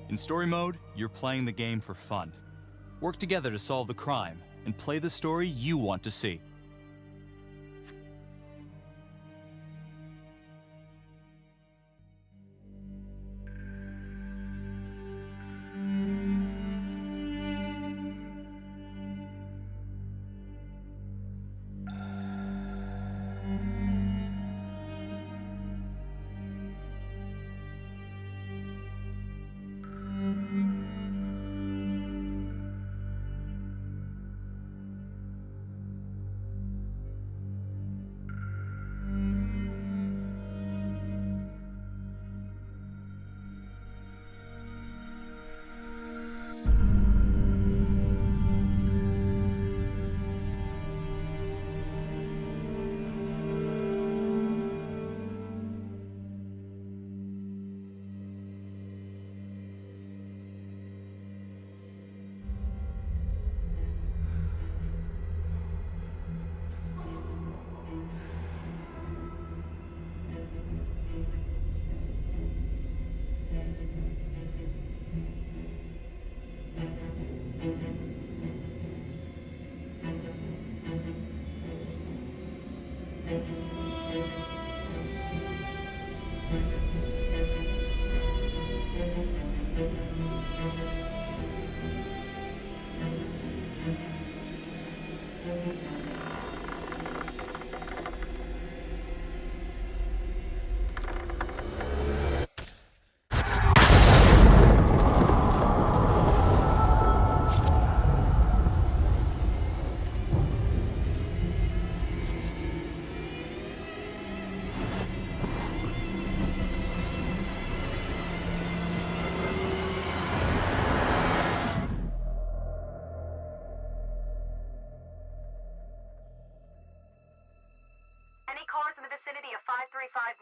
In story mode, you're playing the game for fun. Work together to solve the crime, and play the story you want to see.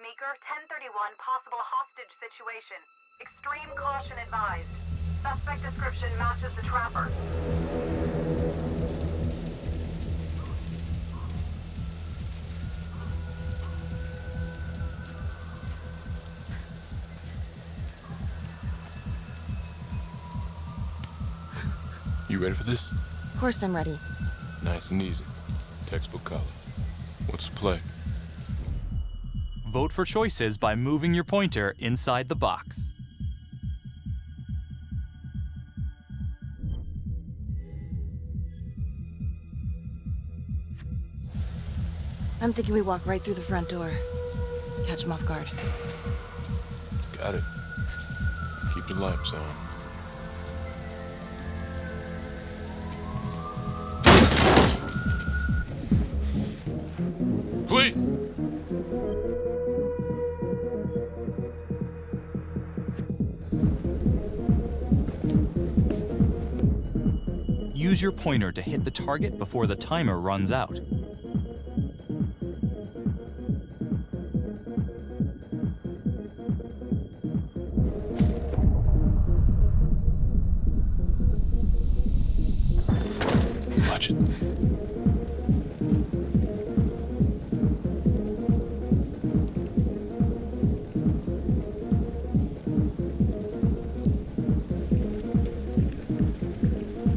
Meeker, 1031, possible hostage situation. Extreme caution advised. Suspect description matches the trapper. You ready for this? Of course I'm ready. Nice and easy. Textbook color. What's the play? Vote for choices by moving your pointer inside the box. I'm thinking we walk right through the front door. Catch him off guard. Got it. Keep the lights on. Please! Use your pointer to hit the target before the timer runs out. Watch it.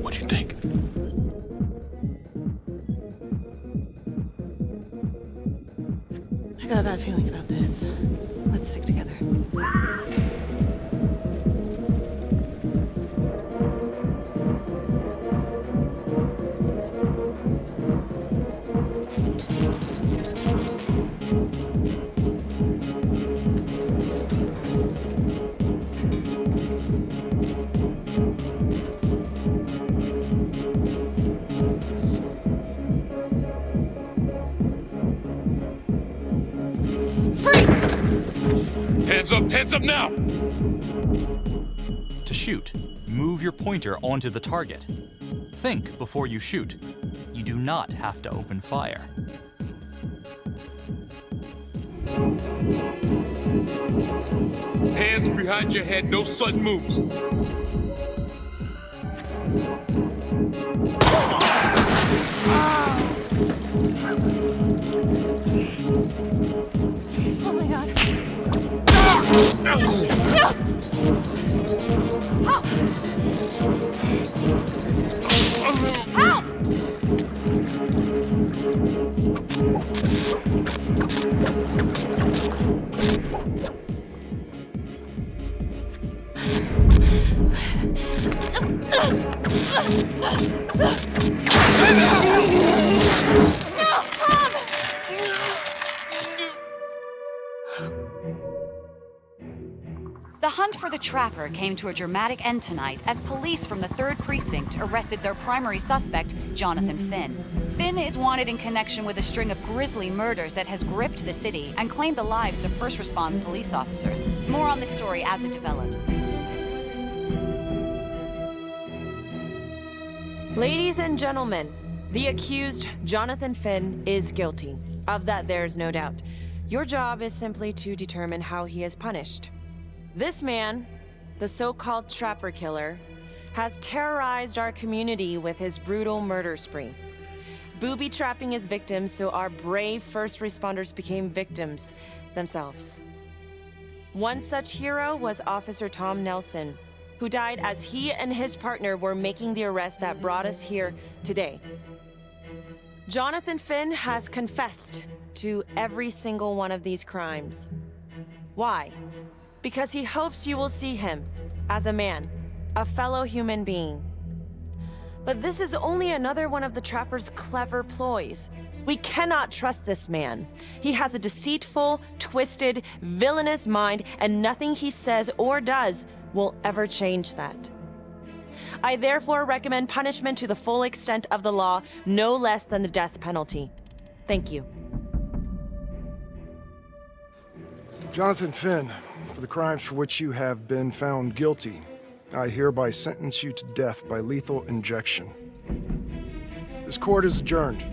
What do you think? I got a bad feeling about this. Let's stick together. Hands up now! To shoot, move your pointer onto the target. Think before you shoot. You do not have to open fire. Hands behind your head, no sudden moves. Oh my god. No! Help! The hunt for the Trapper came to a dramatic end tonight as police from the 3rd Precinct arrested their primary suspect, Jonathan Finn. Finn is wanted in connection with a string of grisly murders that has gripped the city and claimed the lives of first response police officers. More on this story as it develops. Ladies and gentlemen, the accused, Jonathan Finn, is guilty. Of that, there's no doubt. Your job is simply to determine how he is punished. This man, the so-called Trapper Killer, has terrorized our community with his brutal murder spree, booby-trapping his victims so our brave first responders became victims themselves. One such hero was Officer Tom Nelson, who died as he and his partner were making the arrest that brought us here today. Jonathan Finn has confessed to every single one of these crimes. Why? Because he hopes you will see him as a man, a fellow human being. But this is only another one of the Trapper's clever ploys. We cannot trust this man. He has a deceitful, twisted, villainous mind, and nothing he says or does will ever change that. I therefore recommend punishment to the full extent of the law, no less than the death penalty. Thank you. Jonathan Finn, for the crimes for which you have been found guilty, I hereby sentence you to death by lethal injection. This court is adjourned.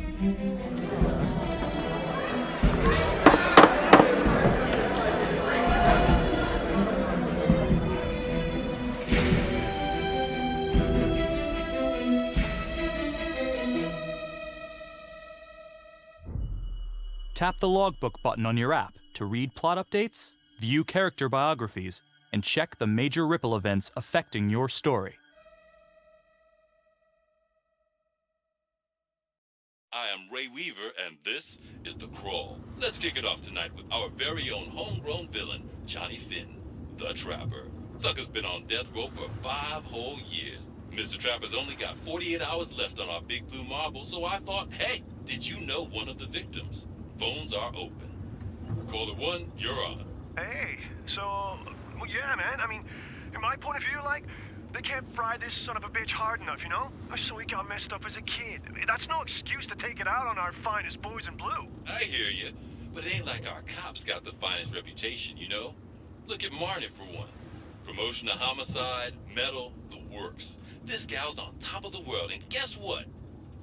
Tap the logbook button on your app to read plot updates, view character biographies, and check the major ripple events affecting your story. I am Ray Weaver, and this is The Crawl. Let's kick it off tonight with our very own homegrown villain, Johnny Finn, the Trapper. Sucker's been on death row for 5 whole years. Mr. Trapper's only got 48 hours left on our big blue marble, so I thought, hey, did you know one of the victims? Phones are open. Caller 1, you're on. Hey, so, well, yeah, man. I mean, in my point of view, like, they can't fry this son of a bitch hard enough, you know? So he got messed up as a kid. That's no excuse to take it out on our finest boys in blue. I hear you, but it ain't like our cops got the finest reputation, you know? Look at Marni for one. Promotion to homicide, medal, the works. This gal's on top of the world, and guess what?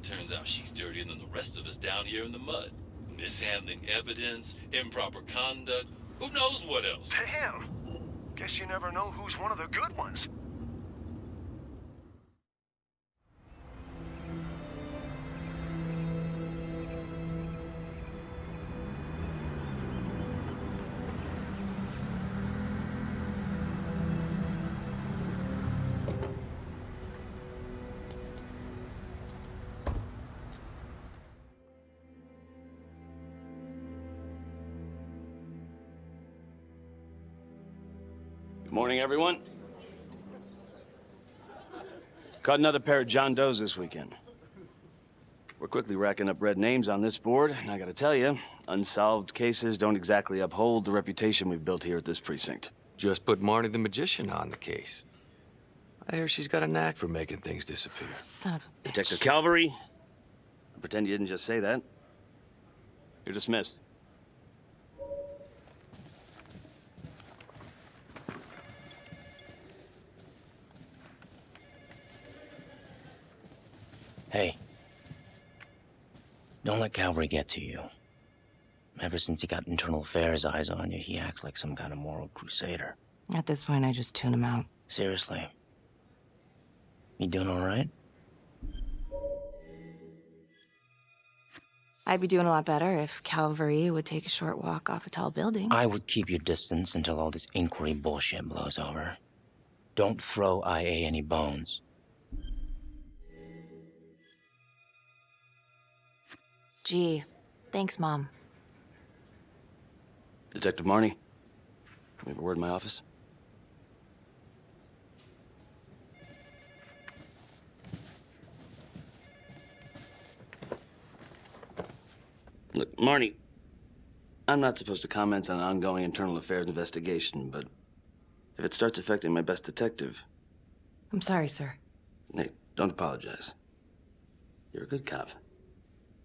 Turns out she's dirtier than the rest of us down here in the mud. Mishandling evidence, improper conduct, who knows what else? Damn. Guess you never know who's one of the good ones. Morning, everyone. Caught another pair of John Does this weekend. We're quickly racking up red names on this board, and I gotta tell you, unsolved cases don't exactly uphold the reputation we've built here at this precinct. Just put Marni the magician on the case. I hear she's got a knack for making things disappear. Son of a bitch. Detective Calvary, I pretend you didn't just say that. You're dismissed. Hey, don't let Calvary get to you. Ever since he got internal affairs eyes on you, he acts like some kind of moral crusader. At this point, I just tune him out. Seriously. You doing all right? I'd be doing a lot better if Calvary would take a short walk off a tall building. I would keep your distance until all this inquiry bullshit blows over. Don't throw IA any bones. Gee, thanks, Mom. Detective Marni, we have a word in my office. Look, Marni, I'm not supposed to comment on an ongoing internal affairs investigation, but if it starts affecting my best detective... I'm sorry, sir. Hey, don't apologize. You're a good cop.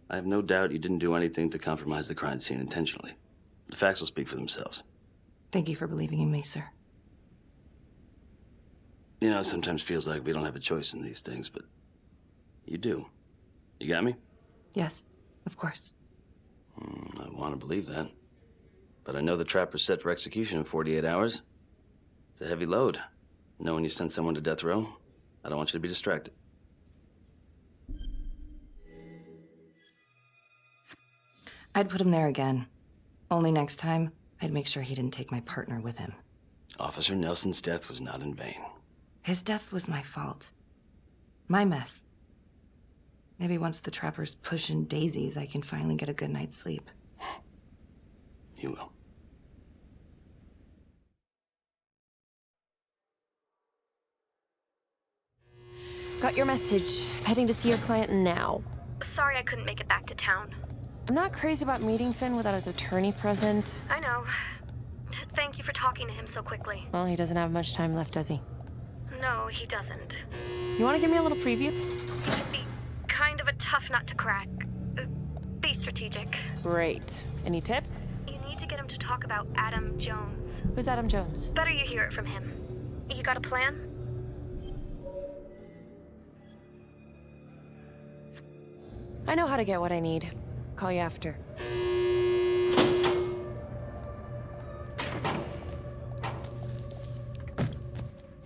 I have no doubt you didn't do anything to compromise the crime scene intentionally. The facts will speak for themselves. Thank you for believing in me, sir. You know, it sometimes feels like we don't have a choice in these things, but you do. You got me? Yes, of course. I want to believe that. But I know the trapper's set for execution in 48 hours. It's a heavy load. Knowing you send someone to death row, I don't want you to be distracted. I'd put him there again. Only next time, I'd make sure he didn't take my partner with him. Officer Nelson's death was not in vain. His death was my fault. My mess. Maybe once the trapper's pushing daisies, I can finally get a good night's sleep. You will. Got your message. Heading to see your client now. Sorry I couldn't make it back to town. I'm not crazy about meeting Finn without his attorney present. I know. Thank you for talking to him so quickly. Well, he doesn't have much time left, does he? No, he doesn't. You want to give me a little preview? It'd be kind of a tough nut to crack. Be strategic. Great. Any tips? You need to get him to talk about Adam Jones. Who's Adam Jones? Better you hear it from him. You got a plan? I know how to get what I need. Call you after.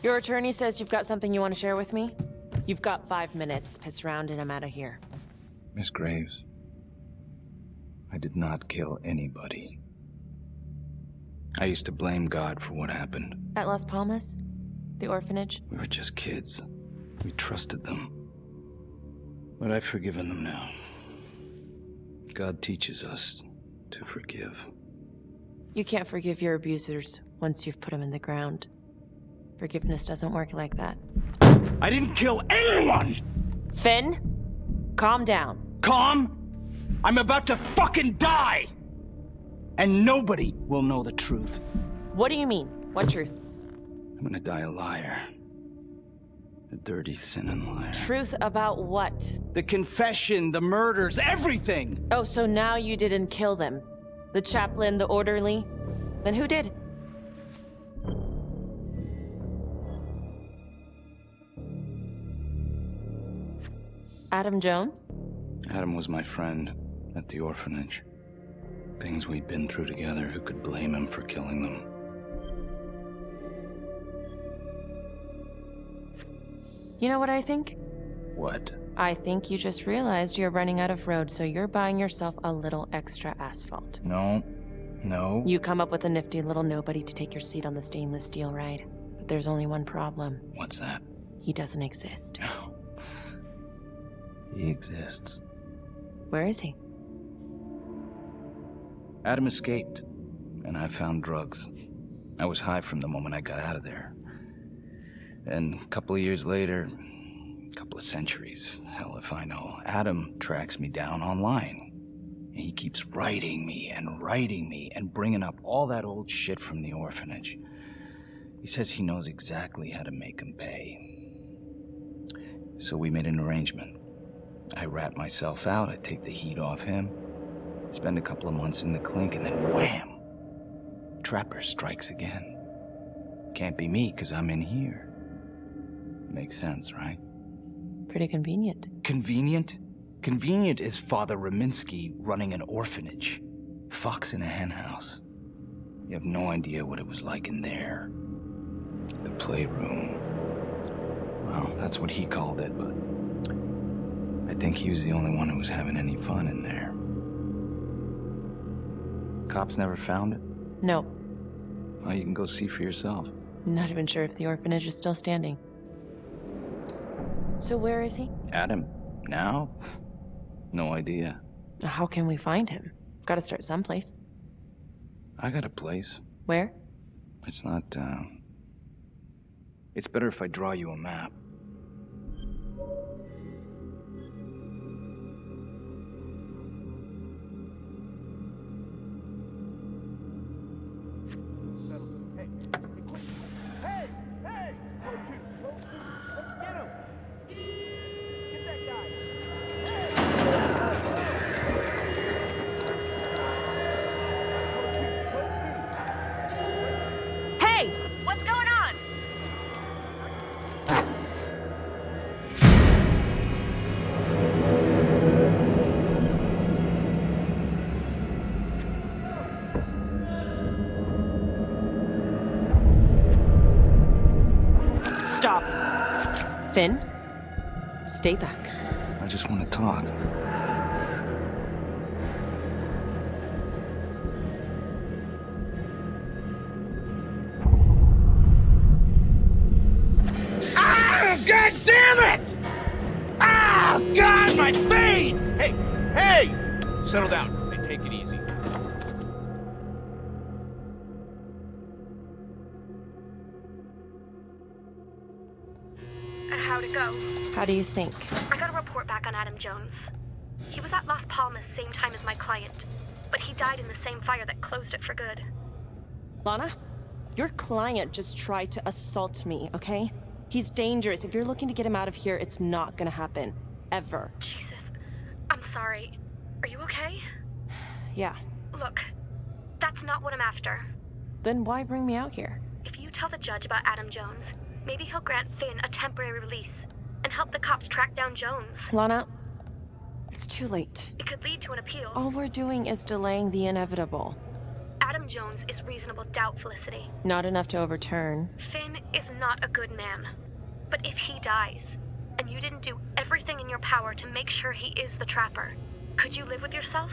Your attorney says you've got something you want to share with me? You've got 5 minutes. Piss around and I'm out of here. Miss Graves, I did not kill anybody. I used to blame God for what happened. At Las Palmas? The orphanage? We were just kids. We trusted them. But I've forgiven them now. God teaches us to forgive. You can't forgive your abusers once you've put them in the ground. Forgiveness doesn't work like that. I didn't kill anyone! Finn, calm down. Calm? I'm about to fucking die! And nobody will know the truth. What do you mean? What truth? I'm gonna die a liar. A dirty, sinning liar. Truth about what? The confession, the murders, everything! Oh, so now you didn't kill them? The chaplain, the orderly? Then who did? Adam Jones? Adam was my friend at the orphanage. Things we'd been through together, who could blame him for killing them? You know what I think? What? I think you just realized you're running out of road, so you're buying yourself a little extra asphalt. No. No. You come up with a nifty little nobody to take your seat on the stainless steel ride. But there's only one problem. What's that? He doesn't exist. He exists. Where is he? Adam escaped, and I found drugs. I was high from the moment I got out of there. And a couple of years later, a couple of centuries, hell if I know, Adam tracks me down online. And he keeps writing me and bringing up all that old shit from the orphanage. He says he knows exactly how to make him pay. So we made an arrangement. I rat myself out, I take the heat off him, spend a couple of months in the clink, and then wham! Trapper strikes again. Can't be me, 'cause I'm in here. Makes sense, right? Pretty convenient. Convenient? Convenient is Father Raminsky running an orphanage. Fox in a henhouse. You have no idea what it was like in there. The playroom. Well, that's what he called it, but I think he was the only one who was having any fun in there. Cops never found it? No. Well, you can go see for yourself. Not even sure if the orphanage is still standing. So where is he? Adam, now? No idea. How can we find him? Gotta start someplace. I got a place. Where? It's not, It's better if I draw you a map. Stop. Finn, stay back. I just want to talk. Ah! God damn it! Ah! God, my face! Hey, hey! Settle down and take it easy. How'd it go? How do you think? I got a report back on Adam Jones. He was at Las Palmas same time as my client, but he died in the same fire that closed it for good. Lana, your client just tried to assault me, okay? He's dangerous. If you're looking to get him out of here, it's not gonna happen. Ever. Jesus. I'm sorry. Are you okay? Yeah. Look, that's not what I'm after. Then why bring me out here? If you tell the judge about Adam Jones, maybe he'll grant Finn a temporary release and help the cops track down Jones. Lana, it's too late. It could lead to an appeal. All we're doing is delaying the inevitable. Adam Jones is reasonable doubt, Felicity. Not enough to overturn. Finn is not a good man. But if he dies, and you didn't do everything in your power to make sure he is the trapper, could you live with yourself?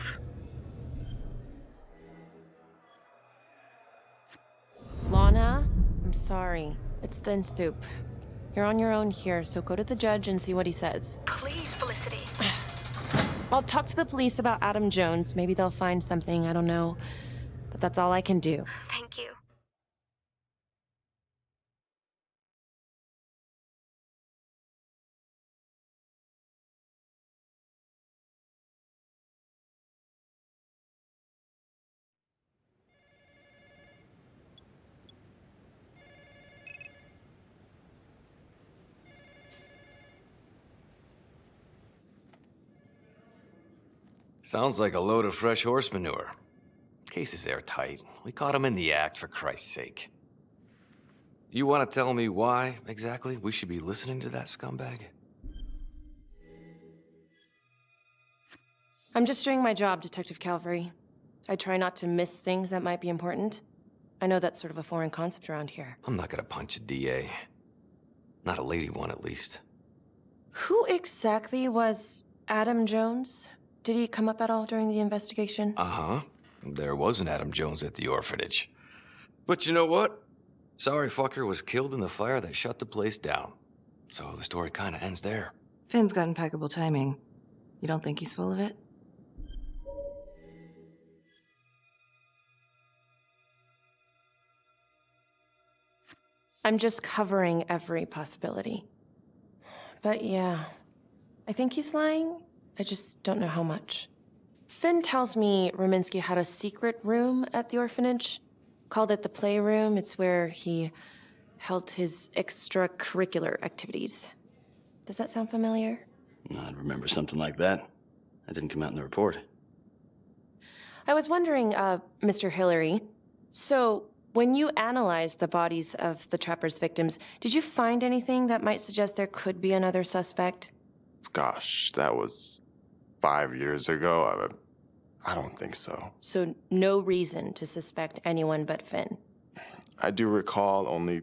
Lana, I'm sorry. It's thin soup. You're on your own here, so go to the judge and see what he says. Please, Felicity. I'll talk to the police about Adam Jones. Maybe they'll find something, I don't know. But that's all I can do. Thank you. Sounds like a load of fresh horse manure. Case is airtight. We caught him in the act, for Christ's sake. You want to tell me why, exactly, we should be listening to that scumbag? I'm just doing my job, Detective Calvary. I try not to miss things that might be important. I know that's sort of a foreign concept around here. I'm not gonna punch a DA. Not a lady one, at least. Who exactly was Adam Jones? Did he come up at all during the investigation? Uh-huh. There was an Adam Jones at the orphanage. But you know what? Sorry fucker was killed in the fire that shut the place down. So the story kind of ends there. Finn's got impeccable timing. You don't think he's full of it? I'm just covering every possibility. But yeah, I think he's lying. I just don't know how much. Finn tells me Rominsky had a secret room at the orphanage. Called it the playroom. It's where he held his extracurricular activities. Does that sound familiar? I'd remember something like that. That didn't come out in the report. I was wondering, Mr. Hillary, so when you analyzed the bodies of the trapper's victims, did you find anything that might suggest there could be another suspect? Gosh, that was 5 years ago. I don't think so. So no reason to suspect anyone but Finn? I do recall only,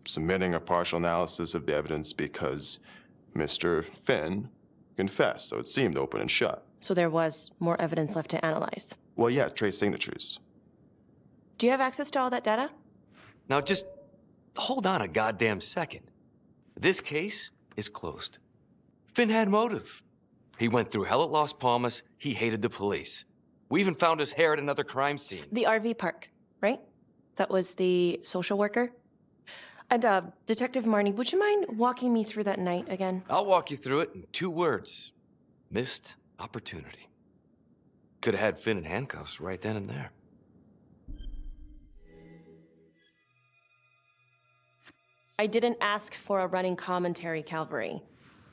submitting a partial analysis of the evidence because Mr. Finn confessed, so it seemed open and shut. So there was more evidence left to analyze? Well, yeah, trace signatures. Do you have access to all that data? Now just hold on a goddamn second. This case is closed. Finn had motive. He went through hell at Las Palmas. He hated the police. We even found his hair at another crime scene. The RV park, right? That was the social worker? And, Detective Marni, would you mind walking me through that night again? I'll walk you through it in 2 words. Missed opportunity. Could have had Finn in handcuffs right then and there. I didn't ask for a running commentary, Calvary.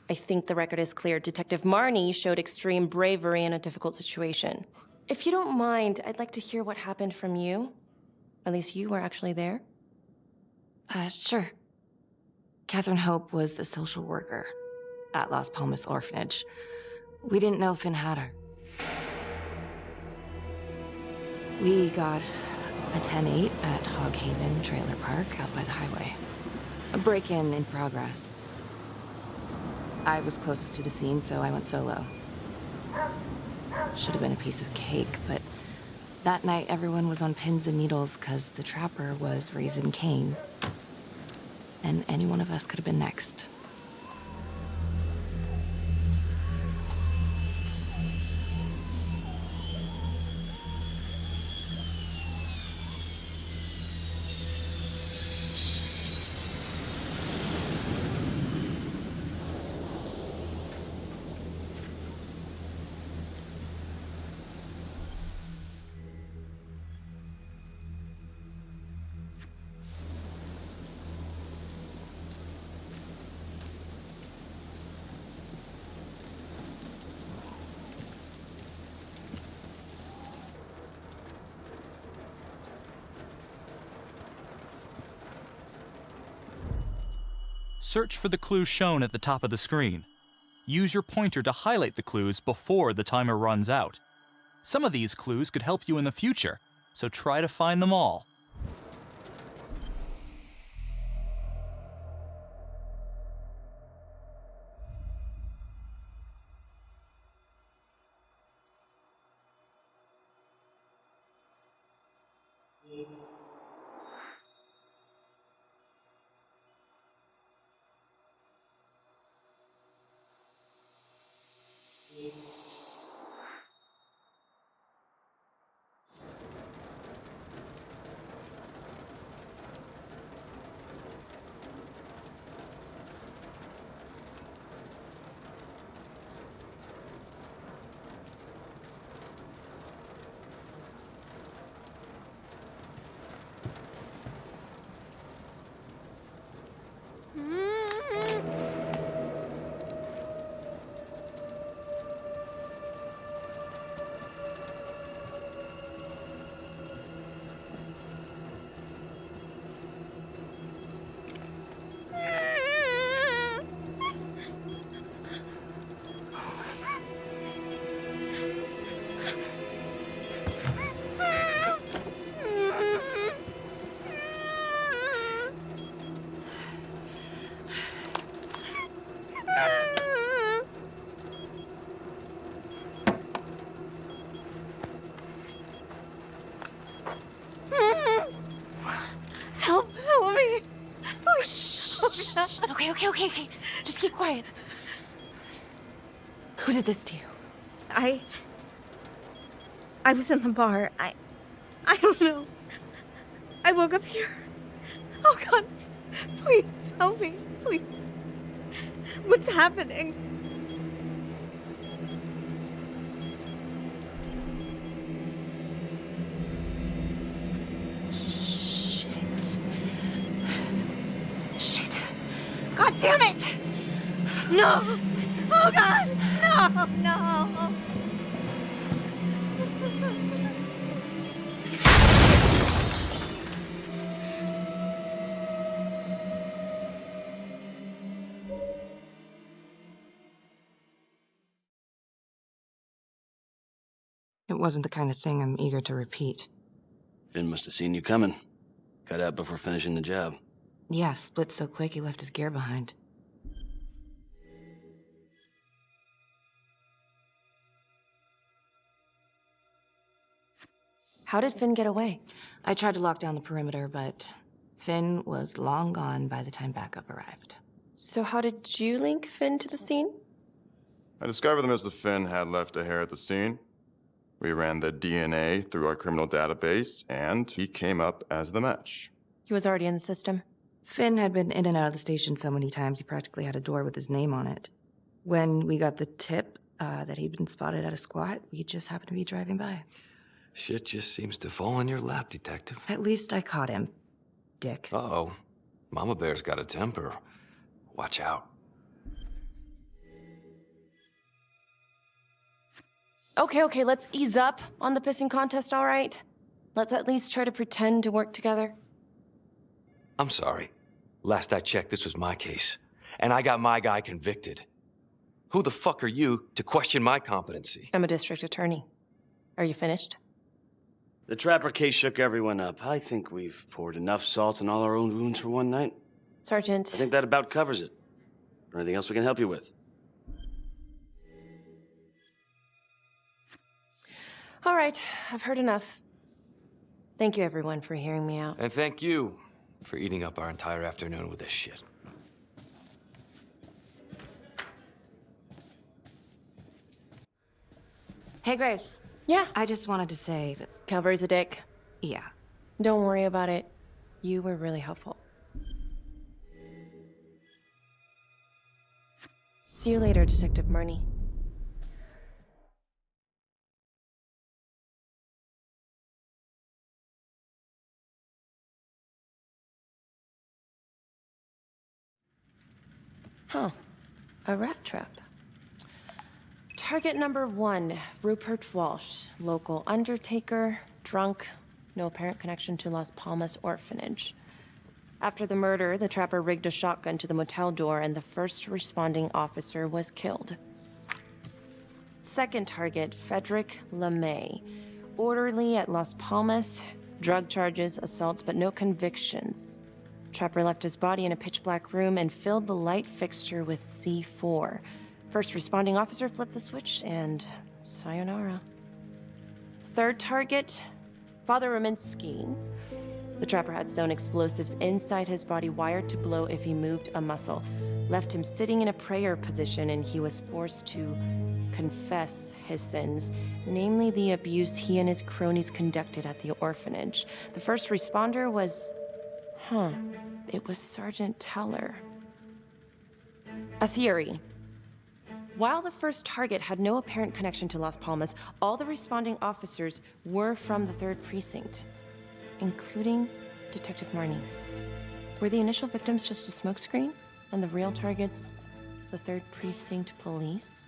I think the record is clear. Detective Marni showed extreme bravery in a difficult situation. If you don't mind, I'd like to hear what happened from you. At least you were actually there. Sure. Catherine Hope was a social worker at Las Palmas orphanage. We didn't know Finn had her. We got a 10-8 at Hog Haven Trailer Park out by the highway. A break-in in progress. I was closest to the scene, so I went solo. Should have been a piece of cake, but that night everyone was on pins and needles because the trapper was raising Cain. And any one of us could have been next. Search for the clues shown at the top of the screen. Use your pointer to highlight the clues before the timer runs out. Some of these clues could help you in the future, so try to find them all. Help me. Okay. Just keep quiet. Who did this to you? I was in the bar. I don't know. I woke up here. Oh God, please help me, please. What's happening? Shit. God damn it! No! Oh God! No! It wasn't the kind of thing I'm eager to repeat. Finn must have seen you coming. Got out before finishing the job. Yeah, split so quick he left his gear behind. How did Finn get away? I tried to lock down the perimeter, but Finn was long gone by the time backup arrived. So how did you link Finn to the scene? I discovered that Mr. Finn had left a hair at the scene. We ran the DNA through our criminal database, and he came up as the match. He was already in the system. Finn had been in and out of the station so many times he practically had a door with his name on it. When we got the tip that he'd been spotted at a squat, we just happened to be driving by. Shit just seems to fall in your lap, Detective. At least I caught him, Dick. Uh-oh. Mama Bear's got a temper. Watch out. Okay, let's ease up on the pissing contest, all right? Let's at least try to pretend to work together. I'm sorry. Last I checked, this was my case. And I got my guy convicted. Who the fuck are you to question my competency? I'm a district attorney. Are you finished? The Trapper case shook everyone up. I think we've poured enough salt in all our own wounds for one night. Sergeant. I think that about covers it. Or anything else we can help you with? All right, I've heard enough. Thank you, everyone, for hearing me out. And thank you for eating up our entire afternoon with this shit. Hey, Graves. Yeah? I just wanted to say that... Calvary's a dick. Yeah. Don't worry about it. You were really helpful. See you later, Detective Marni. Huh. A rat trap. Target number 1, Rupert Walsh, local undertaker, drunk, no apparent connection to Las Palmas orphanage. After the murder, the trapper rigged a shotgun to the motel door and the first responding officer was killed. Second target, Frederick LeMay, orderly at Las Palmas, drug charges, assaults, but no convictions. Trapper left his body in a pitch-black room and filled the light fixture with C4. First responding officer flipped the switch, and sayonara. Third target, Father Rominsky. The trapper had sewn explosives inside his body, wired to blow if he moved a muscle. Left him sitting in a prayer position, and he was forced to confess his sins, namely the abuse he and his cronies conducted at the orphanage. The first responder was... it was Sergeant Teller. A theory. While the first target had no apparent connection to Las Palmas, all the responding officers were from the 3rd Precinct, including Detective Marni. Were the initial victims just a smokescreen, and the real targets the 3rd Precinct police?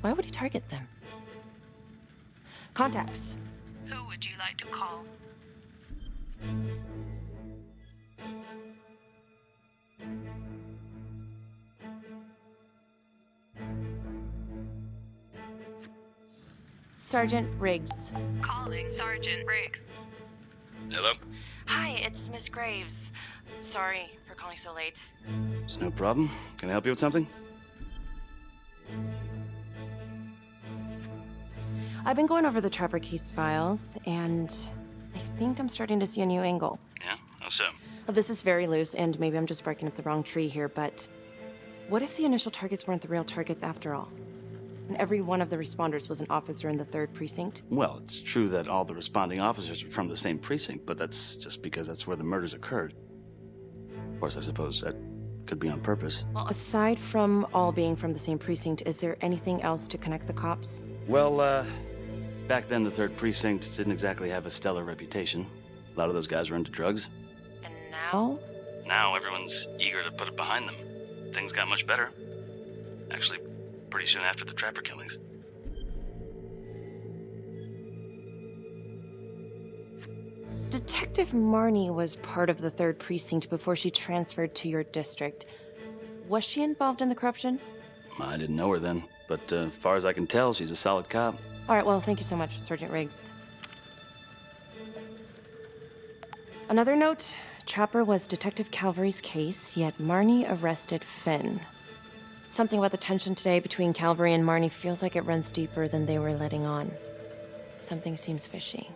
Why would he target them? Contacts. Who would you like to call? Sergeant Riggs. Calling Sergeant Riggs. Hello? Hi, it's Miss Graves. Sorry for calling so late. It's no problem. Can I help you with something? I've been going over the Trapper case files, and I think I'm starting to see a new angle. Yeah? How so? This is very loose, and maybe I'm just barking up the wrong tree here, but what if the initial targets weren't the real targets after all? And every one of the responders was an officer in the 3rd Precinct? Well, it's true that all the responding officers are from the same precinct, but that's just because that's where the murders occurred. Of course, I suppose that could be on purpose. Well, aside from all being from the same precinct, is there anything else to connect the cops? Well, back then the 3rd Precinct didn't exactly have a stellar reputation. A lot of those guys were into drugs. And now? Now everyone's eager to put it behind them. Things got much better. Actually, pretty soon after the Trapper killings. Detective Marni was part of the 3rd Precinct before she transferred to your district. Was she involved in the corruption? I didn't know her then, but as far as I can tell, she's a solid cop. All right, well, thank you so much, Sergeant Riggs. Another note, Trapper was Detective Calvary's case, yet Marni arrested Finn. Something about the tension today between Calvary and Marni feels like it runs deeper than they were letting on. Something seems fishy.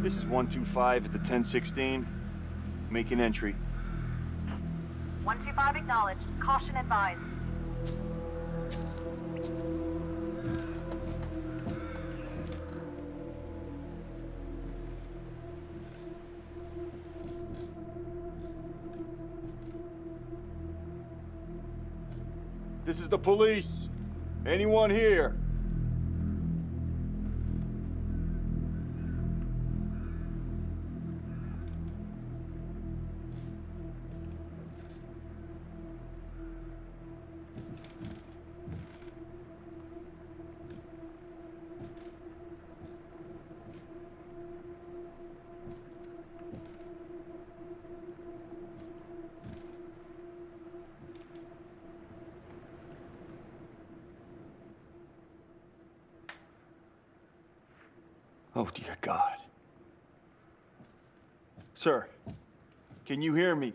This is 125 at the 1016. Making entry. 125 acknowledged. Caution advised. This is the police. Anyone here? Oh, dear God. Sir, can you hear me?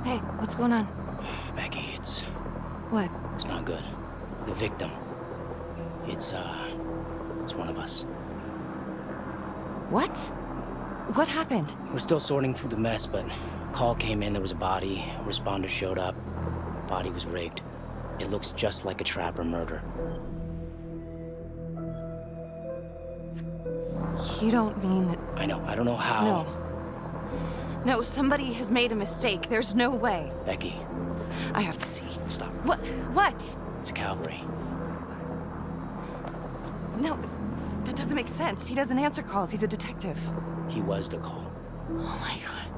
Hey, what's going on? Becky, it's What? it's not good. The victim. It's one of us. What? What happened? We're still sorting through the mess, but call came in, there was a body. Responder showed up. Body was rigged. It looks just like a trapper murder. You don't mean that... I know, I don't know how. No. No, somebody has made a mistake. There's no way. Becky. I have to see. Stop. What? What? It's Calvary. No, that doesn't make sense. He doesn't answer calls. He's a detective. He was the call. Oh my God.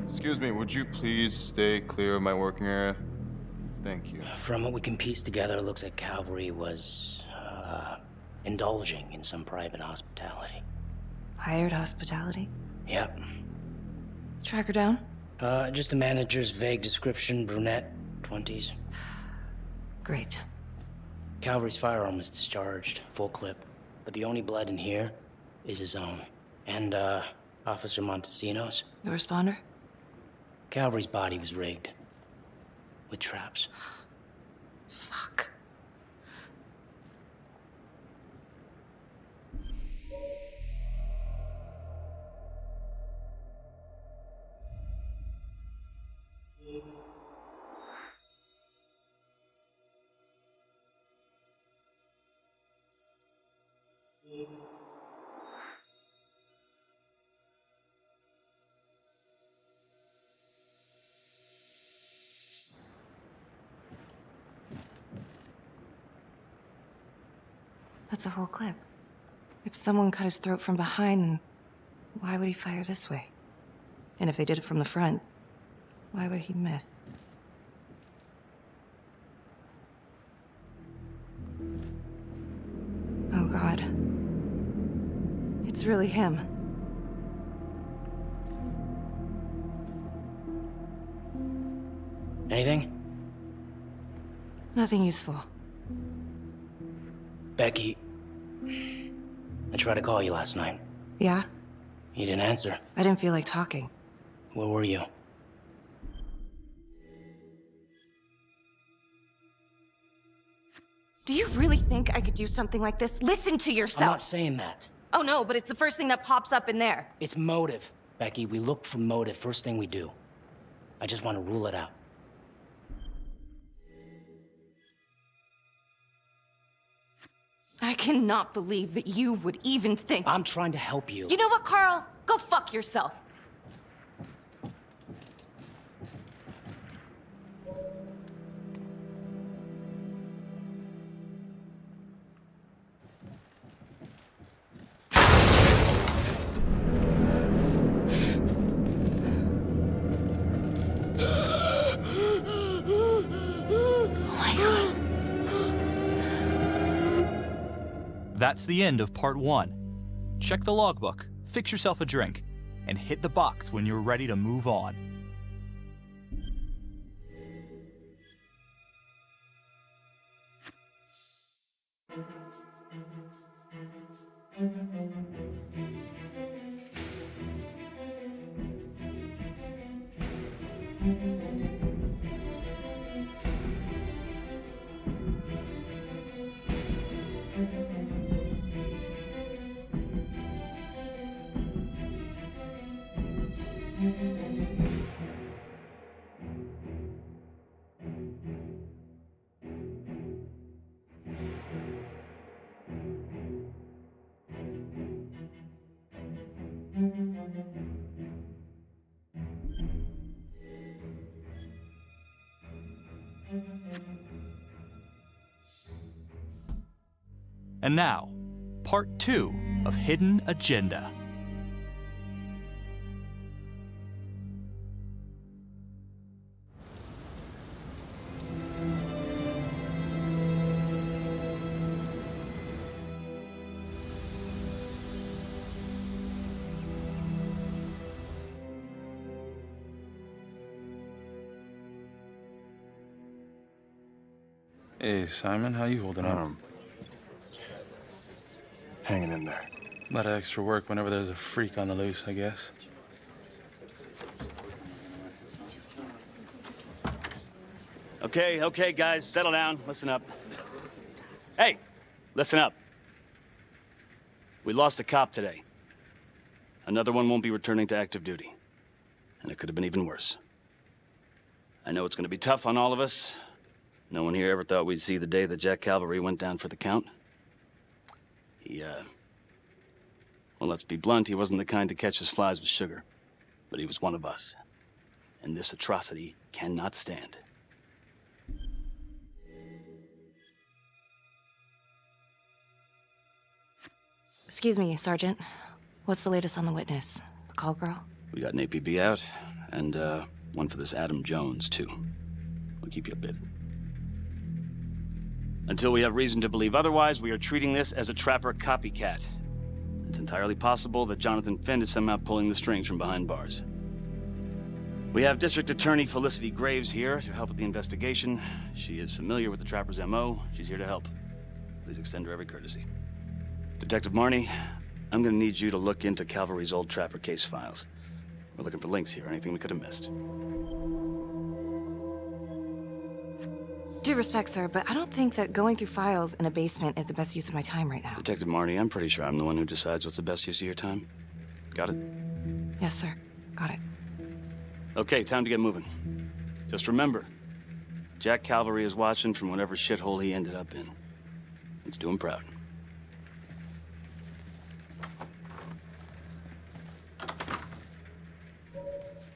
Excuse me, would you please stay clear of my working area? Thank you. From what we can piece together, it looks like Calvary was, indulging in some private hospitality. Hired hospitality? Yep. Track her down? Just the manager's vague description, brunette, 20s. Great. Calvary's firearm was discharged, full clip. But the only blood in here is his own. And, Officer Montesino's. The responder? Calvary's body was rigged. With traps. Fuck. That's a whole clip. If someone cut his throat from behind, then why would he fire this way? And if they did it from the front, why would he miss? Oh God. It's really him. Anything? Nothing useful. Becky. I tried to call you last night. Yeah? You didn't answer. I didn't feel like talking. Where were you? Do you really think I could do something like this? Listen to yourself! I'm not saying that. Oh no, but it's the first thing that pops up in there. It's motive. Becky, we look for motive first thing we do. I just want to rule it out. I cannot believe that you would even think... I'm trying to help you. You know what, Carl? Go fuck yourself. That's the end of part 1. Check the logbook, fix yourself a drink, and hit the box when you're ready to move on. And now, part 2 of Hidden Agenda. Hey, Simon, how you holding up? Hanging in there. A lot of extra work whenever there's a freak on the loose, I guess. Okay, guys, settle down. Listen up. Hey, listen up. We lost a cop today. Another one won't be returning to active duty. And it could have been even worse. I know it's going to be tough on all of us. No one here ever thought we'd see the day that Jack Calvary went down for the count. Well, let's be blunt, he wasn't the kind to catch his flies with sugar. But he was one of us. And this atrocity cannot stand. Excuse me, Sergeant. What's the latest on the witness? The call girl? We got an APB out, and one for this Adam Jones, too. We'll keep you updated. Until we have reason to believe otherwise, we are treating this as a trapper copycat. It's entirely possible that Jonathan Finn is somehow pulling the strings from behind bars. We have District Attorney Felicity Graves here to help with the investigation. She is familiar with the trapper's MO. She's here to help. Please extend her every courtesy. Detective Marni, I'm gonna need you to look into Calvary's old trapper case files. We're looking for links here, anything we could have missed. Due respect, sir, but I don't think that going through files in a basement is the best use of my time right now. Detective Marni, I'm pretty sure I'm the one who decides what's the best use of your time. Got it? Yes, sir. Got it. Okay, time to get moving. Just remember, Jack Calvary is watching from whatever shithole he ended up in. Let's do him proud.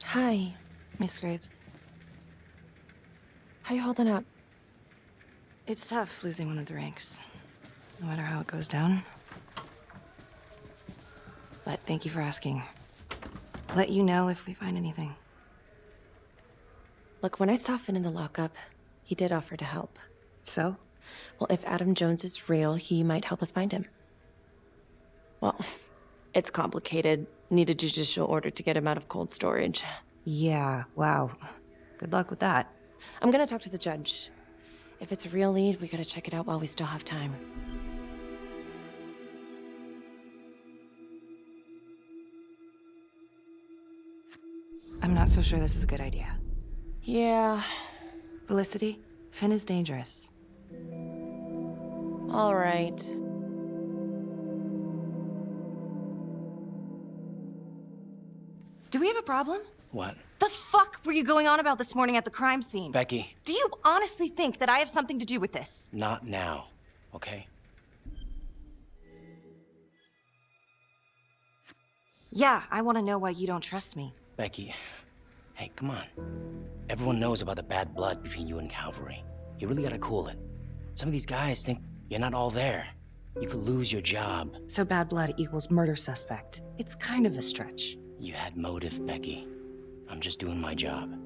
Hi. Miss Graves. How you holding up? It's tough losing one of the ranks, no matter how it goes down. But thank you for asking. Let you know if we find anything. Look, when I saw Finn in the lockup, he did offer to help. So? Well, if Adam Jones is real, he might help us find him. Well, it's complicated. Need a judicial order to get him out of cold storage. Yeah, wow. Good luck with that. I'm gonna talk to the judge. If it's a real lead, we gotta check it out while we still have time. I'm not so sure this is a good idea. Yeah. Felicity, Finn is dangerous. All right. Do we have a problem? What? The fuck were you going on about this morning at the crime scene? Becky. Do you honestly think that I have something to do with this? Not now, okay? Yeah, I want to know why you don't trust me. Becky, hey, come on. Everyone knows about the bad blood between you and Calvary. You really gotta cool it. Some of these guys think you're not all there. You could lose your job. So bad blood equals murder suspect. It's kind of a stretch. You had motive, Becky. I'm just doing my job.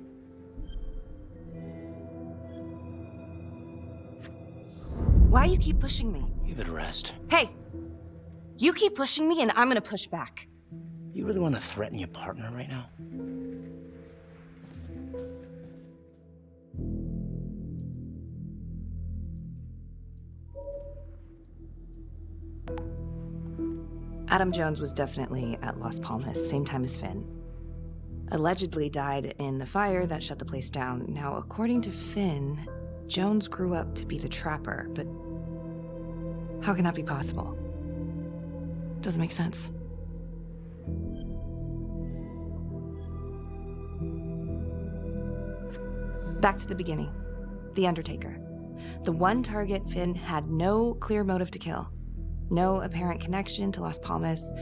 Why you keep pushing me? Give it a rest. Hey! You keep pushing me and I'm gonna push back. You really want to threaten your partner right now? Adam Jones was definitely at Las Palmas, same time as Finn. Allegedly died in the fire that shut the place down. Now, according to Finn, Jones grew up to be the trapper, but how can that be possible? Doesn't make sense. Back to the beginning. The Undertaker. The one target Finn had no clear motive to kill. No apparent connection to Las Palmas.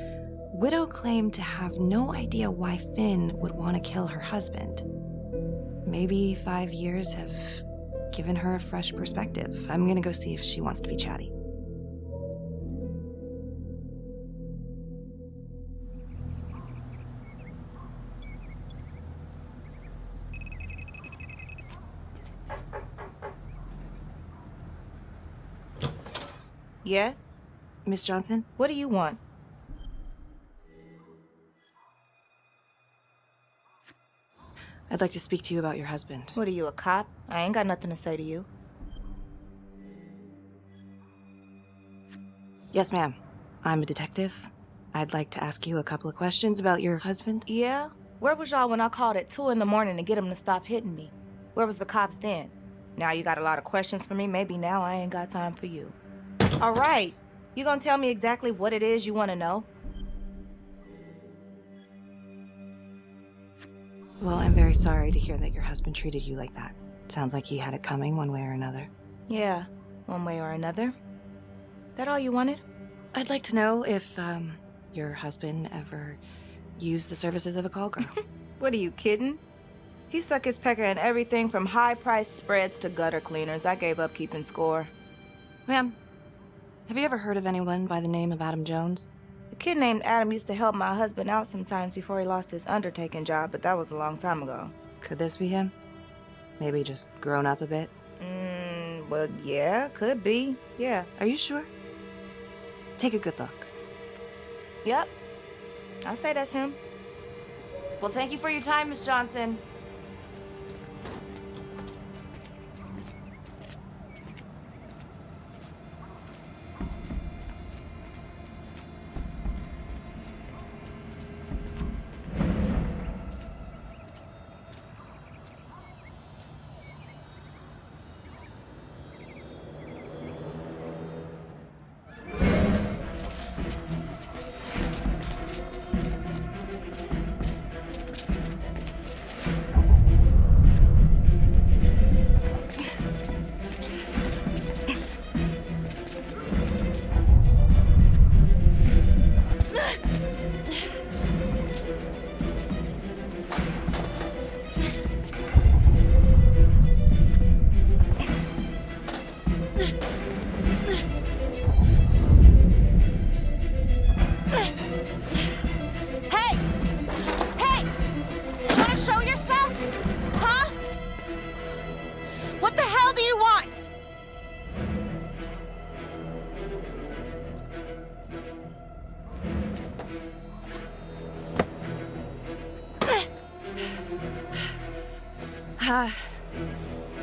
Widow claimed to have no idea why Finn would want to kill her husband. Maybe 5 years have given her a fresh perspective. I'm gonna go see if she wants to be chatty. Yes? Miss Johnson? What do you want? I'd like to speak to you about your husband. What are you, a cop? I ain't got nothing to say to you. Yes, ma'am. I'm a detective. I'd like to ask you a couple of questions about your husband. Yeah? Where was y'all when I called at 2 in the morning to get him to stop hitting me? Where was the cops then? Now you got a lot of questions for me. Maybe now I ain't got time for you. All right. You gonna tell me exactly what it is you want to know? Well, I'm very sorry to hear that your husband treated you like that. Sounds like he had it coming one way or another. Yeah, one way or another. That all you wanted? I'd like to know if, your husband ever used the services of a call girl. What are you kidding? He suck his pecker in everything from high-priced spreads to gutter cleaners. I gave up keeping score. Ma'am, have you ever heard of anyone by the name of Adam Jones? A kid named Adam used to help my husband out sometimes before he lost his undertaking job, but that was a long time ago. Could this be him? Maybe just grown up a bit? Well, yeah, could be. Yeah. Are you sure? Take a good look. Yep. I'll say that's him. Well, thank you for your time, Miss Johnson.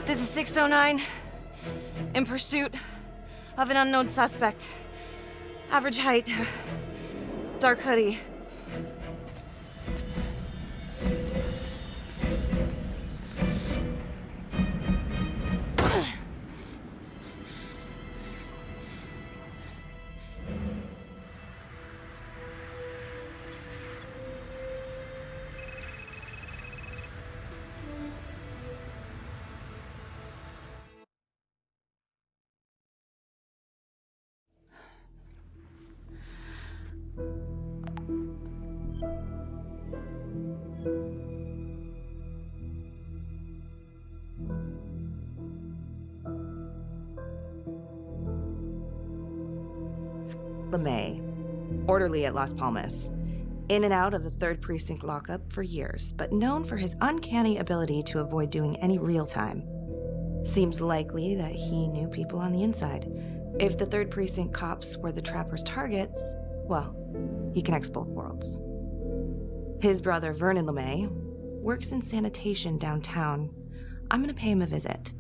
This is 609, in pursuit of an unknown suspect. Average height, dark hoodie. LeMay, orderly at Las Palmas, in and out of the 3rd Precinct lockup for years, but known for his uncanny ability to avoid doing any real time. Seems likely that he knew people on the inside. If the 3rd Precinct cops were the Trapper's targets, well, he connects both worlds. His brother, Vernon LeMay, works in sanitation downtown. I'm gonna pay him a visit.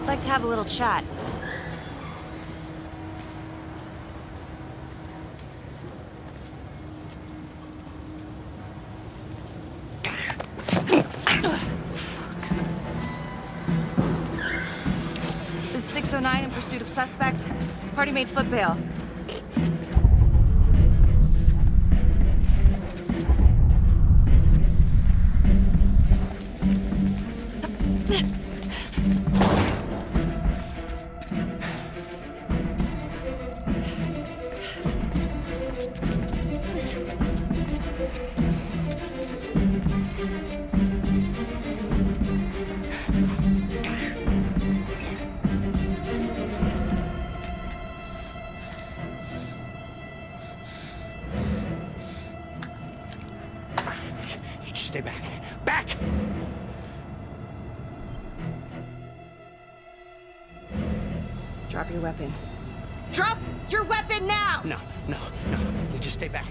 Like to have a little chat. This is 609 in pursuit of suspect. Party made foot bail. Stay back. Back! Drop your weapon. Drop your weapon now! No. You just stay back.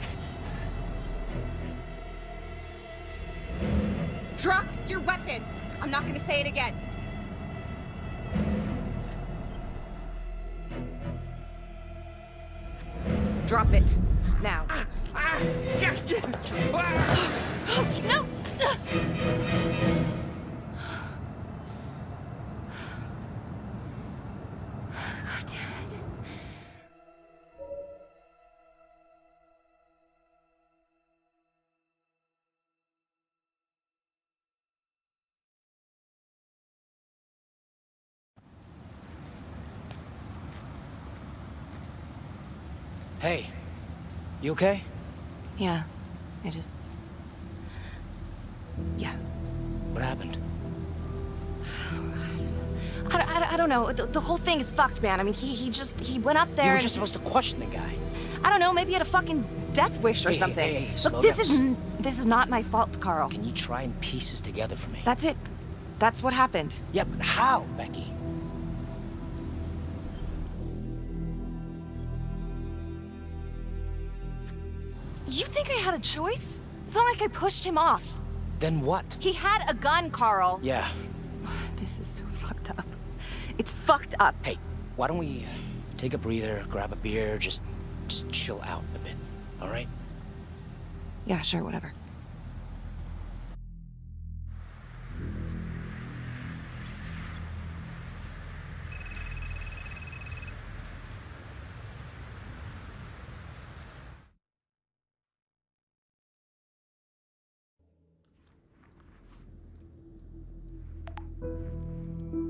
Drop your weapon! I'm not gonna say it again. Drop it. Now. No! God damn it. Hey, you okay? Yeah, I just... Yeah. What happened? I don't know. The whole thing is fucked, man. I mean, he went up there. You were and just supposed to question the guy. I don't know. Maybe he had a fucking death wish or something. Hey, Look, this is not my fault, Carl. Can you try and piece this together for me? That's it. That's what happened. Yeah, but how, Becky? You think I had a choice? It's not like I pushed him off. Then what? He had a gun, Carl. Yeah. This is so fucked up. It's fucked up. Hey, why don't we take a breather, grab a beer, just chill out a bit, all right? Yeah, sure, whatever.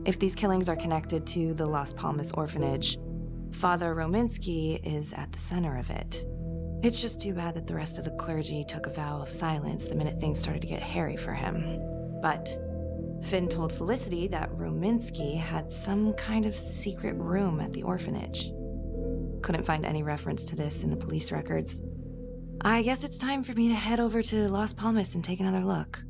If these killings are connected to the Las Palmas orphanage, Father Rominsky is at the center of it. It's just too bad that the rest of the clergy took a vow of silence the minute things started to get hairy for him. But Finn told Felicity that Rominsky had some kind of secret room at the orphanage. Couldn't find any reference to this in the police records. I guess it's time for me to head over to Las Palmas and take another look.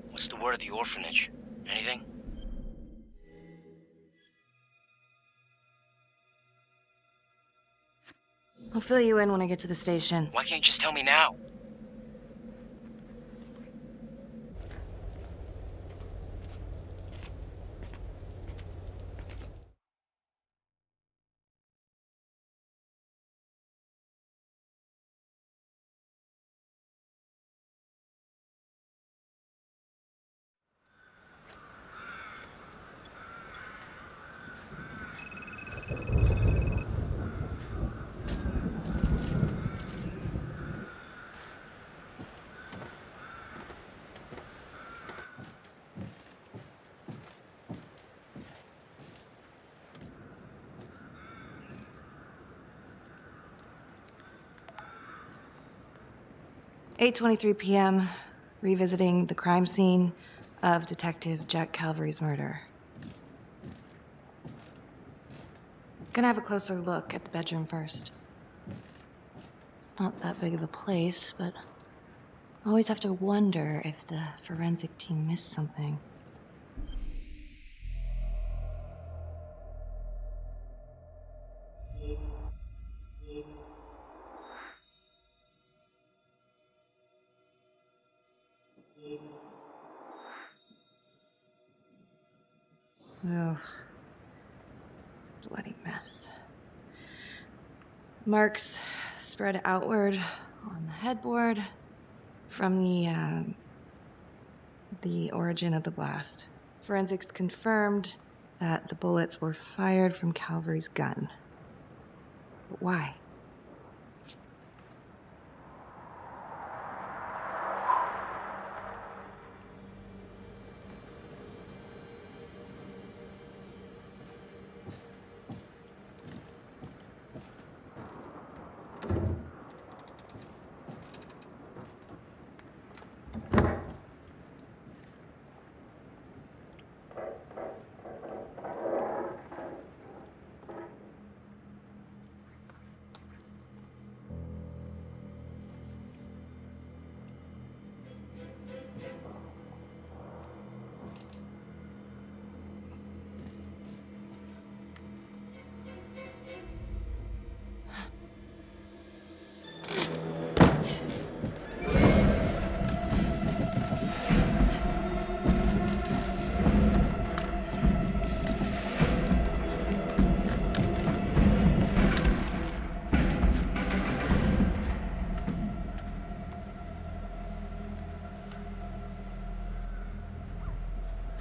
What's the word at the orphanage? Anything? I'll fill you in when I get to the station. Why can't you just tell me now? "8:23 p.m., revisiting the crime scene of Detective Jack Calvary's murder. Gonna have a closer look at the bedroom first. It's not that big of a place, but I always have to wonder if the forensic team missed something. Ugh. Bloody mess. Marks spread outward on the headboard from the origin of the blast. Forensics confirmed that the bullets were fired from Calvary's gun. But why?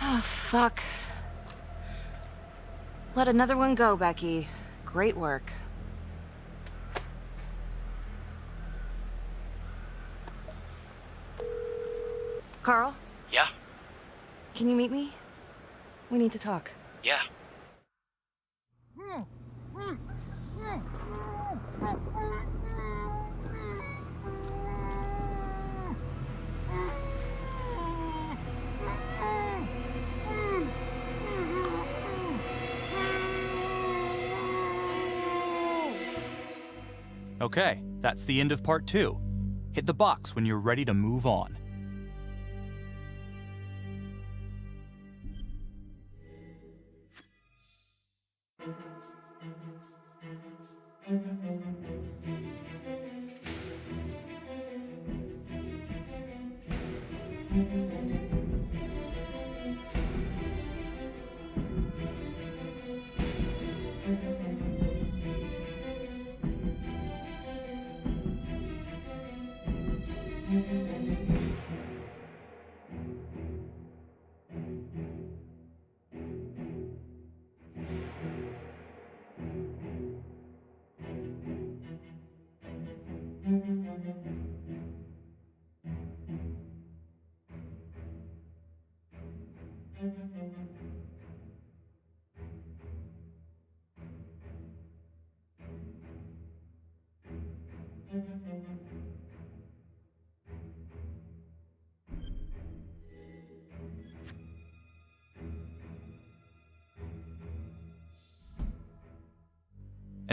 Oh, fuck. Let another one go, Becky. Great work. Carl? Yeah? Can you meet me? We need to talk. Yeah. Okay, that's the end of part 2. Hit the box when you're ready to move on.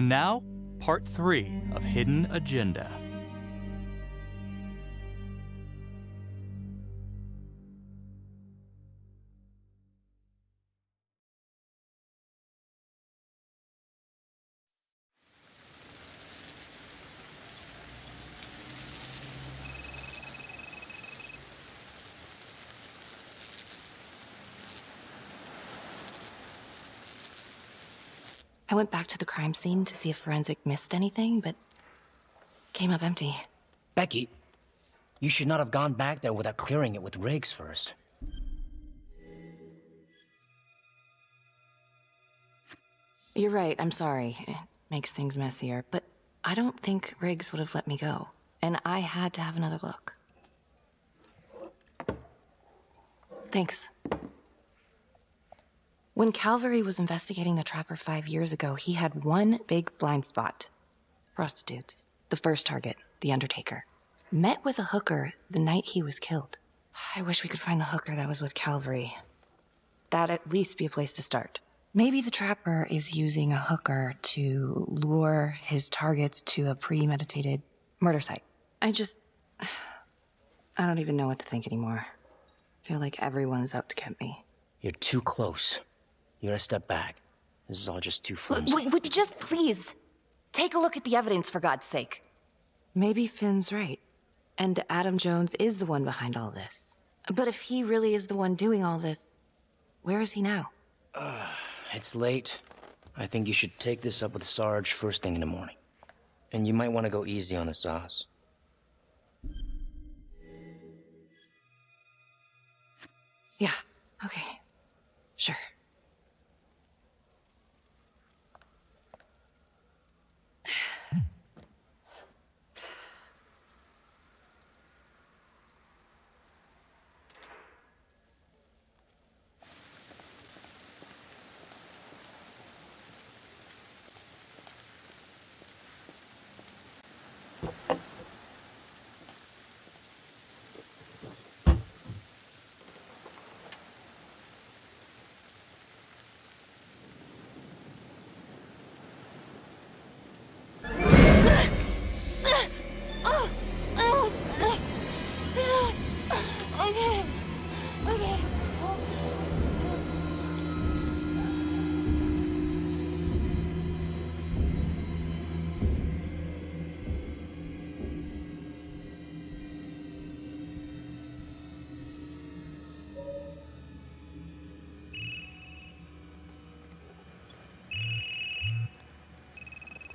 And now, part 3 of Hidden Agenda. I went back to the crime scene to see if forensic missed anything, but came up empty. Becky, you should not have gone back there without clearing it with Riggs first. You're right, I'm sorry. It makes things messier, but I don't think Riggs would have let me go. And I had to have another look. Thanks. When Calvary was investigating the Trapper 5 years ago, he had one big blind spot. Prostitutes. The first target, the Undertaker. Met with a hooker the night he was killed. I wish we could find the hooker that was with Calvary. That'd at least be a place to start. Maybe the Trapper is using a hooker to lure his targets to a premeditated murder site. I don't even know what to think anymore. I feel like everyone is out to get me. You're too close. You gotta step back. This is all just too flimsy. Would you just please take a look at the evidence, for God's sake? Maybe Finn's right. And Adam Jones is the one behind all this. But if he really is the one doing all this, where is he now? It's late. I think you should take this up with Sarge first thing in the morning. And you might want to go easy on the sauce. Yeah, okay. Sure.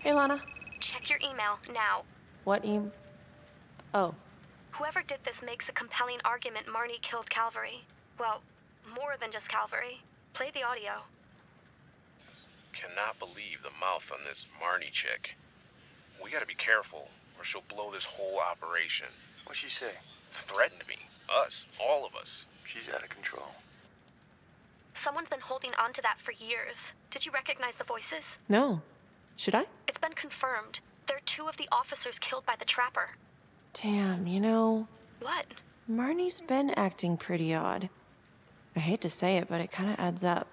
Hey, Lana. Check your email now. What email? Oh. Whoever did this makes a compelling argument Marni killed Calvary. Well, more than just Calvary. Play the audio. Cannot believe the mouth on this Marni chick. We gotta be careful, or she'll blow this whole operation. What'd she say? Threatened me. Us. All of us. She's out of control. Someone's been holding on to that for years. Did you recognize the voices? No. Should I? It's been confirmed. They're 2 of the officers killed by the Trapper. Damn, you know... What? Marnie's been acting pretty odd. I hate to say it, but it kind of adds up.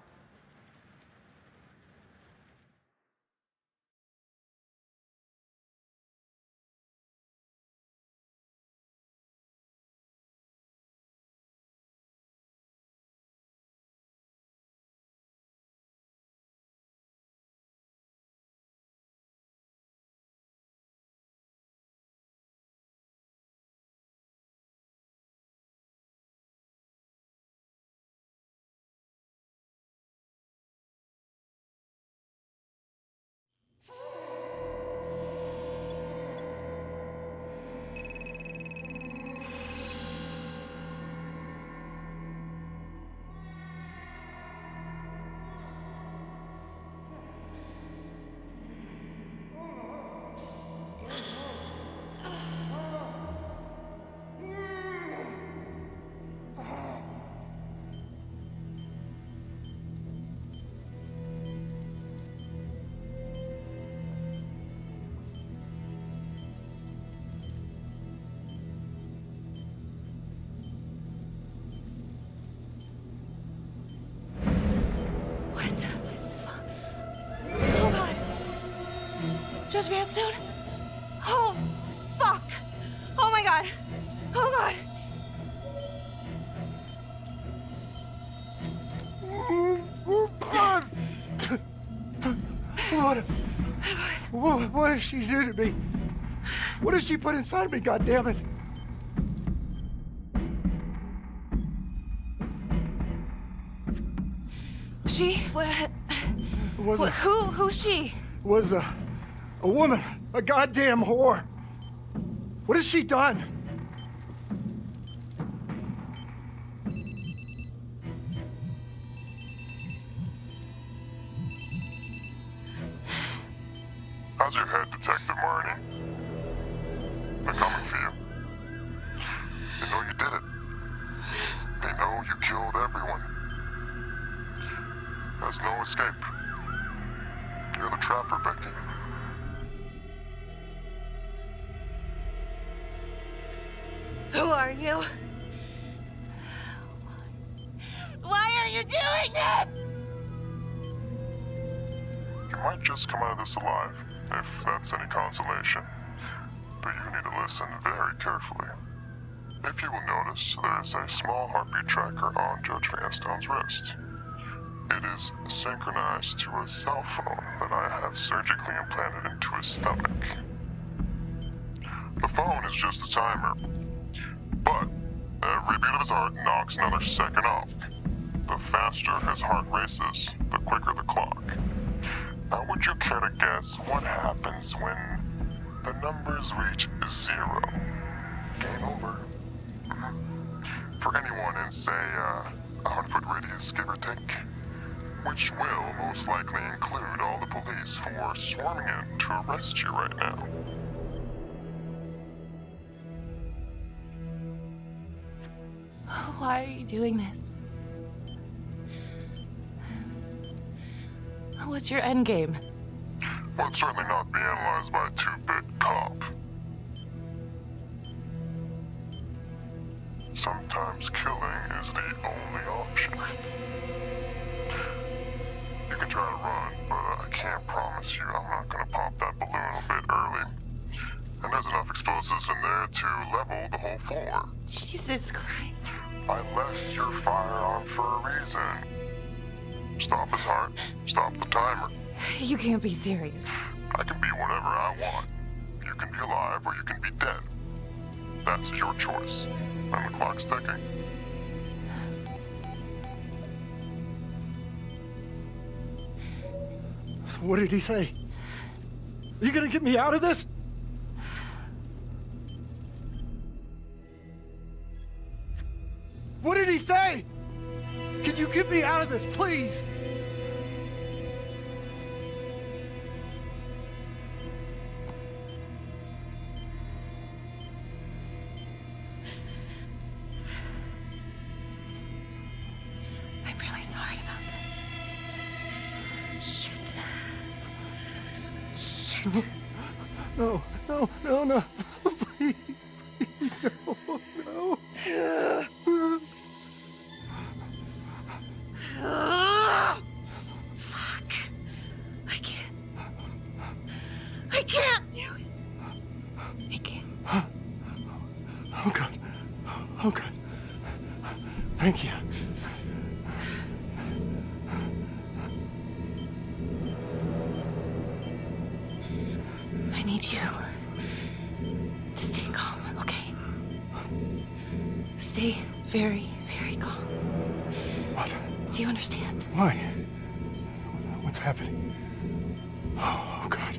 Judge Vanstone? Oh, fuck! Oh my god! Oh god! What did she do to me? What did she put inside me, goddammit? She? What? Who's she? Was a woman, a goddamn whore. What has she done? How's your head, Detective Marni? They're coming for you. They know you did it. They know you killed everyone. There's no escape. You're the trapper, Becky. Who are you? Why are you doing this? You might just come out of this alive, if that's any consolation. But you need to listen very carefully. If you will notice, there is a small heartbeat tracker on Judge Vanstone's wrist. It is synchronized to a cell phone that I have surgically implanted into his stomach. The phone is just a timer, but every beat of his heart knocks another second off. The faster his heart races, the quicker the clock. Now, would you care to guess what happens when the numbers reach 0? Game over. For anyone in, say, a 100-foot radius, give or take, which will most likely include all the police who are swarming in to arrest you right now. Why are you doing this? What's your end game? Well, it's certainly not be analyzed by a 2-bit cop. Sometimes killing is the only option. What? You can try to run, but I can't promise you I'm not gonna pop that balloon a bit early. And there's enough explosives in there to level the whole floor. Jesus Christ. I left your firearm for a reason. Stop his heart, stop the timer. You can't be serious. I can be whatever I want. You can be alive or you can be dead. That's your choice. And the clock's ticking. So what did he say? Are you gonna get me out of this? What did he say? Could you get me out of this, please? I'm really sorry about this. Shit. Shit. No. Please, no. Fuck. I can't do it. I can't. Oh God. Thank you. I need you to stay calm, okay? Stay very, very calm. What? Do you understand? Why? What's happening? Oh, God.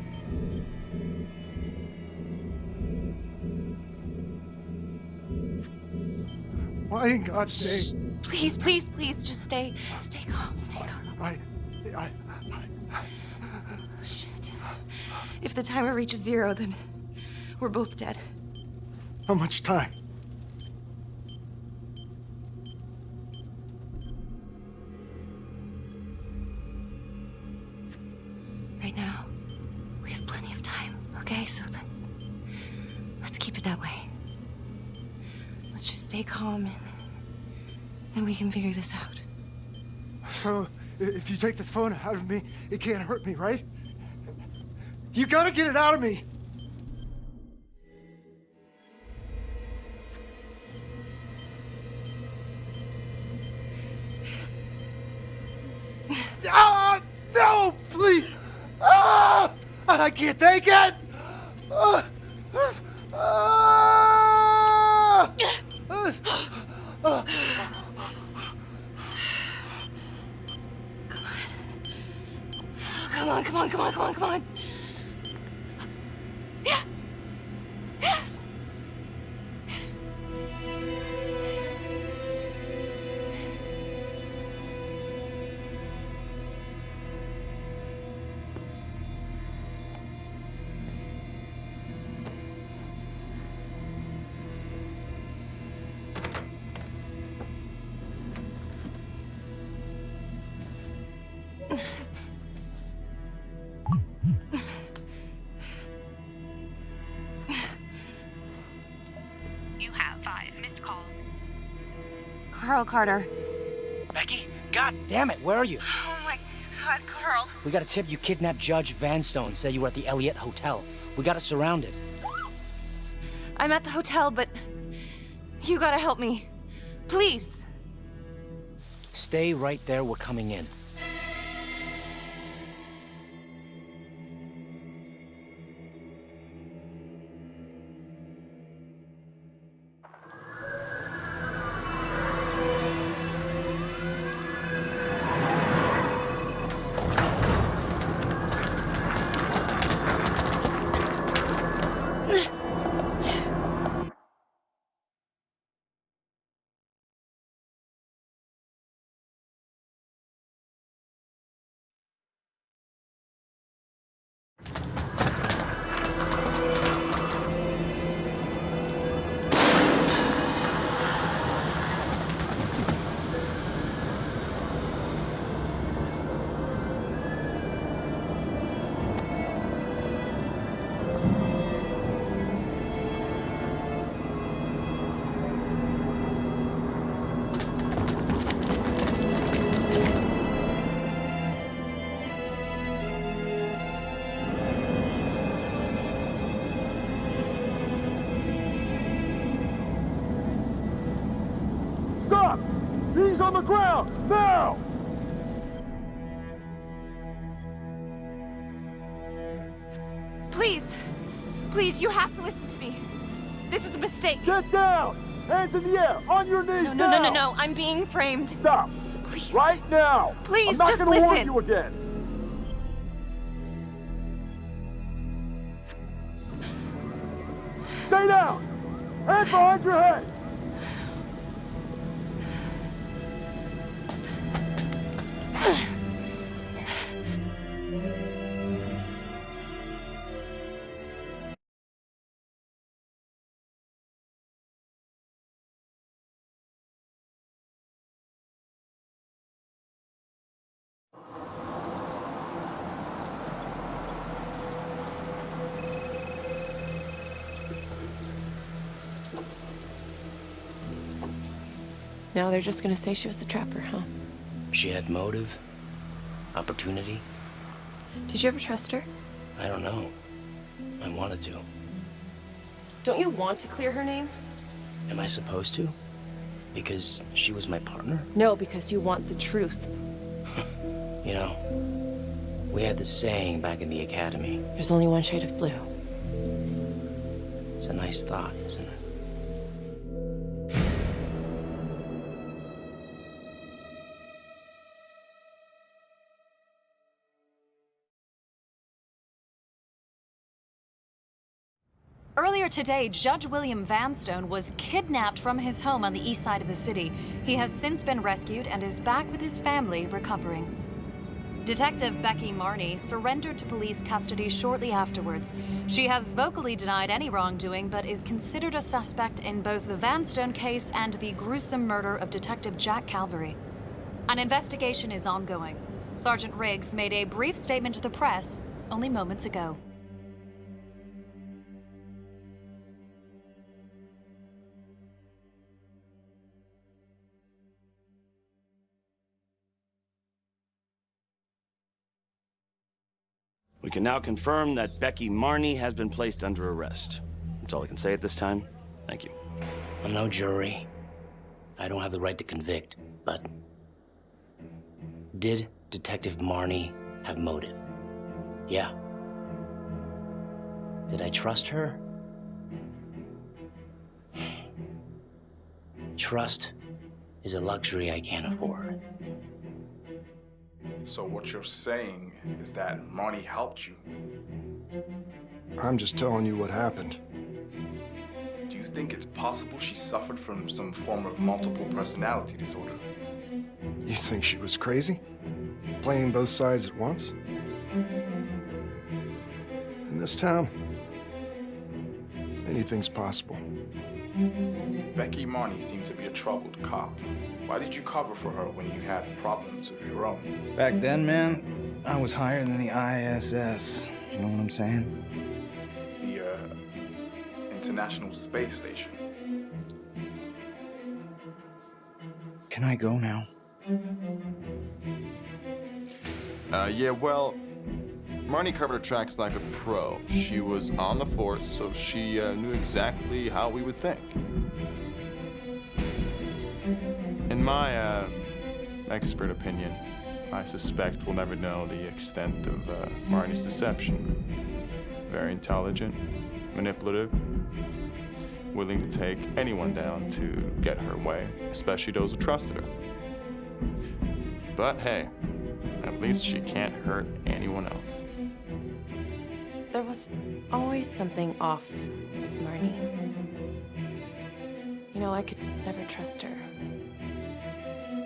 Why in God's name? Please, just stay calm, stay calm. I... Shit. If the timer reaches 0, then we're both dead. How much time? Right now, we have plenty of time, okay? So let's keep it that way. Let's just stay calm and we can figure this out. So, if you take this phone out of me, it can't hurt me, right? You gotta get it out of me! Ah! No! Please! Ah! I can't take it! Ah! Ah! Ah! Come on, come on, come on, come on, come on. Yeah. Yes. You have 5 missed calls. Carl Carter. Becky? God damn it, where are you? Oh my God, Carl. We got a tip you kidnapped Judge Vanstone. Said you were at the Elliott Hotel. We got it surrounded. I'm at the hotel, but you gotta help me. Please. Stay right there, we're coming in. Stop! Knees on the ground! Now! Please. Please, you have to listen to me. This is a mistake. Get down! Hands in the air! On your knees No, now! no, no, no, no. I'm being framed. Stop! Please. Right now! Please, I'm not just gonna warn listen. you again! Stay down! Hands behind your head! Now they're just gonna say she was the trapper, huh? She had motive, opportunity. Did you ever trust her? I don't know. I wanted to. Don't you want to clear her name? Am I supposed to? Because she was my partner? No, because you want the truth. You know, we had this saying back in the academy. There's only one shade of blue. It's a nice thought, isn't it? Earlier today, Judge William Vanstone was kidnapped from his home on the east side of the city. He has since been rescued and is back with his family recovering. Detective Becky Marney surrendered to police custody shortly afterwards. She has vocally denied any wrongdoing, but is considered a suspect in both the Vanstone case and the gruesome murder of Detective Jack Calvary. An investigation is ongoing. Sergeant Riggs made a brief statement to the press only moments ago. We can now confirm that Becky Marney has been placed under arrest. That's all I can say at this time. Thank you. I'm no jury. I don't have the right to convict, but... Did Detective Marney have motive? Yeah. Did I trust her? Trust is a luxury I can't afford. So what you're saying is that Marni helped you? I'm just telling you what happened. Do you think it's possible she suffered from some form of multiple personality disorder? You think she was crazy? Playing both sides at once? In this town, anything's possible. Becky Marney seemed to be a troubled cop. Why did you cover for her when you had problems of your own? Back then, man, I was higher than the ISS. You know what I'm saying? The, International Space Station. Can I go now? Yeah, well, Marni covered her tracks like a pro. She was on the force, so she knew exactly how we would think. In my expert opinion, I suspect we'll never know the extent of Marni's deception. Very intelligent, manipulative, willing to take anyone down to get her way, especially those who trusted her. But hey, at least she can't hurt anyone else. There was always something off with Marni. You know, I could never trust her.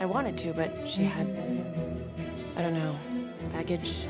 I wanted to, but she had, I don't know, baggage.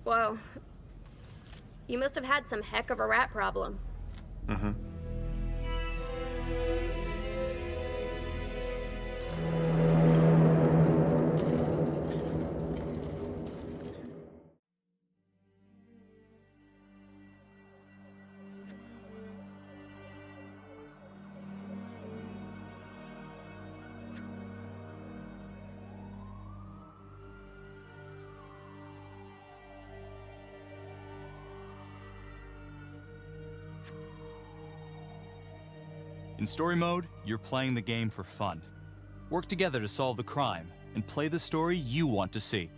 Whoa. You must have had some heck of a rat problem. Mm-hmm. In story mode, you're playing the game for fun. Work together to solve the crime, and play the story you want to see.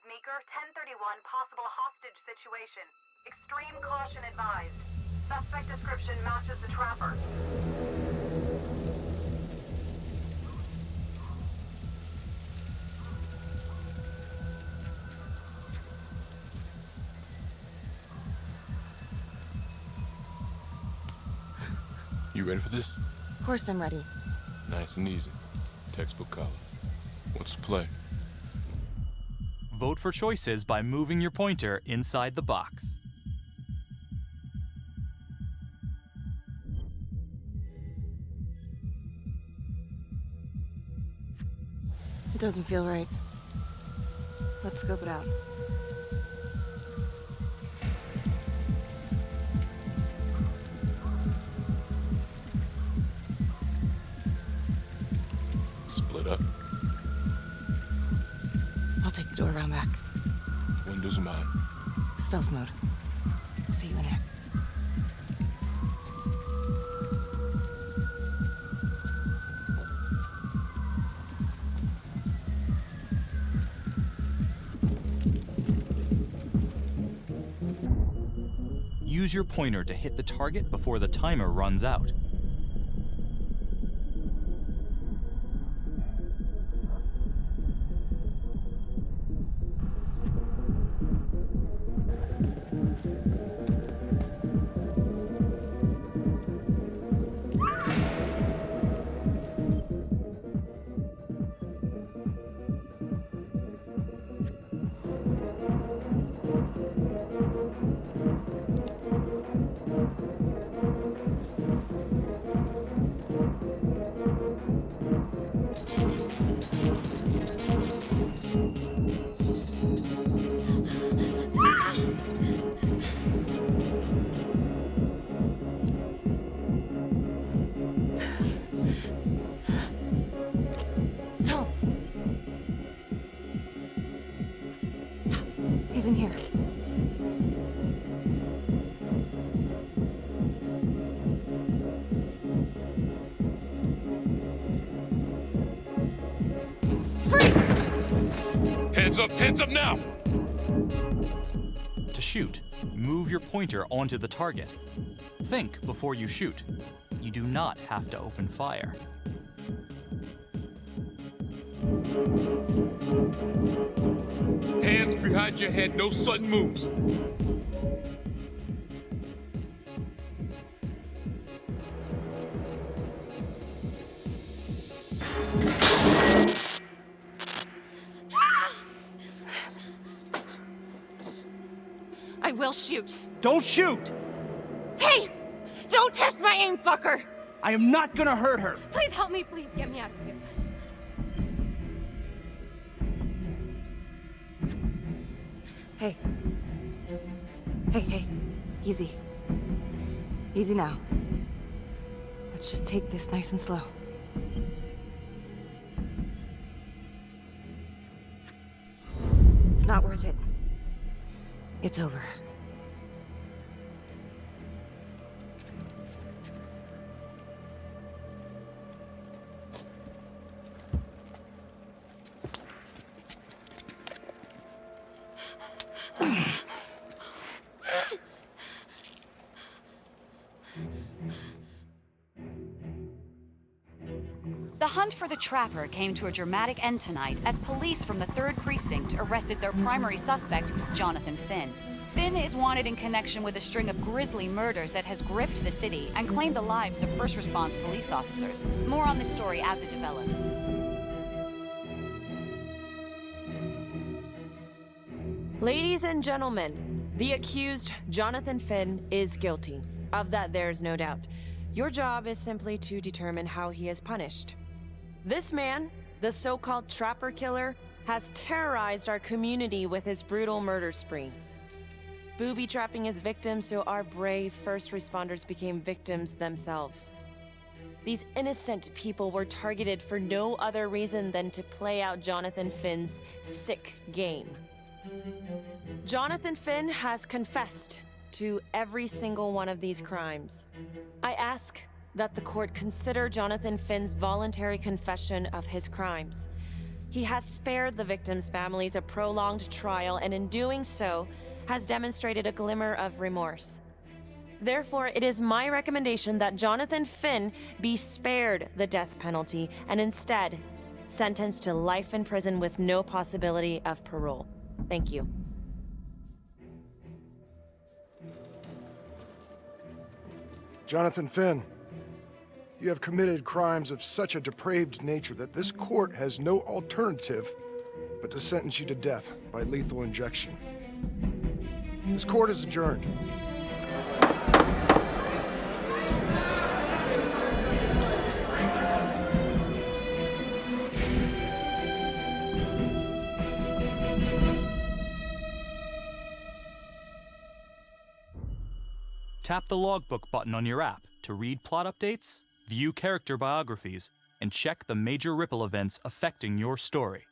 Meeker, 1031, possible hostage situation. Extreme caution advised. Suspect description matches the trapper. You ready for this? Of course I'm ready. Nice and easy. Textbook color. What's the play? Vote for choices by moving your pointer inside the box. It doesn't feel right. Let's scope it out. Split up. I'll take the door around back. Windows are mine. Stealth mode. We'll see you in there. Use your pointer to hit the target before the timer runs out. Hands up now! To shoot, move your pointer onto the target. Think before you shoot. You do not have to open fire. Hands behind your head, no sudden moves. I will shoot. Don't shoot! Hey! Don't test my aim, fucker! I am not gonna hurt her. Please help me, please get me out of here. Hey. Hey. Easy. Easy now. Let's just take this nice and slow. It's not worth it. It's over. The hunt for the Trapper came to a dramatic end tonight as police from the 3rd Precinct arrested their primary suspect, Jonathan Finn. Finn is wanted in connection with a string of grisly murders that has gripped the city and claimed the lives of first response police officers. More on this story as it develops. Ladies and gentlemen, the accused, Jonathan Finn, is guilty. Of that, there's no doubt. Your job is simply to determine how he is punished. This man, the so-called Trapper Killer, has terrorized our community with his brutal murder spree. Booby-trapping his victims so our brave first responders became victims themselves. These innocent people were targeted for no other reason than to play out Jonathan Finn's sick game. Jonathan Finn has confessed to every single one of these crimes. I ask that the court consider Jonathan Finn's voluntary confession of his crimes. He has spared the victims' families a prolonged trial, and in doing so, has demonstrated a glimmer of remorse. Therefore, it is my recommendation that Jonathan Finn be spared the death penalty and instead sentenced to life in prison with no possibility of parole. Thank you. Jonathan Finn, you have committed crimes of such a depraved nature that this court has no alternative but to sentence you to death by lethal injection. This court is adjourned. Tap the logbook button on your app to read plot updates, view character biographies, and check the major ripple events affecting your story.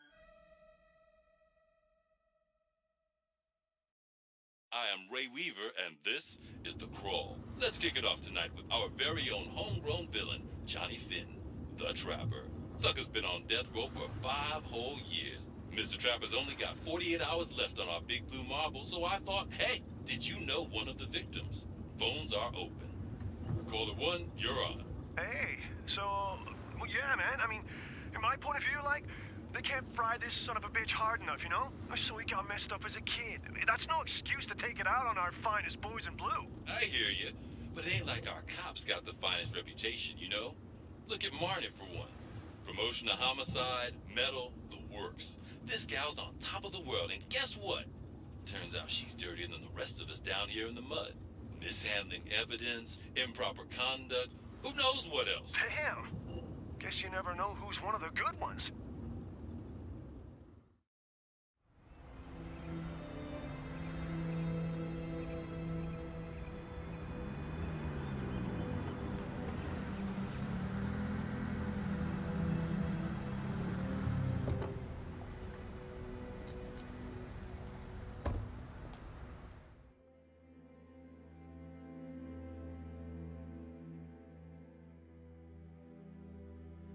I am Ray Weaver, and this is The Crawl. Let's kick it off tonight with our very own homegrown villain, Johnny Finn, the Trapper. Sucker's been on death row for 5 whole years. Mr. Trapper's only got 48 hours left on our big blue marble, so I thought, hey, did you know one of the victims? Phones are open. Caller 1, you're on. Hey, so, well, yeah, man. I mean, in my point of view, like, they can't fry this son of a bitch hard enough, you know? So he got messed up as a kid. That's no excuse to take it out on our finest boys in blue. I hear you, but it ain't like our cops got the finest reputation, you know? Look at Marni for one. Promotion to homicide, medal, the works. This gal's on top of the world, and guess what? Turns out she's dirtier than the rest of us down here in the mud. Mishandling evidence, improper conduct, who knows what else? Damn. Guess you never know who's one of the good ones.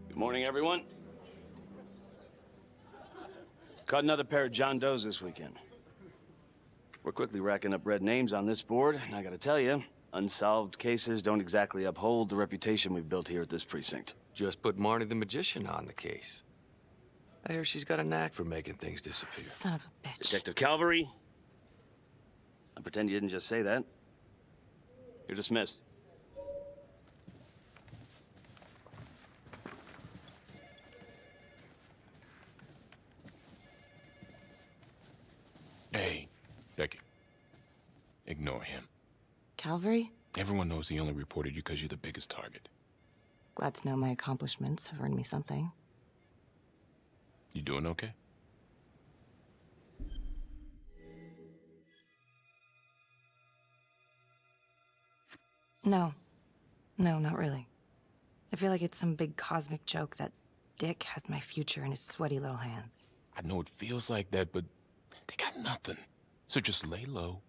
Good morning, everyone. Caught another pair of John Does this weekend. We're quickly racking up red names on this board, and I gotta tell you, unsolved cases don't exactly uphold the reputation we've built here at this precinct. Just put Marni the magician on the case. I hear she's got a knack for making things disappear. Son of a bitch. Detective Calvary? I pretend you didn't just say that. You're dismissed. Hey, Becky. Ignore him. Calvary? Everyone knows he only reported you because you're the biggest target. Glad to know my accomplishments have earned me something. You doing okay? No. No, not really. I feel like it's some big cosmic joke that Dick has my future in his sweaty little hands. I know it feels like that, but they got nothing. So just lay low,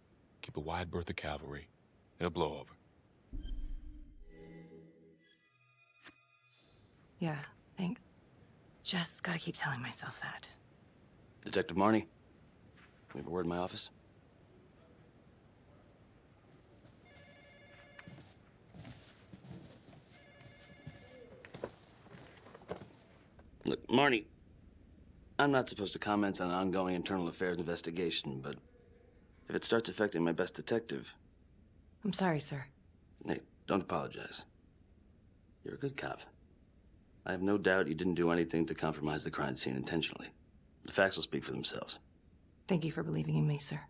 keep a wide berth of cavalry. It'll blow over. Yeah, thanks. Just gotta keep telling myself that. Detective Marney, we have a word in my office. Look, Marney, I'm not supposed to comment on an ongoing internal affairs investigation, but if it starts affecting my best detective... I'm sorry, sir. Hey, don't apologize. You're a good cop. I have no doubt you didn't do anything to compromise the crime scene intentionally. The facts will speak for themselves. Thank you for believing in me, sir.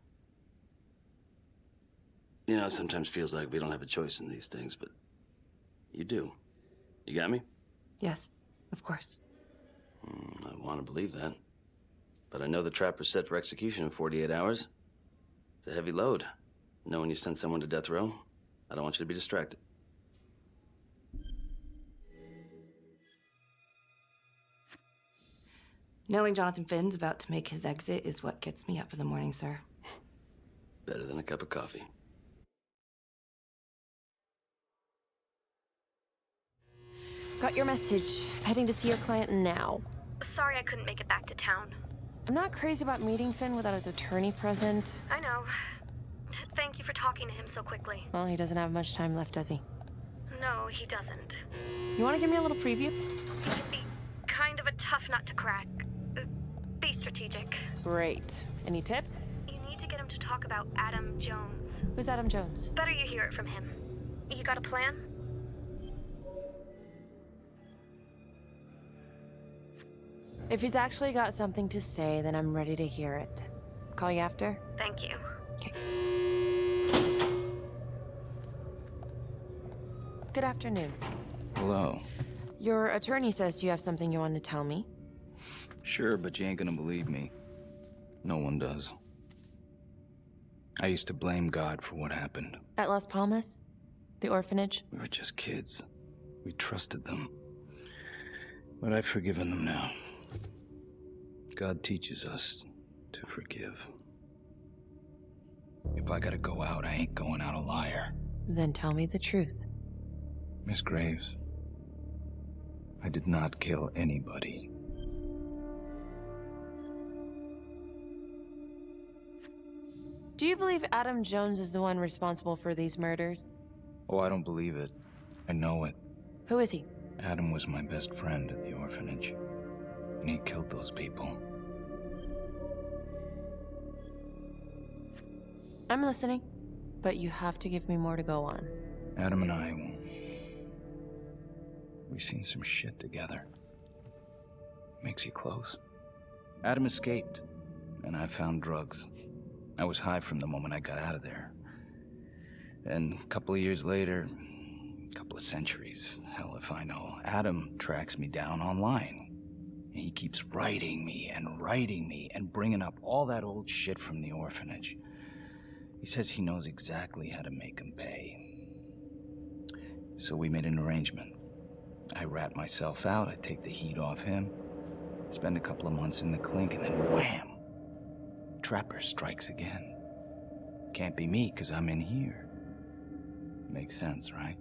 You know, it sometimes feels like we don't have a choice in these things, but you do. You got me? Yes, of course. I want to believe that. But I know the trapper's set for execution in 48 hours. It's a heavy load. Knowing you sent someone to death row, I don't want you to be distracted. Knowing Jonathan Finn's about to make his exit is what gets me up in the morning, sir. Better than a cup of coffee. Got your message. Heading to see your client now. Sorry I couldn't make it back to town. I'm not crazy about meeting Finn without his attorney present. I know. Thank you for talking to him so quickly. Well, he doesn't have much time left, does he? No, he doesn't. You want to give me a little preview? He can be kind of a tough nut to crack. Be strategic. Great. Any tips? You need to get him to talk about Adam Jones. Who's Adam Jones? Better you hear it from him. You got a plan? If he's actually got something to say, then I'm ready to hear it. Call you after? Thank you. Okay. Good afternoon. Hello. Your attorney says you have something you want to tell me. Sure, but you ain't gonna believe me. No one does. I used to blame God for what happened. At Las Palmas? The orphanage? We were just kids. We trusted them. But I've forgiven them now. God teaches us to forgive. If I gotta go out, I ain't going out a liar. Then tell me the truth. Miss Graves, I did not kill anybody. Do you believe Adam Jones is the one responsible for these murders? Oh, I don't believe it. I know it. Who is he? Adam was my best friend at the orphanage, and he killed those people. I'm listening, but you have to give me more to go on. Adam and I, we've seen some shit together. Makes you close. Adam escaped, and I found drugs. I was high from the moment I got out of there. And a couple of years later, a couple of centuries, hell if I know, Adam tracks me down online. And he keeps writing me and bringing up all that old shit from the orphanage. He says he knows exactly how to make him pay. So we made an arrangement. I rat myself out, I take the heat off him, spend a couple of months in the clink, and then wham! Trapper strikes again. Can't be me, 'cause I'm in here. Makes sense, right?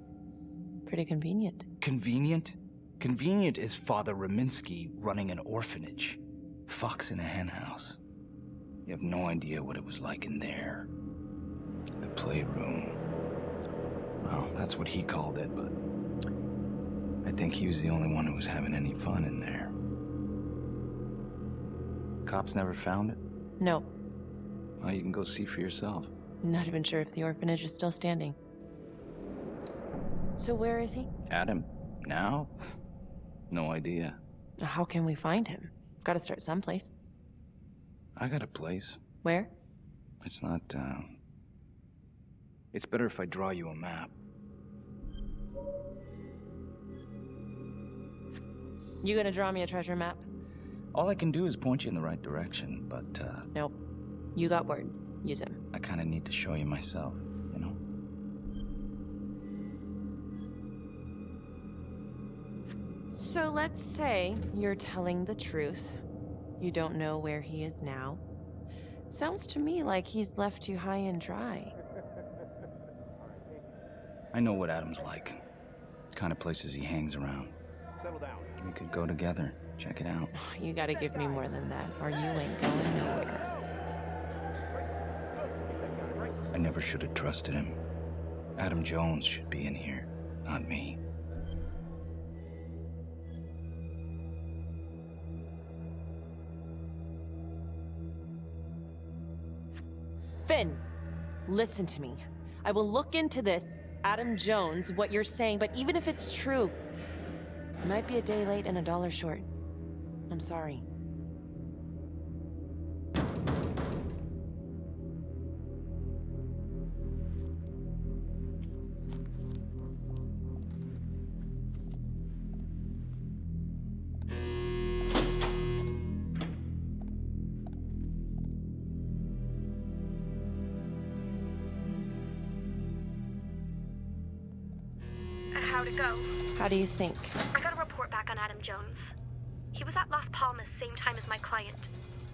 Pretty convenient. Convenient? Convenient is Father Raminsky running an orphanage. Fox in a hen house. You have no idea what it was like in there. The playroom. Well, that's what he called it, but I think he was the only one who was having any fun in there. Cops never found it? No. Well, you can go see for yourself. I'm not even sure if the orphanage is still standing. So where is he? Adam? Now? No idea. How can we find him? Gotta start someplace. I got a place. Where? It's not, It's better if I draw you a map. You gonna draw me a treasure map? All I can do is point you in the right direction, but, Nope. You got words. Use them. I kinda need to show you myself, you know? So let's say you're telling the truth. You don't know where he is now. Sounds to me like he's left you high and dry. I know what Adam's like. The kind of places he hangs around. Settle down. We could go together. Check it out. You gotta give me more than that, or you ain't going nowhere. I never should have trusted him. Adam Jones should be in here, not me. Finn, listen to me. I will look into this, Adam Jones, what you're saying, but even if it's true, it might be a day late and $1 short. I'm sorry. How'd it go? How do you think? I got a report back on Adam Jones. He was at Las Palmas same time as my client,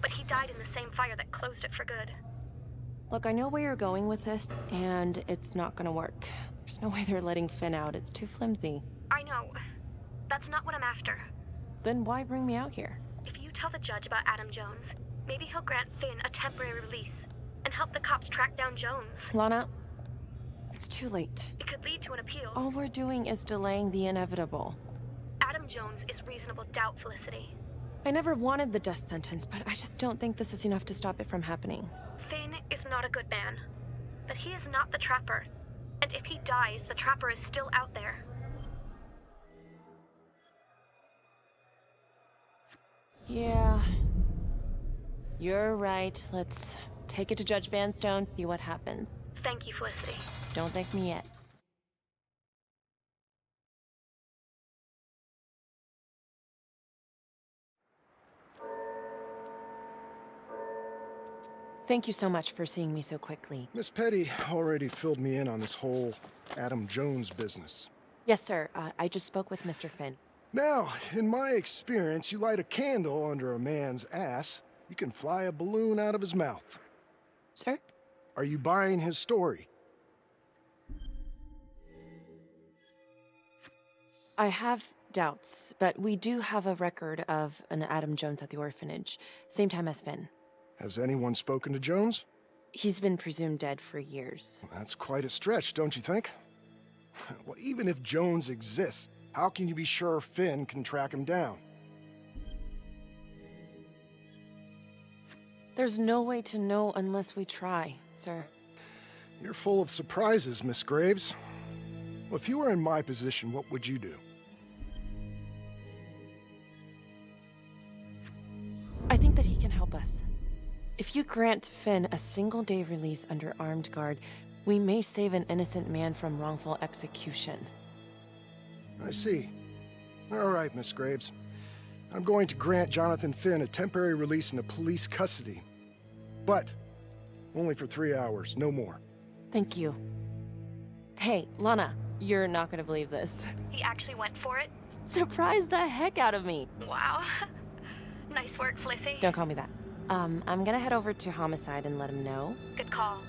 but he died in the same fire that closed it for good. Look, I know where you're going with this, and it's not gonna work. There's no way they're letting Finn out. It's too flimsy. I know. That's not what I'm after. Then why bring me out here? If you tell the judge about Adam Jones, maybe he'll grant Finn a temporary release and help the cops track down Jones. Lana, it's too late. It could lead to an appeal. All we're doing is delaying the inevitable. Adam Jones is reasonable doubt, Felicity. I never wanted the death sentence, but I just don't think this is enough to stop it from happening. Finn is not a good man, but he is not the Trapper. And if he dies, the Trapper is still out there. Yeah. You're right. Let's take it to Judge Van Stone, see what happens. Thank you, Felicity. Don't thank me yet. Thank you so much for seeing me so quickly. Miss Petty already filled me in on this whole Adam Jones business. Yes, sir. I just spoke with Mr. Finn. Now, in my experience, you light a candle under a man's ass, you can fly a balloon out of his mouth. Sir? Are you buying his story? I have doubts, but we do have a record of an Adam Jones at the orphanage, same time as Finn. Has anyone spoken to Jones? He's been presumed dead for years. That's quite a stretch, don't you think? Well, even if Jones exists, how can you be sure Finn can track him down? There's no way to know unless we try, sir. You're full of surprises, Miss Graves. Well, if you were in my position, what would you do? I think that he can help us. If you grant Finn a single-day release under armed guard, we may save an innocent man from wrongful execution. I see. All right, Miss Graves. I'm going to grant Jonathan Finn a temporary release into police custody. But only for 3 hours, no more. Thank you. Hey, Lana, you're not gonna believe this. He actually went for it? Surprised the heck out of me. Wow. Nice work, Felicity. Don't call me that. I'm gonna head over to Homicide and let him know. Good call.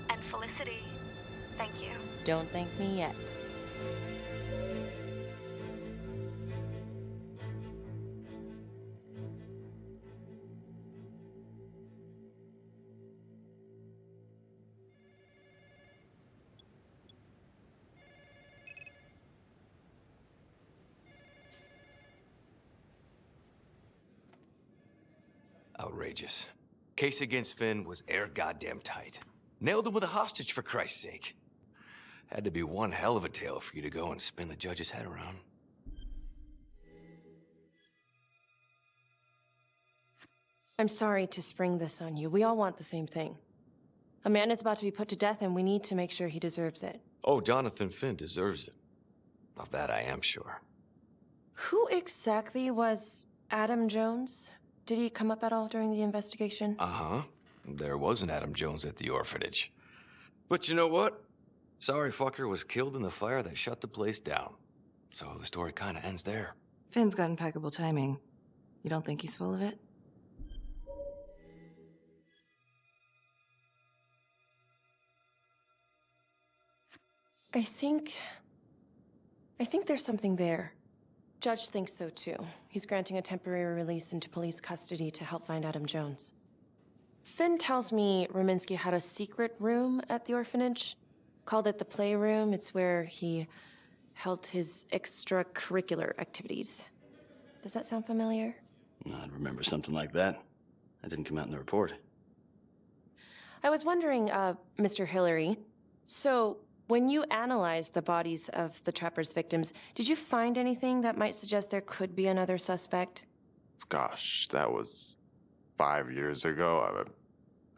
And Felicity, thank you. Don't thank me yet. Outrageous. Case against Finn was air goddamn tight. Nailed him with a hostage, for Christ's sake. Had to be one hell of a tale for you to go and spin the judge's head around. I'm sorry to spring this on you. We all want the same thing. A man is about to be put to death, and we need to make sure he deserves it. Oh, Jonathan Finn deserves it. Of that I am sure. Who exactly was Adam Jones? Did he come up at all during the investigation? Uh-huh. There was an Adam Jones at the orphanage. But you know what? Sorry fucker was killed in the fire that shut the place down. So the story kind of ends there. Finn's got impeccable timing. You don't think he's full of it? I think there's something there. Judge thinks so too. He's granting a temporary release into police custody to help find Adam Jones. Finn tells me Rominsky had a secret room at the orphanage. Called it the playroom. It's where he held his extracurricular activities. Does that sound familiar? I'd remember something like that. That didn't come out in the report. I was wondering, Mr. Hillary, so when you analyzed the bodies of the Trapper's victims, did you find anything that might suggest there could be another suspect? Gosh, that was 5 years ago.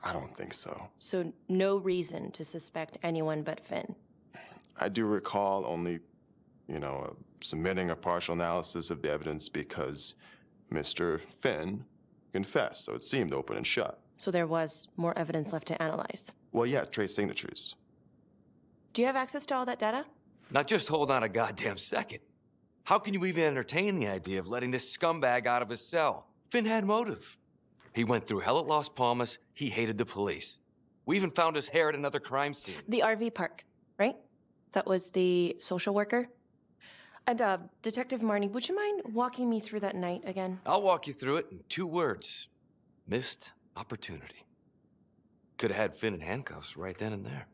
I don't think so. So no reason to suspect anyone but Finn. I do recall only, submitting a partial analysis of the evidence because Mr. Finn confessed, so it seemed open and shut. So there was more evidence left to analyze. Well, yeah, trace signatures. Do you have access to all that data? Now just hold on a goddamn second. How can you even entertain the idea of letting this scumbag out of his cell? Finn had motive. He went through hell at Las Palmas. He hated the police. We even found his hair at another crime scene. The RV park, right? That was the social worker? And, Detective Marney, would you mind walking me through that night again? I'll walk you through it in 2 words. Missed opportunity. Could have had Finn in handcuffs right then and there.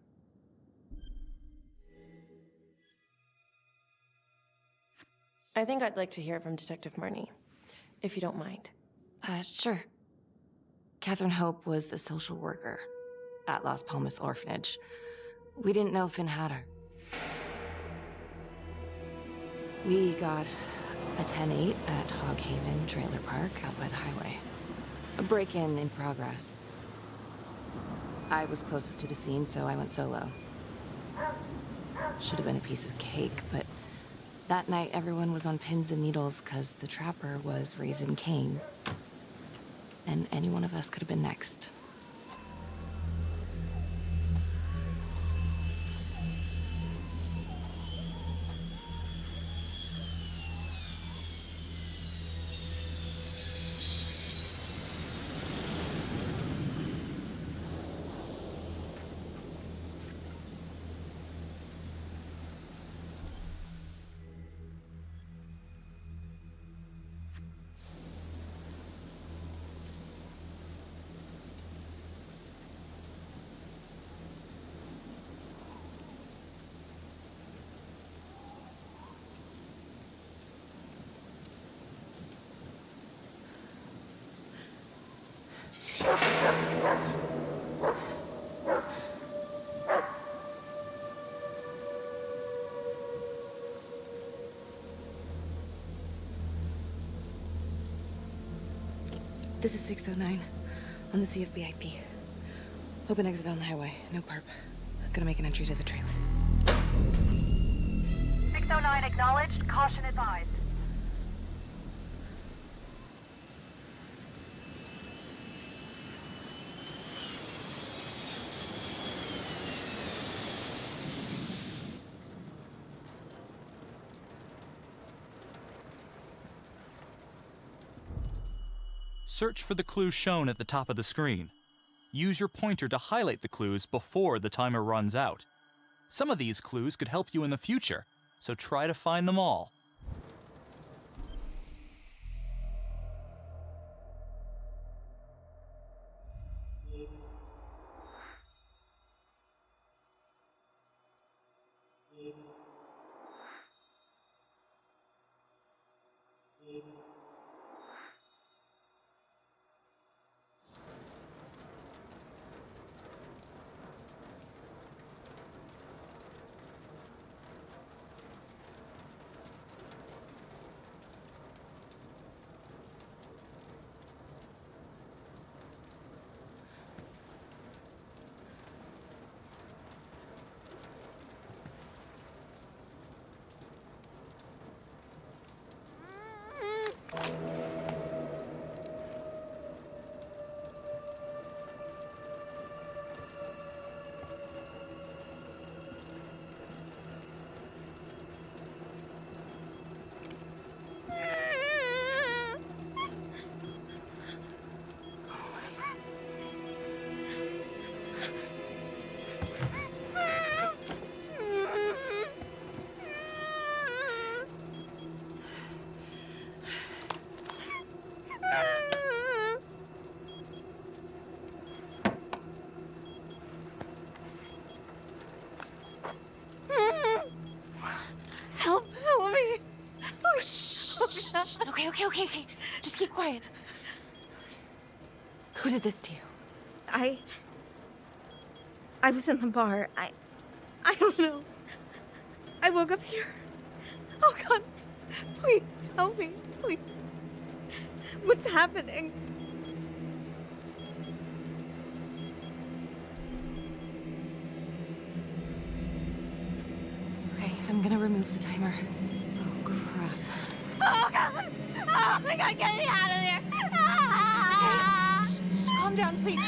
I think I'd like to hear from Detective Marney, if you don't mind. Sure. Catherine Hope was a social worker at Las Palmas Orphanage. We didn't know Finn had her. We got a 10-8 at Hog Haven Trailer Park out by the highway. A break-in in progress. I was closest to the scene, so I went solo. Should have been a piece of cake, but that night everyone was on pins and needles because the Trapper was raising Cain. And any one of us could have been next. This is 609 on the CFBIP. Open exit on the highway. No perp. Gonna make an entry to the trailer. 609 acknowledged. Caution advised. Search for the clues shown at the top of the screen. Use your pointer to highlight the clues before the timer runs out. Some of these clues could help you in the future, so try to find them all. Help me. Oh, shh. Okay. Just keep quiet. Who did this to you? I was in the bar. I don't know. I woke up here. Oh, God. Please, help me. Please. What's happening? Okay, I'm gonna remove the timer. Oh, crap. Oh, God. Oh, my God, get me out of there. Ah! Shh, calm down, please.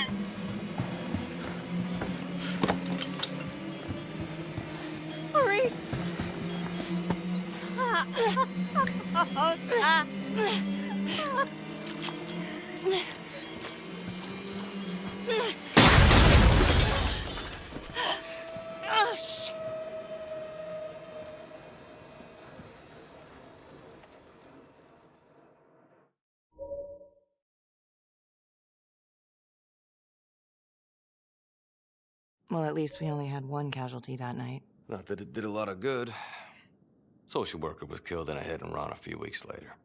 Hurry. Oh, God. Oh, shh. Well, at least we only had one casualty that night. Not that it did a lot of good. Social worker was killed in a hit and run a few weeks later.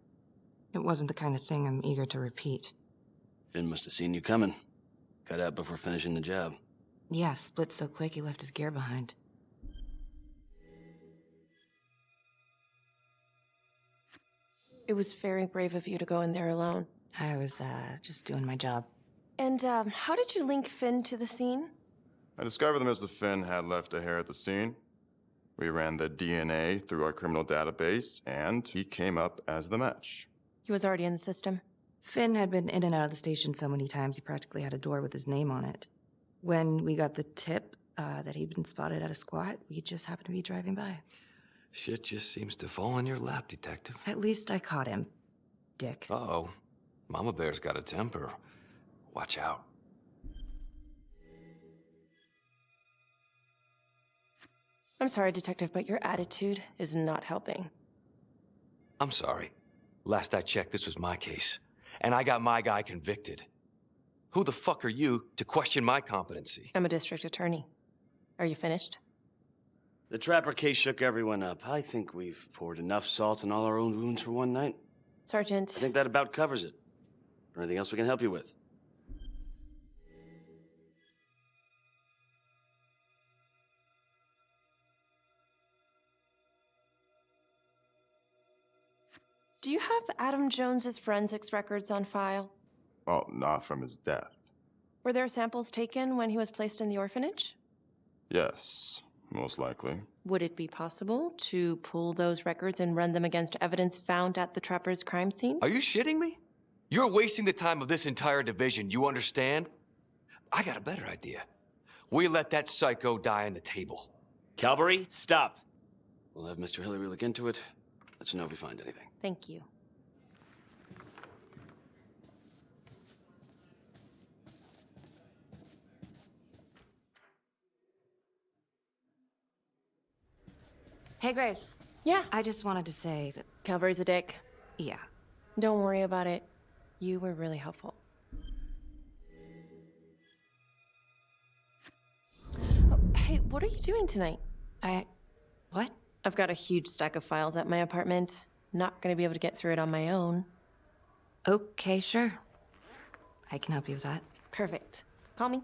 It wasn't the kind of thing I'm eager to repeat. Finn must have seen you coming. Cut out before finishing the job. Yeah, split so quick he left his gear behind. It was very brave of you to go in there alone. I was, just doing my job. And, how did you link Finn to the scene? I discovered that Mr. Finn had left a hair at the scene. We ran the DNA through our criminal database, and he came up as the match. He was already in the system. Finn had been in and out of the station so many times he practically had a door with his name on it. When we got the tip that he'd been spotted at a squat, we just happened to be driving by. Shit just seems to fall in your lap, Detective. At least I caught him, dick. Uh-oh. Mama Bear's got a temper. Watch out. I'm sorry, Detective, but your attitude is not helping. I'm sorry. Last I checked, this was my case. And I got my guy convicted. Who the fuck are you to question my competency? I'm a district attorney. Are you finished? The Trapper case shook everyone up. I think we've poured enough salt in all our own wounds for one night. Sergeant. I think that about covers it. Or anything else we can help you with? Do you have Adam Jones's forensics records on file? Well, not from his death. Were there samples taken when he was placed in the orphanage? Yes, most likely. Would it be possible to pull those records and run them against evidence found at the Trapper's crime scene? Are you shitting me? You're wasting the time of this entire division, you understand? I got a better idea. We let that psycho die on the table. Calvary, stop. We'll have Mr. Hillary look into it. Let you know if we find anything. Thank you. Hey, Graves. Yeah? I just wanted to say that... Calvary's a dick. Yeah. Don't worry about it. You were really helpful. Oh, hey, what are you doing tonight? What? I've got a huge stack of files at my apartment. Not gonna be able to get through it on my own. Okay, sure. I can help you with that. Perfect. Call me.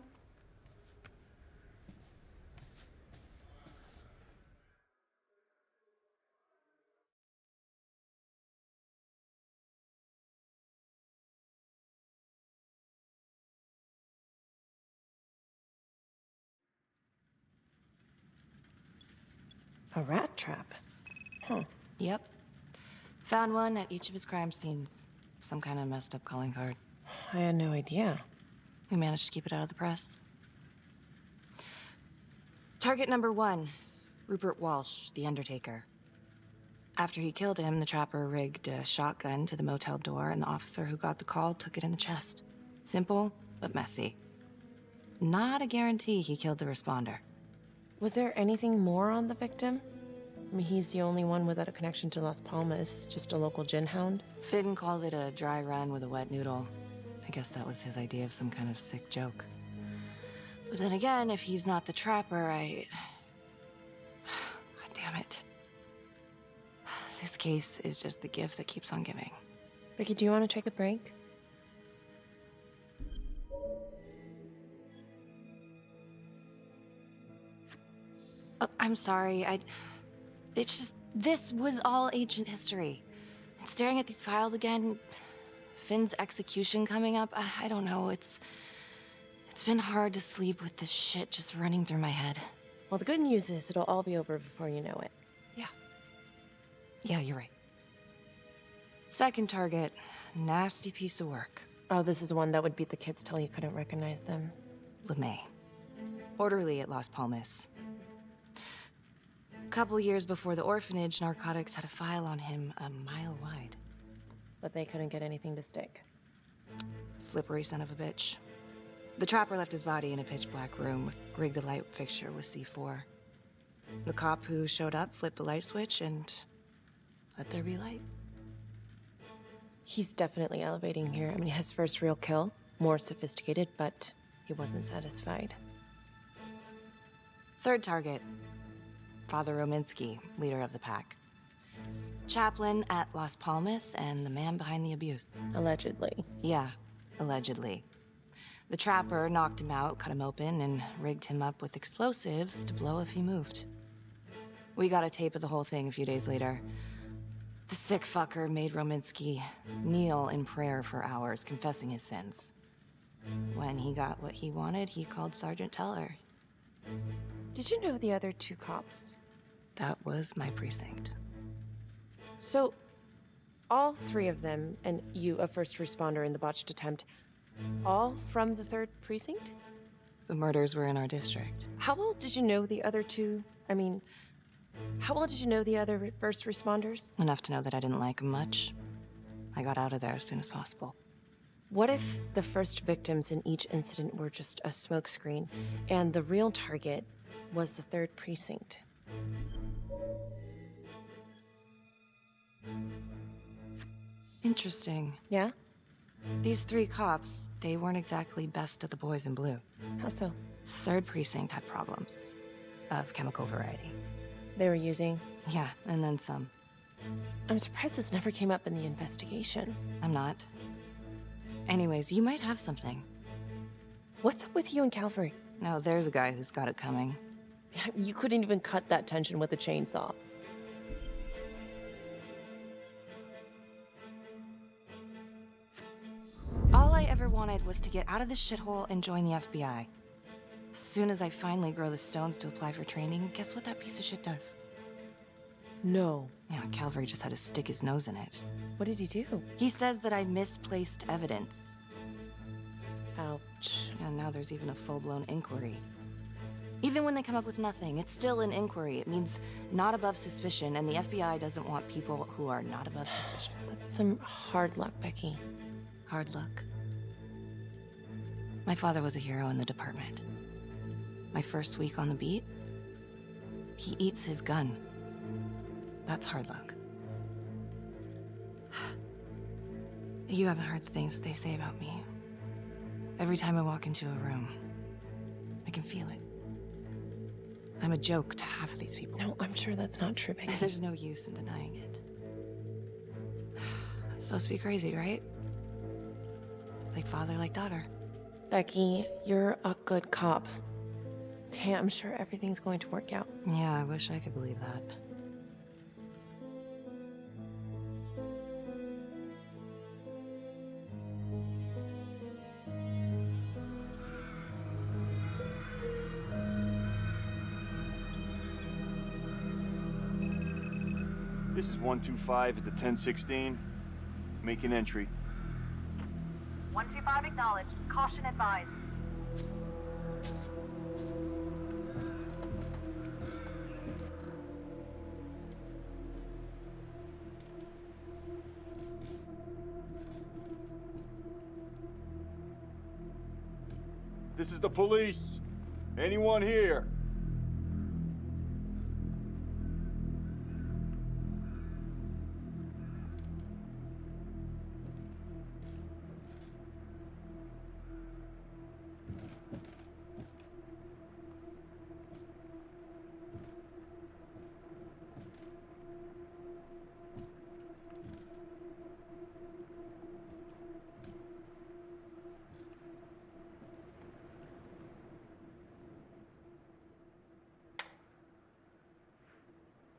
A rat trap? Huh. Yep. Found one at each of his crime scenes. Some kind of messed up calling card. I had no idea. We managed to keep it out of the press. Target number 1, Rupert Walsh, the Undertaker. After he killed him, the trapper rigged a shotgun to the motel door, and the officer who got the call took it in the chest. Simple, but messy. Not a guarantee he killed the responder. Was there anything more on the victim? I mean, he's the only one without a connection to Las Palmas, just a local gin hound. Finn called it a dry run with a wet noodle. I guess that was his idea of some kind of sick joke. But then again, if he's not the trapper, God damn it. This case is just the gift that keeps on giving. Becky, do you want to take a break? Oh, I'm sorry, it's just, this was all ancient history. And staring at these files again, Finn's execution coming up, I don't know, it's been hard to sleep with this shit just running through my head. Well, the good news is it'll all be over before you know it. Yeah, you're right. Second target, nasty piece of work. Oh, this is the one that would beat the kids till you couldn't recognize them. LeMay. Orderly at Las Palmas. A couple years before the orphanage, narcotics had a file on him a mile wide. But they couldn't get anything to stick. Slippery son of a bitch. The trapper left his body in a pitch-black room, rigged a light fixture with C4. The cop who showed up flipped the light switch and let there be light. He's definitely elevating here. I mean, his first real kill, more sophisticated, but he wasn't satisfied. Third target, Father Rominsky, leader of the pack. Chaplain at Las Palmas and the man behind the abuse. Allegedly. Yeah, allegedly. The trapper knocked him out, cut him open, and rigged him up with explosives to blow if he moved. We got a tape of the whole thing a few days later. The sick fucker made Rominsky kneel in prayer for hours, confessing his sins. When he got what he wanted, he called Sergeant Teller. Did you know the other 2 cops? That was my precinct. So, all 3 of them, and you, a first responder in the botched attempt, all from the 3rd precinct? The murders were in our district. How well did you know the other 2? I mean, how well did you know the other first responders? Enough to know that I didn't like them much. I got out of there as soon as possible. What if the first victims in each incident were just a smokescreen, and the real target was the 3rd precinct? Interesting. Yeah? These 3 cops, they weren't exactly best of the boys in blue. How so? 3rd precinct had problems. Of chemical variety. They were using? Yeah, and then some. I'm surprised this never came up in the investigation. I'm not. Anyways, you might have something. What's up with you and Calvary? No, there's a guy who's got it coming. You couldn't even cut that tension with a chainsaw. All I ever wanted was to get out of this shithole and join the FBI. As soon as I finally grow the stones to apply for training, guess what that piece of shit does? No. Yeah, Calvary just had to stick his nose in it. What did he do? He says that I misplaced evidence. Ouch. And now there's even a full-blown inquiry. Even when they come up with nothing, it's still an inquiry. It means not above suspicion, and the FBI doesn't want people who are not above suspicion. That's some hard luck, Becky. Hard luck. My father was a hero in the department. My first week on the beat, he eats his gun. That's hard luck. You haven't heard the things that they say about me. Every time I walk into a room, I can feel it. I'm a joke to half of these people. No, I'm sure that's not true, Becky. There's no use in denying it. I'm supposed to be crazy, right? Like father, like daughter. Becky, you're a good cop. Okay, I'm sure everything's going to work out. Yeah, I wish I could believe that. This is 125 at the 1016. Make an entry. 125 acknowledged. Caution advised. This is the police. Anyone here?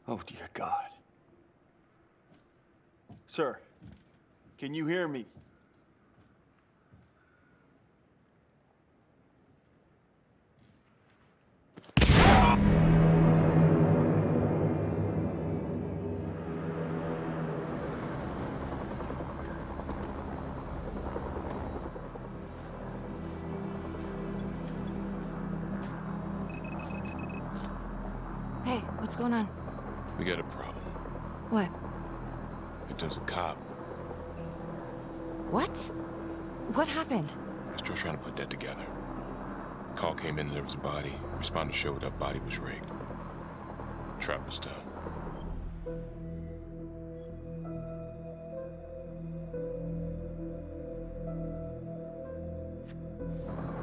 Oh, dear God. Sir, can you hear me? Hey, what's going on? We got a problem. What? Victim's a cop. What? What happened? Still trying to put that together. Call came in and there was a body. Responder showed up, body was rigged. Trap was down.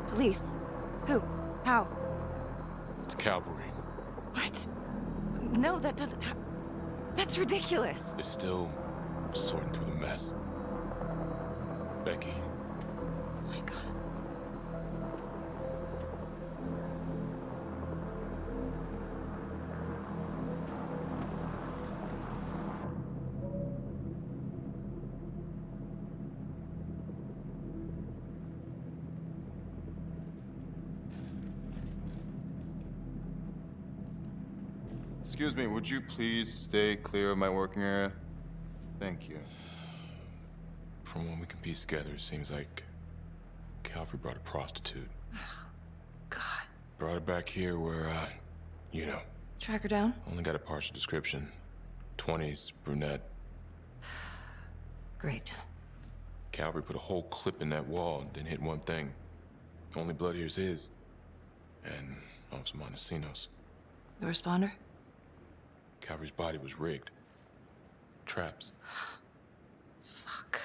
Police? Who? How? It's Calvary. What? No, that doesn't that's ridiculous. They're still sorting through the mess. Becky. Oh my God. Excuse me, would you please stay clear of my working area? Thank you. From what we can piece together, it seems like Calvary brought a prostitute. God. Brought her back here where, you know. Track her down? Only got a partial description. 20s, brunette. Great. Calvary put a whole clip in that wall and didn't hit one thing. Only blood here's his. And Officer Montesino's. The responder? Calvary's body was rigged. Traps. Fuck.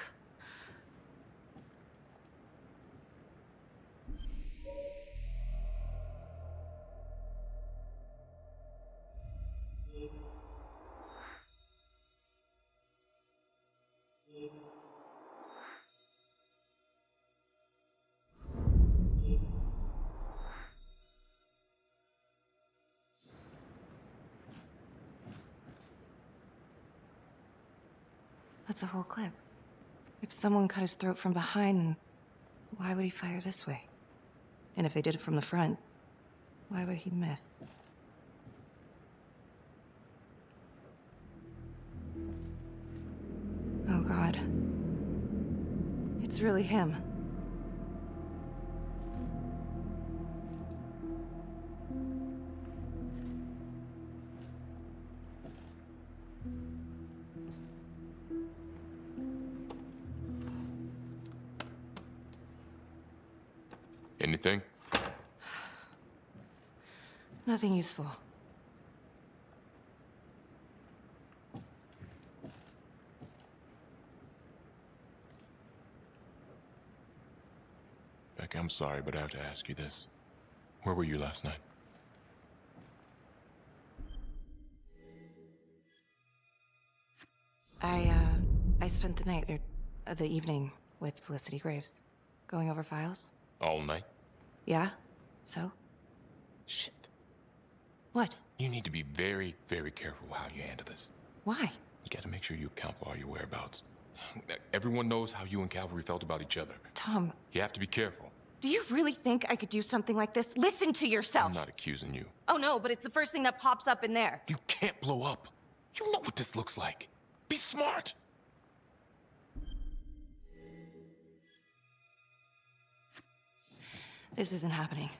That's a whole clip. If someone cut his throat from behind, then why would he fire this way? And if they did it from the front, why would he miss? Oh, God. It's really him. Anything? Nothing useful. Becky, I'm sorry, but I have to ask you this. Where were you last night? I spent the night, or the evening, with Felicity Graves. Going over files. All night? Yeah? So? Shit. What? You need to be very, very careful how you handle this. Why? You gotta make sure you account for all your whereabouts. Everyone knows how you and Calvary felt about each other. Tom. You have to be careful. Do you really think I could do something like this? Listen to yourself. I'm not accusing you. Oh no, but it's the first thing that pops up in there. You can't blow up. You know what this looks like. Be smart. This isn't happening.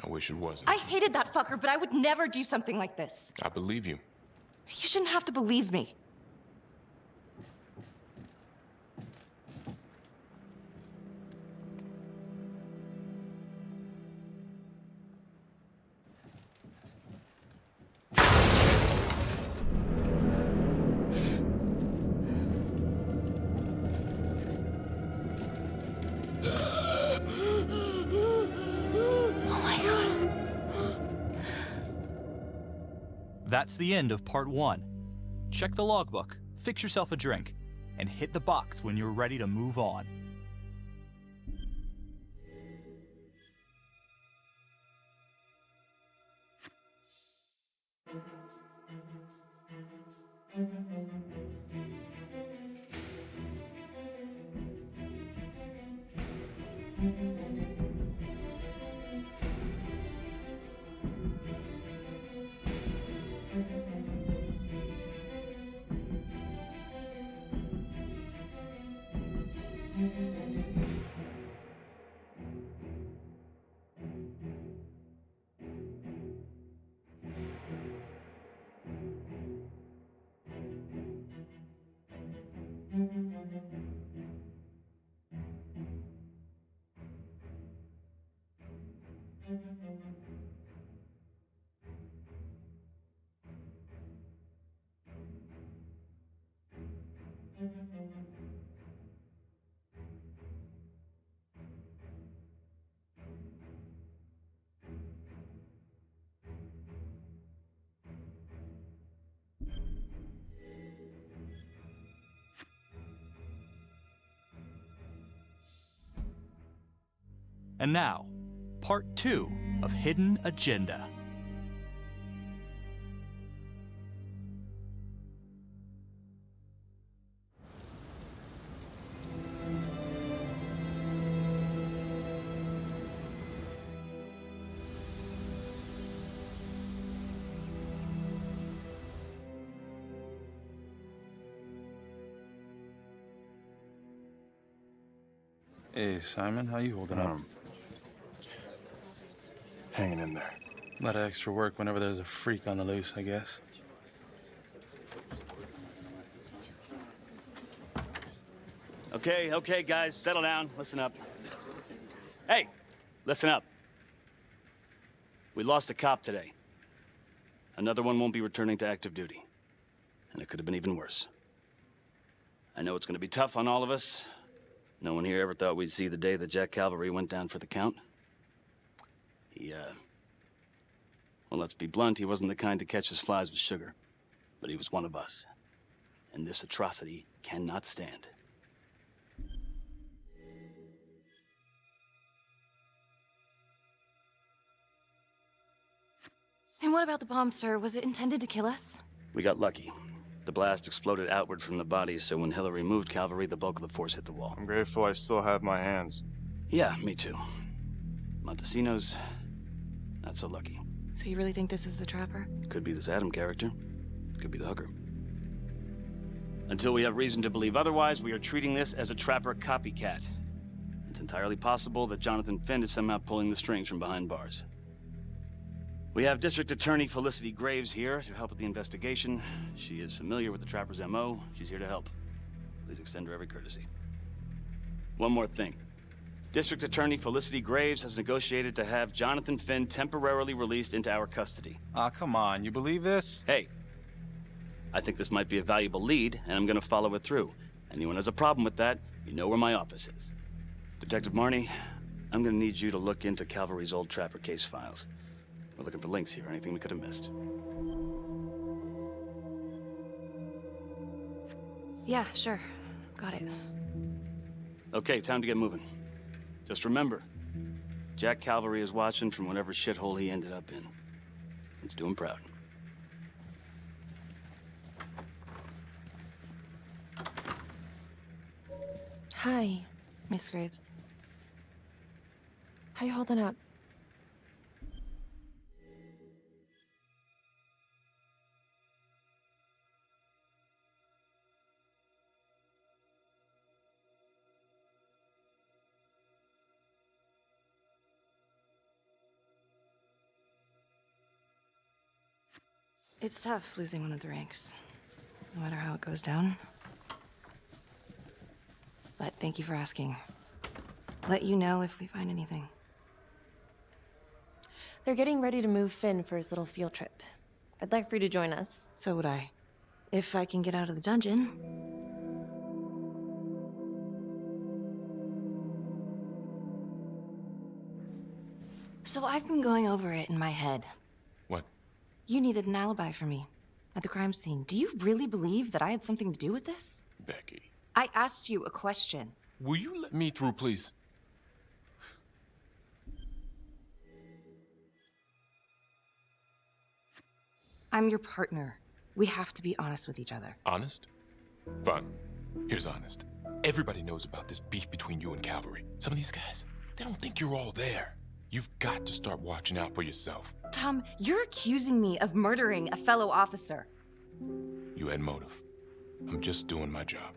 I wish it wasn't. I hated that fucker, but I would never do something like this. I believe you. You shouldn't have to believe me. That's the end of part 1. Check the logbook, fix yourself a drink, and hit the box when you're ready to move on. And now, part 2 of Hidden Agenda. Hey, Simon, how you holding up? Hanging in there. A lot of extra work whenever there's a freak on the loose, I guess. Okay, guys, settle down. Listen up. Hey, listen up. We lost a cop today. Another one won't be returning to active duty. And it could have been even worse. I know it's going to be tough on all of us. No one here ever thought we'd see the day that Jack Calvary went down for the count. Well, let's be blunt, he wasn't the kind to catch his flies with sugar. But he was one of us. And this atrocity cannot stand. And what about the bomb, sir? Was it intended to kill us? We got lucky. The blast exploded outward from the bodies, so when Hillary moved Calvary, the bulk of the force hit the wall. I'm grateful I still have my hands. Yeah, me too. Montesino's not so lucky. So you really think this is the trapper? Could be this Adam character. Could be the hooker. Until we have reason to believe otherwise, we are treating this as a trapper copycat. It's entirely possible that Jonathan Finn is somehow pulling the strings from behind bars. We have District Attorney Felicity Graves here to help with the investigation. She is familiar with the trapper's MO. She's here to help. Please extend her every courtesy. One more thing. District Attorney Felicity Graves has negotiated to have Jonathan Finn temporarily released into our custody. Aw, come on, you believe this? Hey, I think this might be a valuable lead, and I'm gonna follow it through. Anyone has a problem with that, you know where my office is. Detective Marni, I'm gonna need you to look into Calvary's old trapper case files. We're looking for links here, anything we could have missed. Yeah, sure. Got it. Okay, time to get moving. Just remember, Jack Calvary is watching from whatever shithole he ended up in. Let's do him proud. Hi. Miss Graves. How you holding up? It's tough losing one of the ranks, no matter how it goes down. But thank you for asking. Let you know if we find anything. They're getting ready to move Finn for his little field trip. I'd like for you to join us. So would I. If I can get out of the dungeon. So I've been going over it in my head. What? You needed an alibi for me at the crime scene. Do you really believe that I had something to do with this? Becky. I asked you a question. Will you let me through, please? I'm your partner. We have to be honest with each other. Honest? Fine. Here's honest. Everybody knows about this beef between you and Calvary. Some of these guys, they don't think you're all there. You've got to start watching out for yourself. Tom, you're accusing me of murdering a fellow officer. You had motive. I'm just doing my job.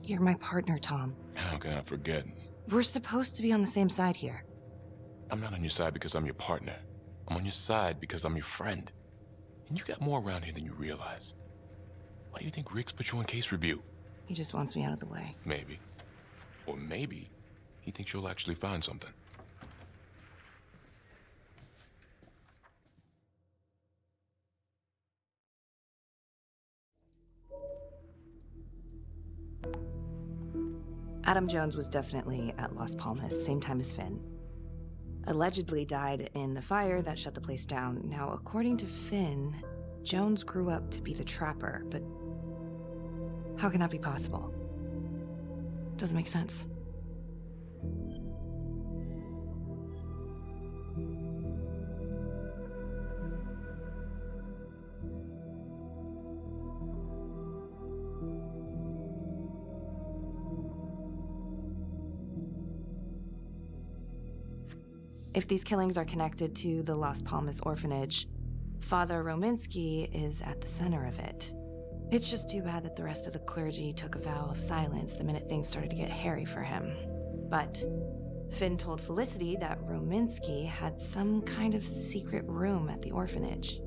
You're my partner, Tom. How can I forget? We're supposed to be on the same side here. I'm not on your side because I'm your partner. I'm on your side because I'm your friend. And you got more around here than you realize. Why do you think Riggs put you on case review? He just wants me out of the way. Maybe. Or maybe he thinks you'll actually find something. Adam Jones was definitely at Las Palmas, same time as Finn. Allegedly died in the fire that shut the place down. Now, according to Finn, Jones grew up to be the trapper, but how can that be possible? Doesn't make sense. If these killings are connected to the Las Palmas orphanage, Father Rominsky is at the center of it. It's just too bad that the rest of the clergy took a vow of silence the minute things started to get hairy for him. But Finn told Felicity that Rominsky had some kind of secret room at the orphanage.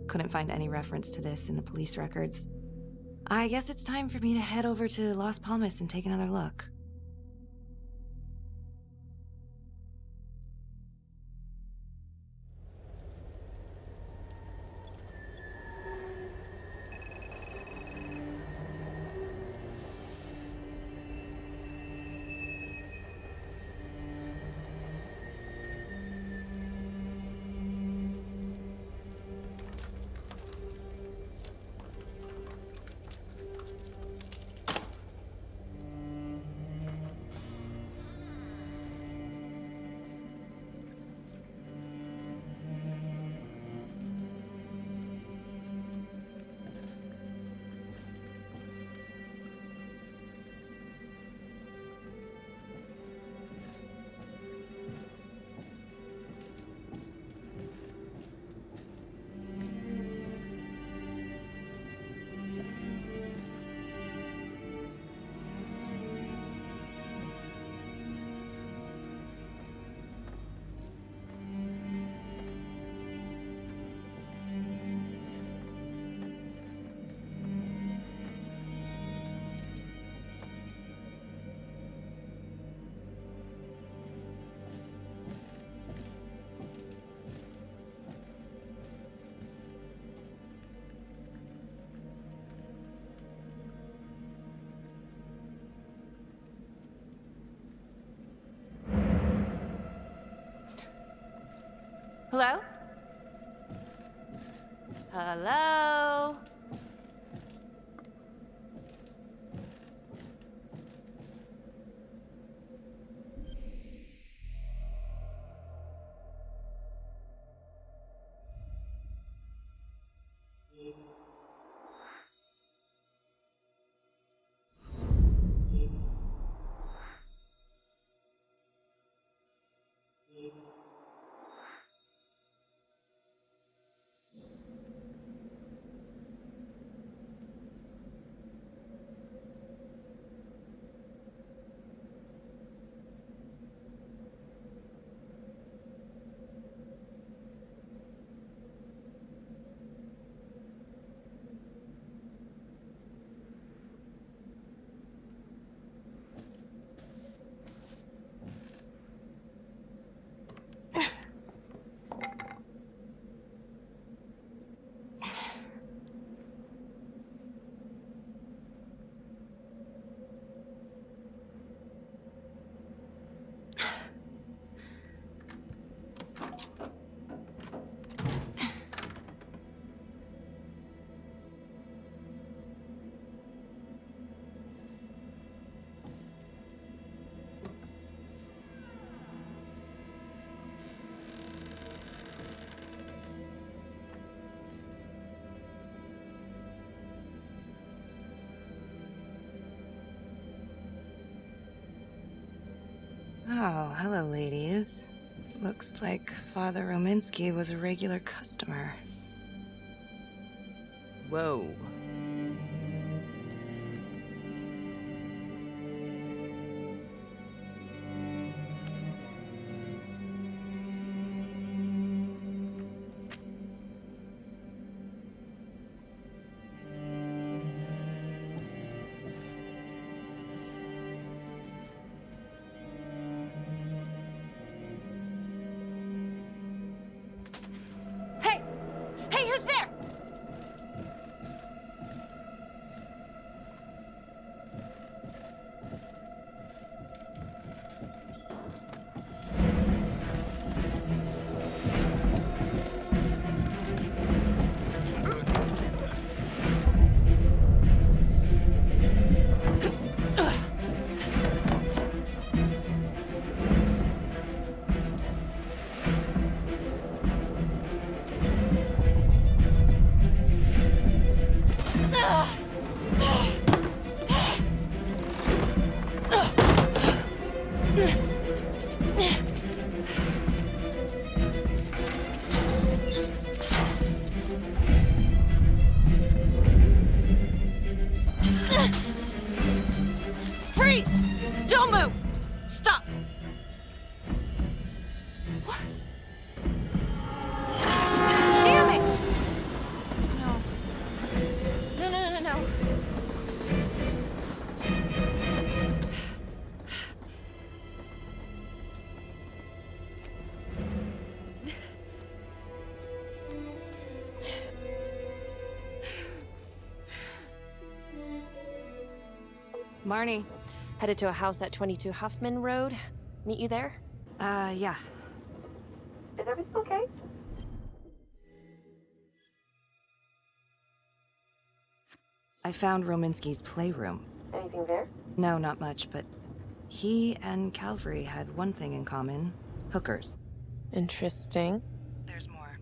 Couldn't find any reference to this in the police records. I guess it's time for me to head over to Las Palmas and take another look. Hello? Hello? Oh, hello, ladies. Looks like Father Rominsky was a regular customer. Whoa. Hey! Hey, who's there? Freeze! Don't move! Stop! What? Damn it! No. No, no, no, no, no. Marnie. Headed to a house at 22 Huffman Road. Meet you there? Yeah. Is everything okay? I found Rominsky's playroom. Anything there? No, not much, but he and Calvary had one thing in common. Hookers. Interesting. There's more.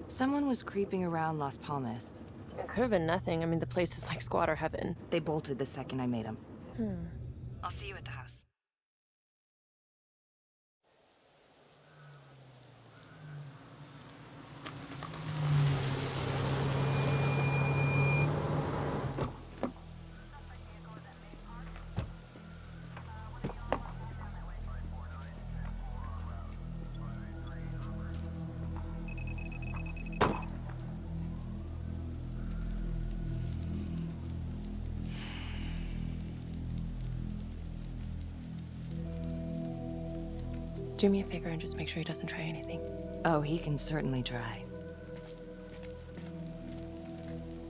Someone was creeping around Las Palmas. It could have been nothing. I mean, the place is like squatter heaven. They bolted the second I made them. I'll see you at the house. Do me a favor and just make sure he doesn't try anything. Oh, he can certainly try.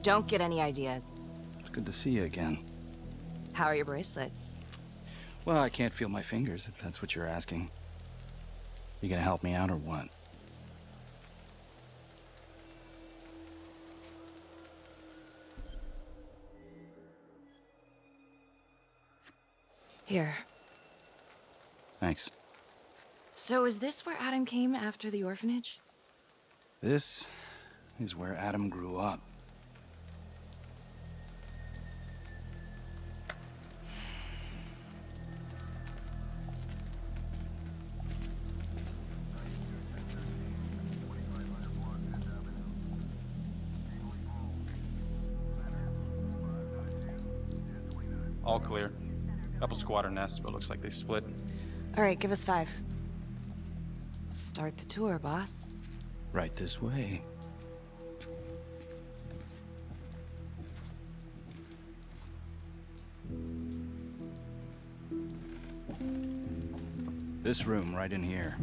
Don't get any ideas. It's good to see you again. How are your bracelets? Well, I can't feel my fingers, if that's what you're asking. You gonna help me out or what? Here. Thanks. So is this where Adam came after the orphanage? This is where Adam grew up. All clear. Couple squatter nests, but looks like they split. All right, give us 5. Start the tour, boss. Right this way. This room right in here.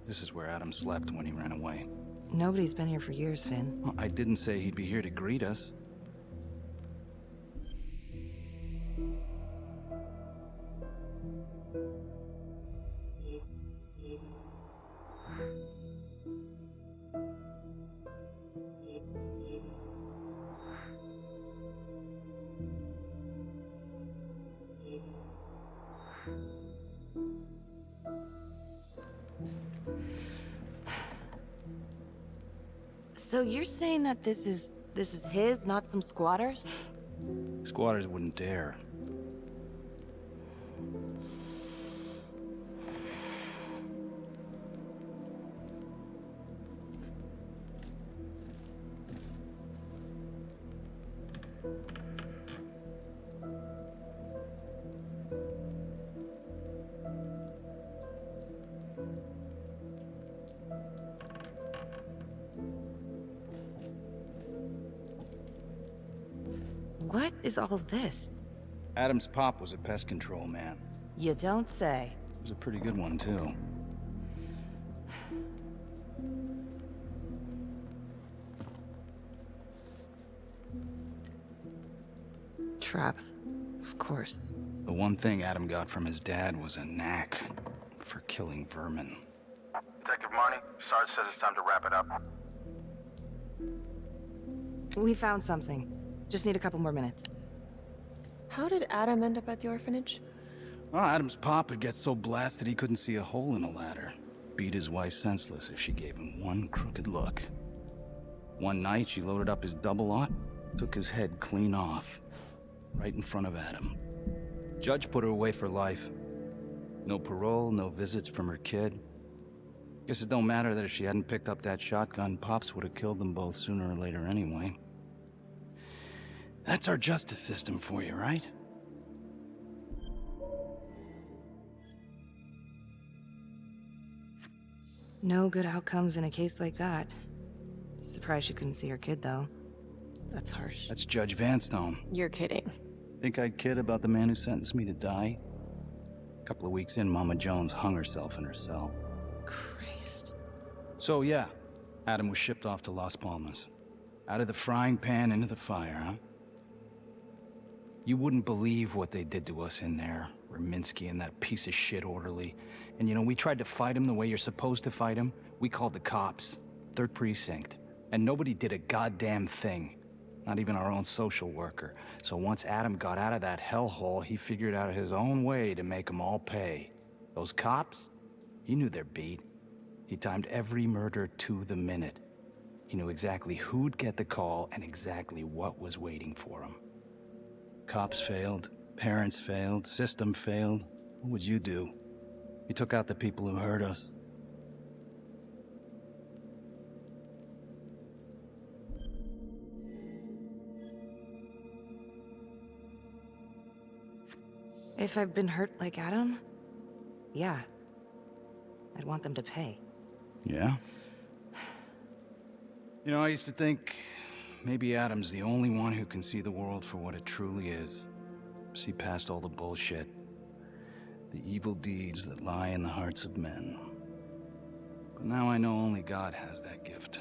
This is where Adam slept when he ran away. Nobody's been here for years, Finn. Well, I didn't say he'd be here to greet us. So you're saying that this is his, not some squatters? Squatters wouldn't dare. What is all this? Adam's pop was a pest control man. You don't say. He was a pretty good one, too. Traps. Of course. The one thing Adam got from his dad was a knack for killing vermin. Detective Marni, Sarge says it's time to wrap it up. We found something. Just need a couple more minutes. How did Adam end up at the orphanage? Well, Adam's pop would get so blasted he couldn't see a hole in a ladder. Beat his wife senseless if she gave him one crooked look. One night, she loaded up his double-aught, took his head clean off, right in front of Adam. Judge put her away for life. No parole, no visits from her kid. Guess it don't matter that if she hadn't picked up that shotgun, Pops would have killed them both sooner or later anyway. That's our justice system for you, right? No good outcomes in a case like that. Surprised she couldn't see her kid, though. That's harsh. That's Judge Vanstone. You're kidding. Think I'd kid about the man who sentenced me to die? A couple of weeks in, Mama Jones hung herself in her cell. Christ. So yeah, Adam was shipped off to Las Palmas. Out of the frying pan into the fire, huh? You wouldn't believe what they did to us in there. Raminsky and that piece of shit orderly. And you know, we tried to fight him the way you're supposed to fight him. We called the cops. 3rd Precinct. And nobody did a goddamn thing. Not even our own social worker. So once Adam got out of that hellhole, he figured out his own way to make them all pay. Those cops? He knew their beat. He timed every murder to the minute. He knew exactly who'd get the call and exactly what was waiting for him. Cops failed, parents failed, system failed. What would you do? He took out the people who hurt us. If I've been hurt like Adam, yeah. I'd want them to pay. Yeah? You know, I used to think maybe Adam's the only one who can see the world for what it truly is. See past all the bullshit. The evil deeds that lie in the hearts of men. But now I know only God has that gift.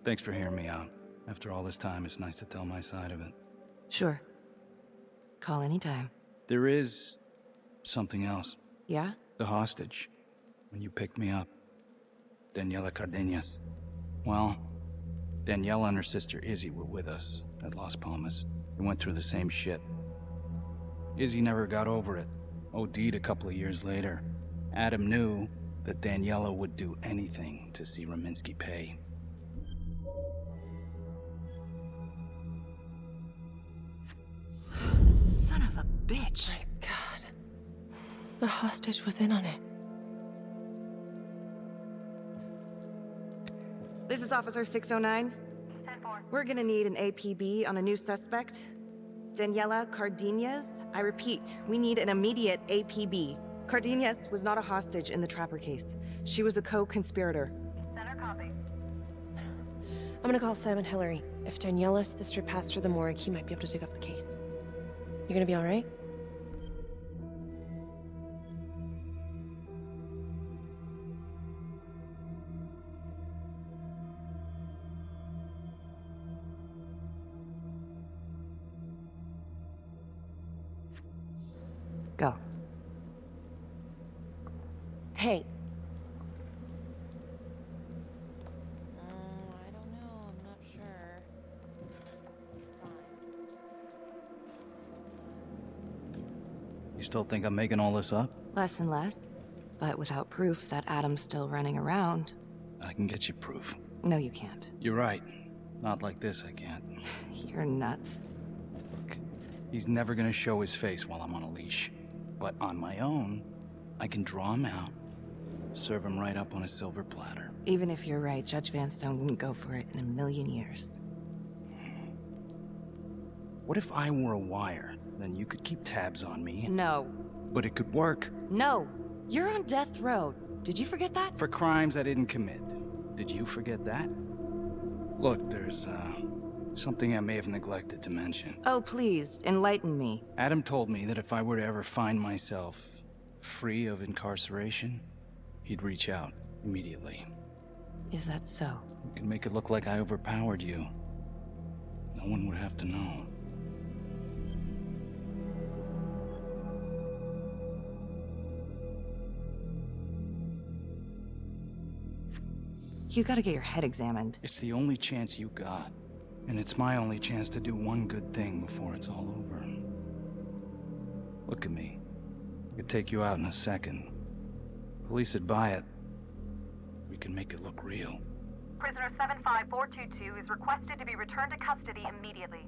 Thanks for hearing me out. After all this time, it's nice to tell my side of it. Sure. Call anytime. There is something else. Yeah? The hostage. When you picked me up. Daniela Cardenas. Well, Daniela and her sister Izzy were with us at Las Palmas. We went through the same shit. Izzy never got over it. OD'd a couple of years later. Adam knew that Daniela would do anything to see Raminsky pay. Son of a bitch. My God. The hostage was in on it. This is Officer 609. 10-4. We're gonna need an APB on a new suspect. Daniela Cardenas. I repeat, we need an immediate APB. Cardenas was not a hostage in the Trapper case. She was a co-conspirator. Center copy. I'm gonna call Simon Hillary. If Daniela's sister passed through the morgue, he might be able to take up the case. You gonna be all right? Go. Hey. I don't know. I'm not sure. You still think I'm making all this up? Less and less. But without proof that Adam's still running around. I can get you proof. No, you can't. You're right. Not like this, I can't. You're nuts. Look, he's never gonna show his face while I'm on a leash. But on my own, I can draw him out, serve him right up on a silver platter. Even if you're right, Judge Vanstone wouldn't go for it in a million years. What if I were a wire? Then you could keep tabs on me. No. But it could work. No. You're on death row. Did you forget that? For crimes I didn't commit. Did you forget that? Look, there's, something I may have neglected to mention. Oh, please, enlighten me. Adam told me that if I were to ever find myself free of incarceration, he'd reach out immediately. Is that so? You can make it look like I overpowered you. No one would have to know. You gotta get your head examined. It's the only chance you got. And it's my only chance to do one good thing before it's all over. Look at me. I could take you out in a second. Police would buy it. We can make it look real. Prisoner 75422 is requested to be returned to custody immediately.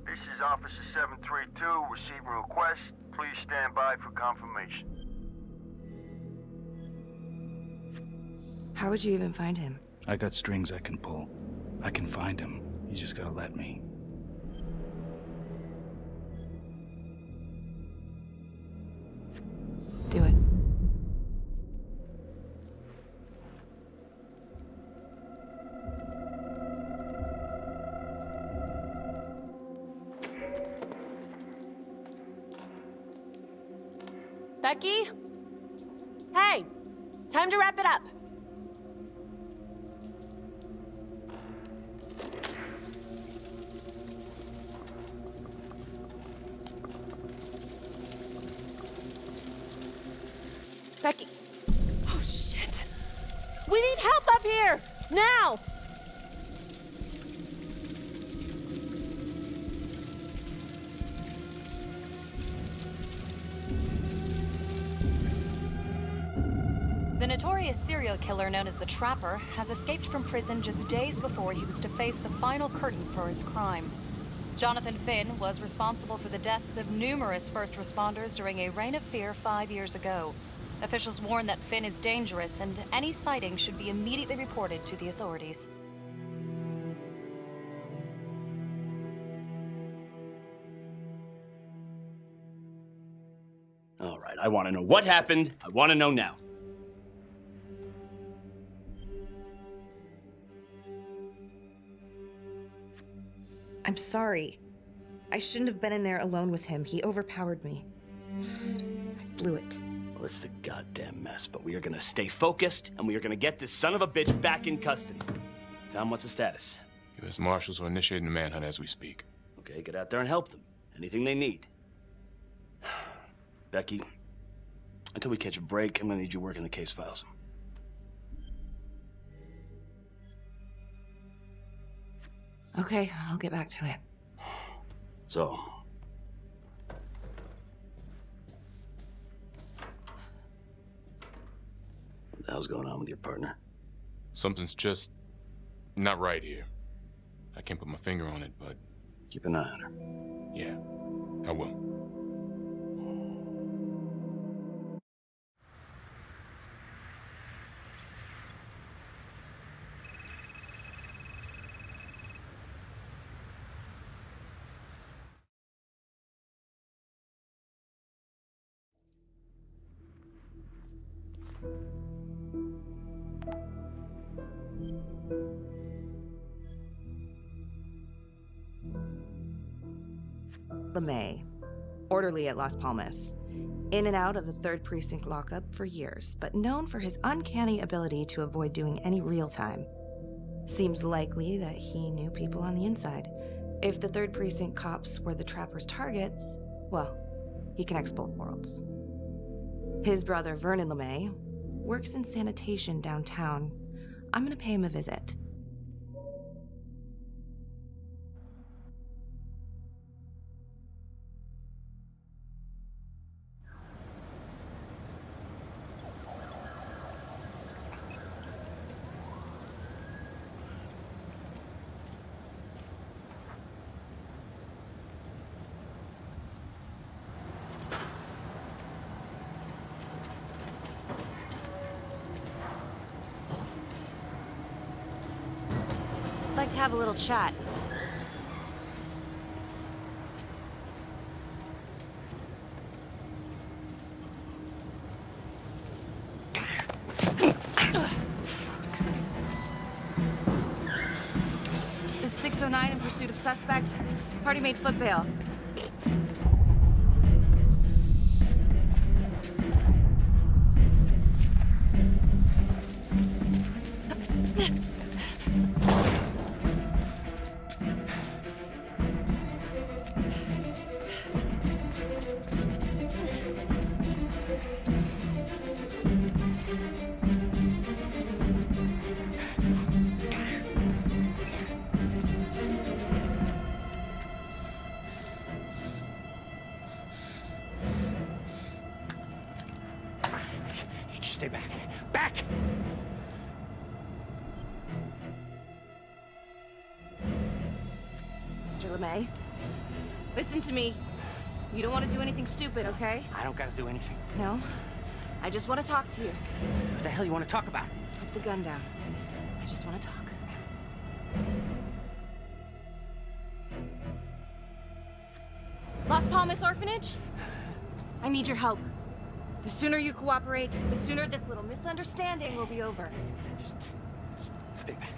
This is Officer 732 receiving request. Please stand by for confirmation. How would you even find him? I got strings I can pull. I can find him. You just gotta let me. Do it. Becky? Hey! Time to wrap it up. Becky. Oh, shit. We need help up here! Now! The notorious serial killer known as the Trapper has escaped from prison just days before he was to face the final curtain for his crimes. Jonathan Finn was responsible for the deaths of numerous first responders during a reign of fear 5 years ago. Officials warn that Finn is dangerous and any sighting should be immediately reported to the authorities. All right, I want to know what happened. I want to know now. I'm sorry. I shouldn't have been in there alone with him. He overpowered me. I blew it. Well, this is a goddamn mess, but we are gonna stay focused, and we are gonna get this son of a bitch back in custody. Tom, what's the status? U.S. Marshals are initiating a manhunt as we speak. Okay, get out there and help them. Anything they need. Becky, until we catch a break, I'm gonna need you working the case files. Okay, I'll get back to it. So, what the hell's going on with your partner? Something's just not right here. I can't put my finger on it, but... Keep an eye on her. Yeah, I will. LeMay, orderly at Las Palmas. In and out of the 3rd Precinct lockup for years, but known for his uncanny ability to avoid doing any real time. Seems likely that he knew people on the inside. If the 3rd Precinct cops were the Trapper's targets, well, he connects both worlds. His brother, Vernon LeMay, works in sanitation downtown. I'm gonna pay him a visit. I'd like to have a little chat. 609 in pursuit of suspect. Party made foot bail. Stay back. Back! Mr. LeMay, listen to me. You don't want to do anything stupid, okay? I don't gotta do anything. No. I just want to talk to you. What the hell you want to talk about? Put the gun down. I just want to talk. Las Palmas Orphanage? I need your help. The sooner you cooperate, the sooner this little misunderstanding will be over. Just stay back.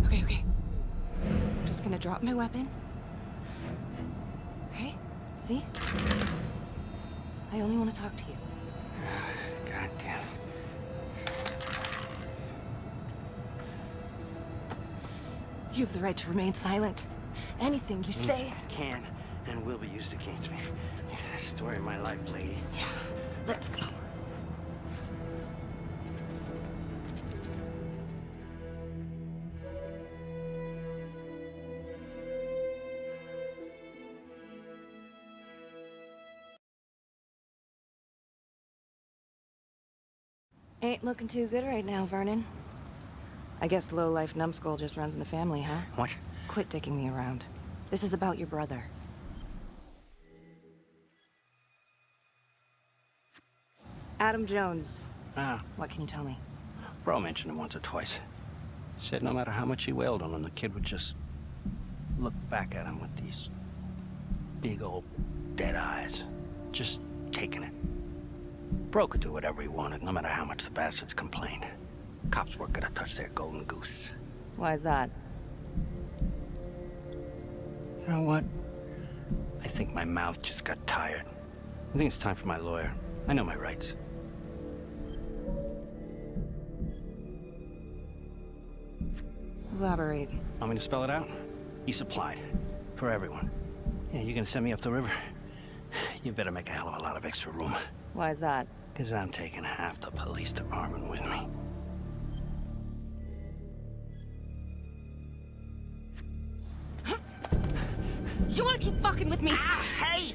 Okay. I'm just gonna drop my weapon. Okay? See? I only want to talk to you. God damn it. You have the right to remain silent. Anything you say Can and will be used against me. Story of my life, lady. Yeah, let's go. Ain't looking too good right now, Vernon. I guess low-life numbskull just runs in the family, huh? What? Quit dicking me around. This is about your brother. Adam Jones. Ah. What can you tell me? Bro mentioned him once or twice. Said no matter how much he wailed on him, the kid would just look back at him with these big old dead eyes. Just taking it. Bro could do whatever he wanted, no matter how much the bastards complained. Cops weren't gonna touch their golden goose. Why is that? You know what? I think my mouth just got tired. I think it's time for my lawyer. I know my rights. Elaborate. Want me to spell it out? He supplied. For everyone. Yeah, you're gonna send me up the river? You better make a hell of a lot of extra room. Why is that? Because I'm taking half the police department with me. You wanna keep fucking with me? Ah, hey!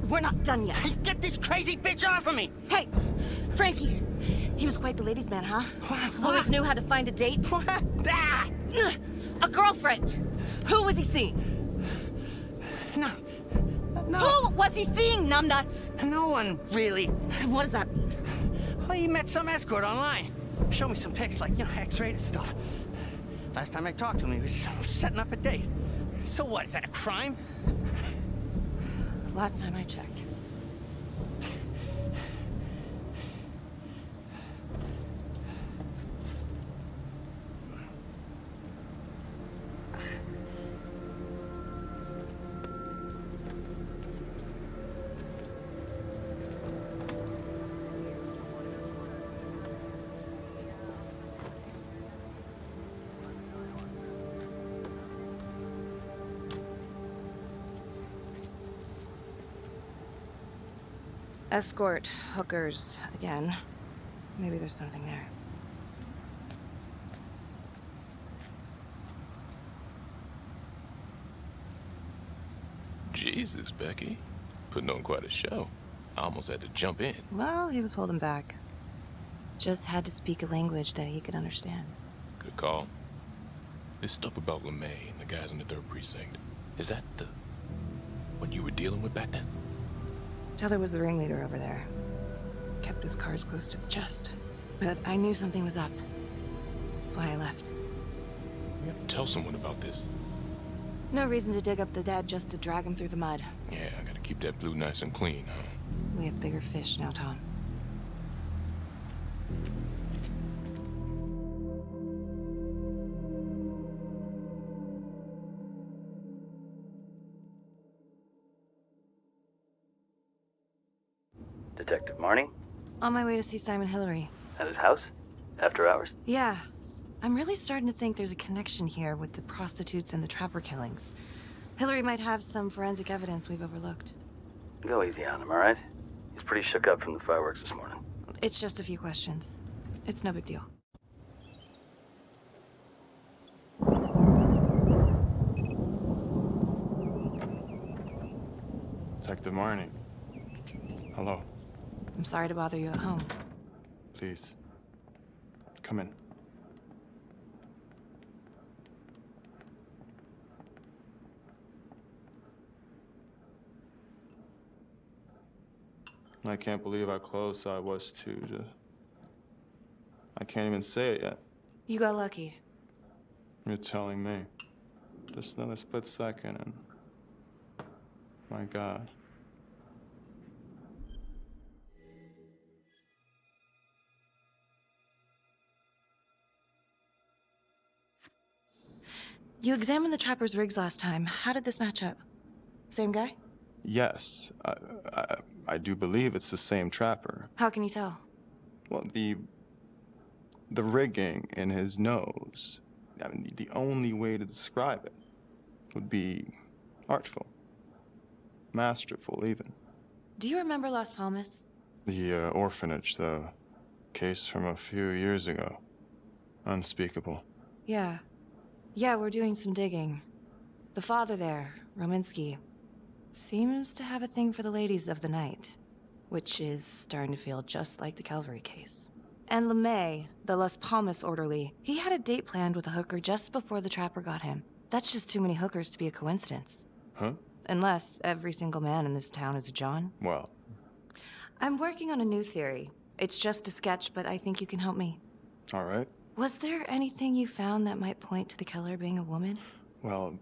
We're not done yet. Get this crazy bitch off of me! Hey, Frankie. He was quite the ladies' man, huh? Always knew how to find a date. What? Ah! A girlfriend. Who was he seeing? No. Who was he seeing, numbnuts? No one, really. What does that mean? Well, he met some escort online. Showed me some pics, like, X-rated stuff. Last time I talked to him, he was setting up a date. So what, is that a crime? Last time I checked. Escort, hookers, again. Maybe there's something there. Jesus, Becky. Putting on quite a show. I almost had to jump in. Well, he was holding back. Just had to speak a language that he could understand. Good call. This stuff about LeMay and the guys in the 3rd Precinct, is that what you were dealing with back then? Teller was the ringleader over there. Kept his cards close to the chest. But I knew something was up. That's why I left. You have to tell someone about this. No reason to dig up the dead just to drag him through the mud. Yeah, I gotta keep that blue nice and clean, huh? We have bigger fish now, Tom. Detective Marni? On my way to see Simon Hillary. At his house? After hours? Yeah. I'm really starting to think there's a connection here with the prostitutes and the trapper killings. Hillary might have some forensic evidence we've overlooked. Go easy on him, alright? He's pretty shook up from the fireworks this morning. It's just a few questions. It's no big deal. Detective Marni. Hello. I'm sorry to bother you at home. Please. Come in. I can't believe how close I was to I can't even say it yet. You got lucky. You're telling me. Just another split second and... My God. You examined the trapper's rigs last time. How did this match up? Same guy? Yes, I do believe it's the same trapper. How can you tell? Well, the rigging in his nose, I mean, the only way to describe it would be artful. Masterful, even. Do you remember Las Palmas? The orphanage, the case from a few years ago. Unspeakable. Yeah. Yeah, we're doing some digging. The father there, Rominsky, seems to have a thing for the ladies of the night, which is starting to feel just like the Calvary case. And LeMay, the Las Palmas orderly, he had a date planned with a hooker just before the trapper got him. That's just too many hookers to be a coincidence. Huh? Unless every single man in this town is a John. Well... I'm working on a new theory. It's just a sketch, but I think you can help me. All right. Was there anything you found that might point to the killer being a woman? Well,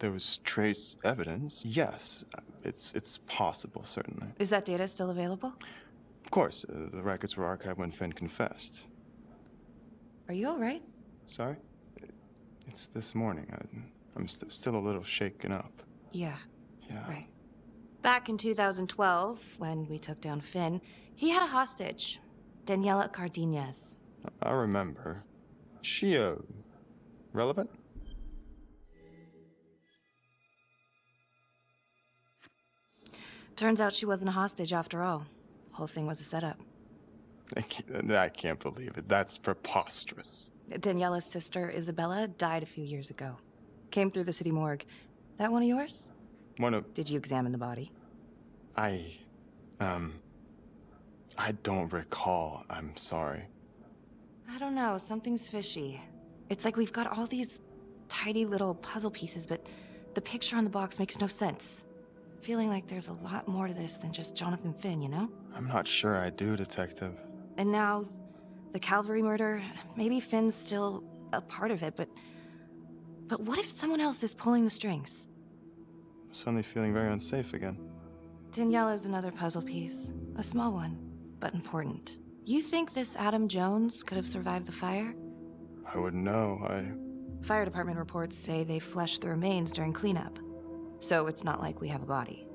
there was trace evidence. Yes, it's possible, certainly. Is that data still available? Of course, the records were archived when Finn confessed. Are you all right? Sorry? It's this morning. I'm still a little shaken up. Yeah. Yeah. Right. Back in 2012, when we took down Finn, he had a hostage, Daniela Cardenas. I remember. She, relevant? Turns out she wasn't a hostage after all. Whole thing was a setup. I can't believe it. That's preposterous. Daniela's sister, Isabella, died a few years ago. Came through the city morgue. That one of yours? One of... Did you examine the body? I don't recall. I'm sorry. I don't know. Something's fishy. It's like we've got all these tidy little puzzle pieces, but the picture on the box makes no sense. Feeling like there's a lot more to this than just Jonathan Finn, you know? I'm not sure I do, Detective. And now, the Calvary murder, maybe Finn's still a part of it, but what if someone else is pulling the strings? I'm suddenly feeling very unsafe again. Daniela's another puzzle piece. A small one, but important. You think this Adam Jones could have survived the fire? I wouldn't know. Fire department reports say they flushed the remains during cleanup. So it's not like we have a body.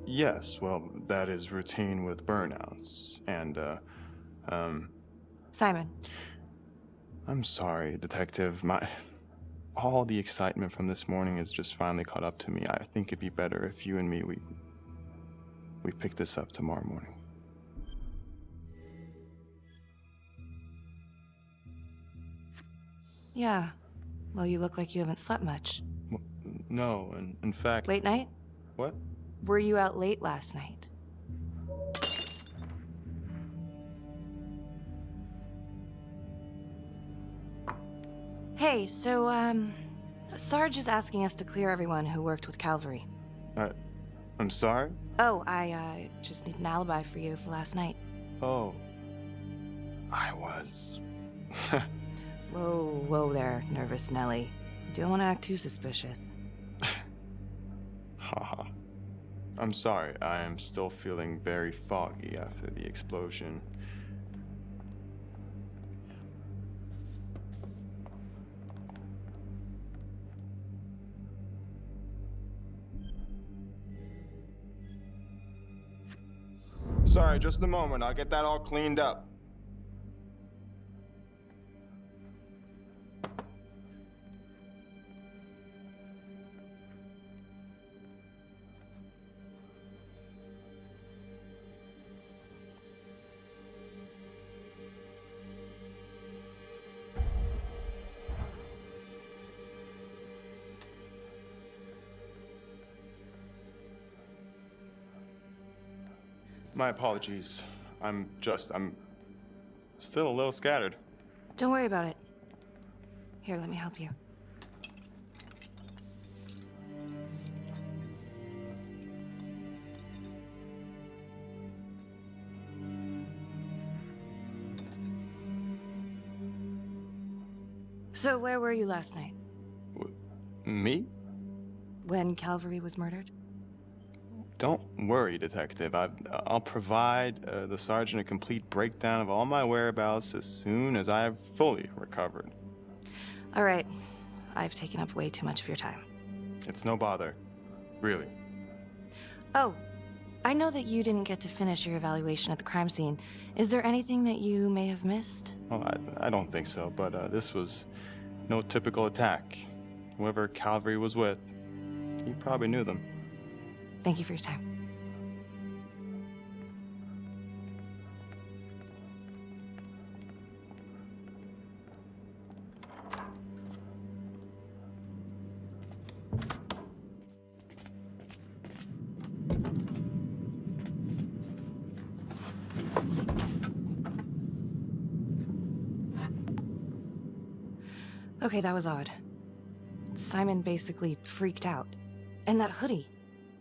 Yes, well, that is routine with burnouts. And, Simon. I'm sorry, Detective. All the excitement from this morning has just finally caught up to me. I think it'd be better if you and me, we pick this up tomorrow morning. Yeah. Well, you look like you haven't slept much. Well, no, and in fact... Late night? What? Were you out late last night? Hey, so, Sarge is asking us to clear everyone who worked with Calvary. I'm sorry? Oh, I, just need an alibi for you for last night. Oh. I was... Whoa there, nervous Nelly. Don't want to act too suspicious. Haha. I'm sorry. I am still feeling very foggy after the explosion. Sorry, just a moment. I'll get that all cleaned up. My apologies. I'm still a little scattered. Don't worry about it. Here, let me help you. So where were you last night? Me? When Calvary was murdered? Don't worry, Detective. I'll provide the sergeant a complete breakdown of all my whereabouts as soon as I have fully recovered. All right. I've taken up way too much of your time. It's no bother. Really. Oh, I know that you didn't get to finish your evaluation at the crime scene. Is there anything that you may have missed? Oh, I don't think so, but this was no typical attack. Whoever Calvary was with, he probably knew them. Thank you for your time. Okay, that was odd. Simon basically freaked out. And that hoodie.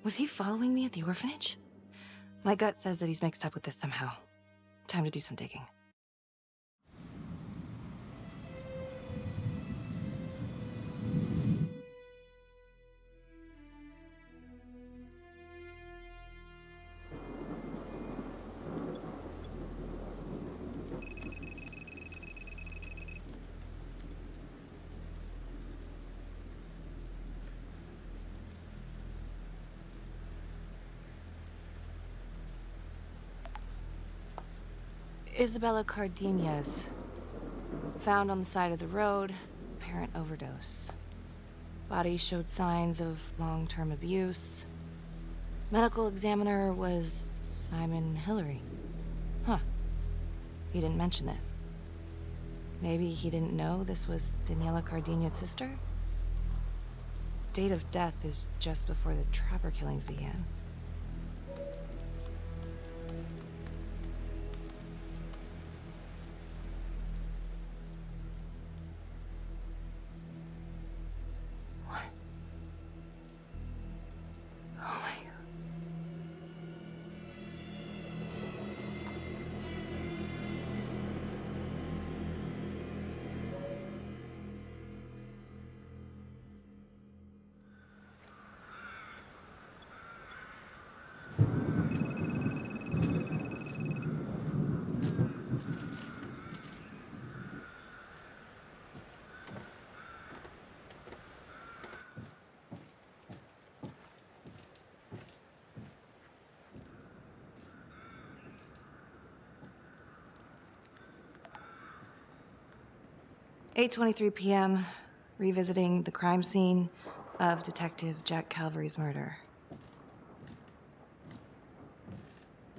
Was he following me at the orphanage? My gut says that he's mixed up with this somehow. Time to do some digging. Isabella Cardenas. Found on the side of the road, apparent overdose. Body showed signs of long-term abuse. Medical examiner was Simon Hillary. Huh. He didn't mention this. Maybe he didn't know this was Daniela Cardenas' sister? Date of death is just before the Trapper killings began. "8:23 p.m., revisiting the crime scene of Detective Jack Calvary's murder.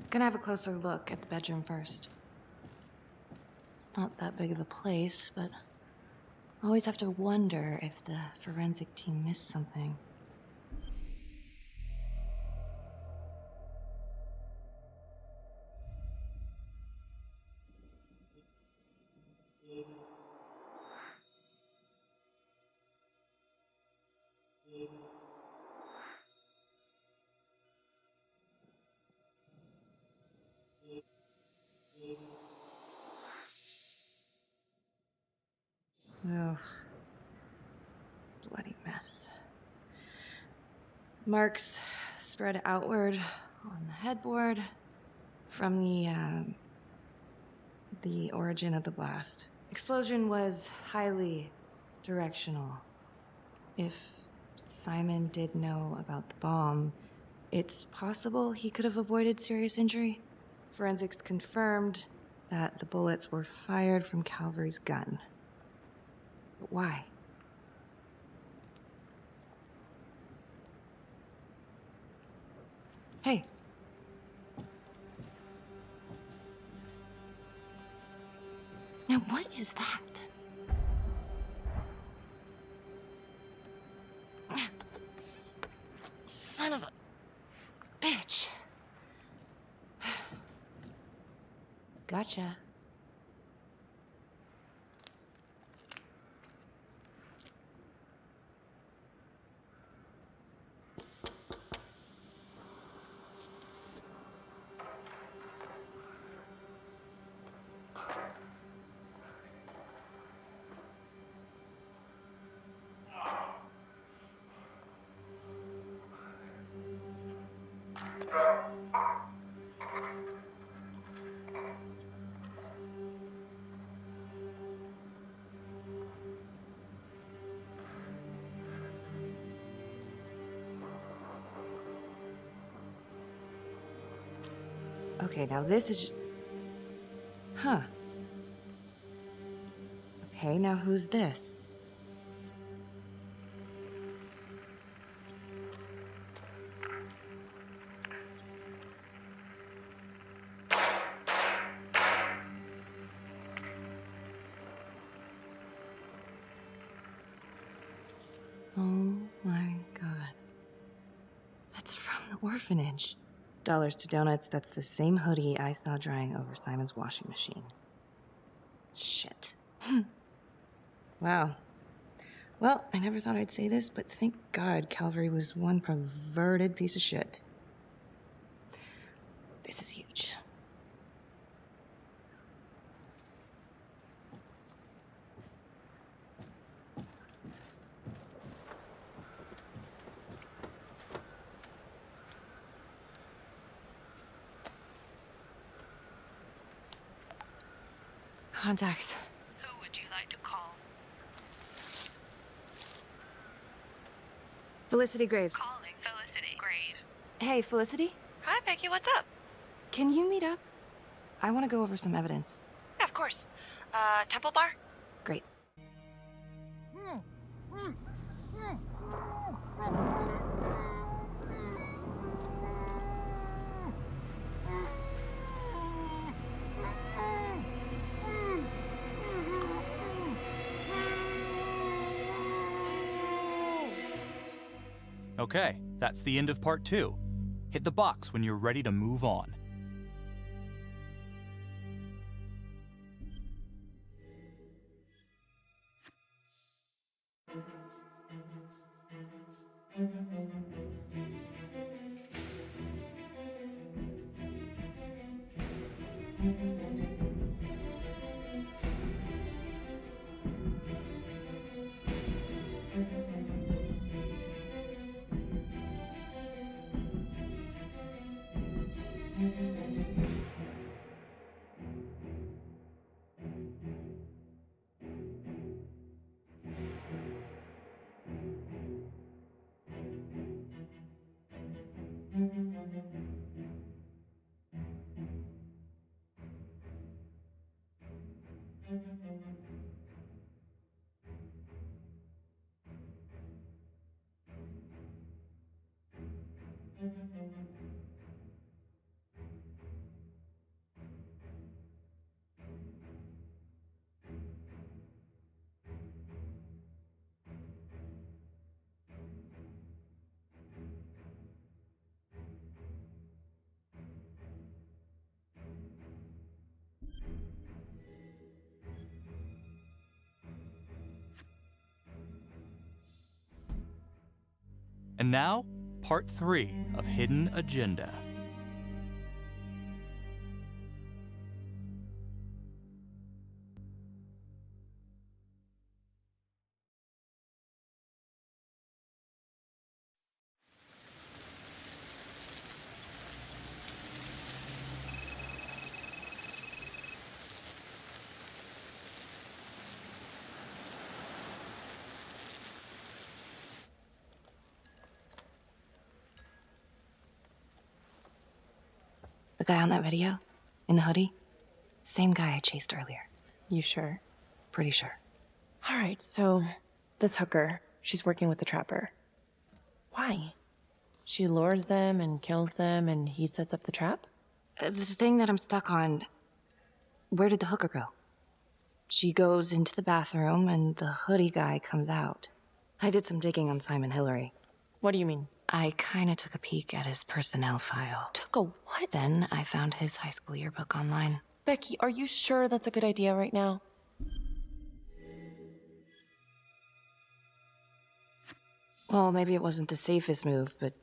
Gonna have a closer look at the bedroom first. It's not that big of a place, but I always have to wonder if the forensic team missed something. Ugh. Bloody mess. Marks spread outward on the headboard from the origin of the blast. Explosion was highly directional. If Simon did know about the bomb, it's possible he could have avoided serious injury. Forensics confirmed that the bullets were fired from Calvary's gun. But why? Hey. Now what is that? Son of a bitch. Gotcha. Okay, now this is just... Huh. Okay, now who's this? Oh my god. That's from the orphanage. Dollars to donuts, that's the same hoodie I saw drying over Simon's washing machine. Shit. Wow. Well, I never thought I'd say this, but thank God Calvary was one perverted piece of shit. This is huge. Contacts. Who would you like to call? Felicity Graves. Calling Felicity Graves. Hey, Felicity? Hi, Becky, what's up? Can you meet up? I want to go over some evidence. Yeah, of course. Temple Bar? Great. Okay, that's the end of part 2. Hit the box when you're ready to move on. And now, part 3 of Hidden Agenda. The guy on that video? In the hoodie? Same guy I chased earlier. You sure? Pretty sure. All right, so this hooker, she's working with the trapper. Why? She lures them and kills them and he sets up the trap? The thing that I'm stuck on, where did the hooker go? She goes into the bathroom and the hoodie guy comes out. I did some digging on Simon Hillary. What do you mean? I kinda took a peek at his personnel file. Took a what? Then I found his high school yearbook online. Becky, are you sure that's a good idea right now? Well, maybe it wasn't the safest move, but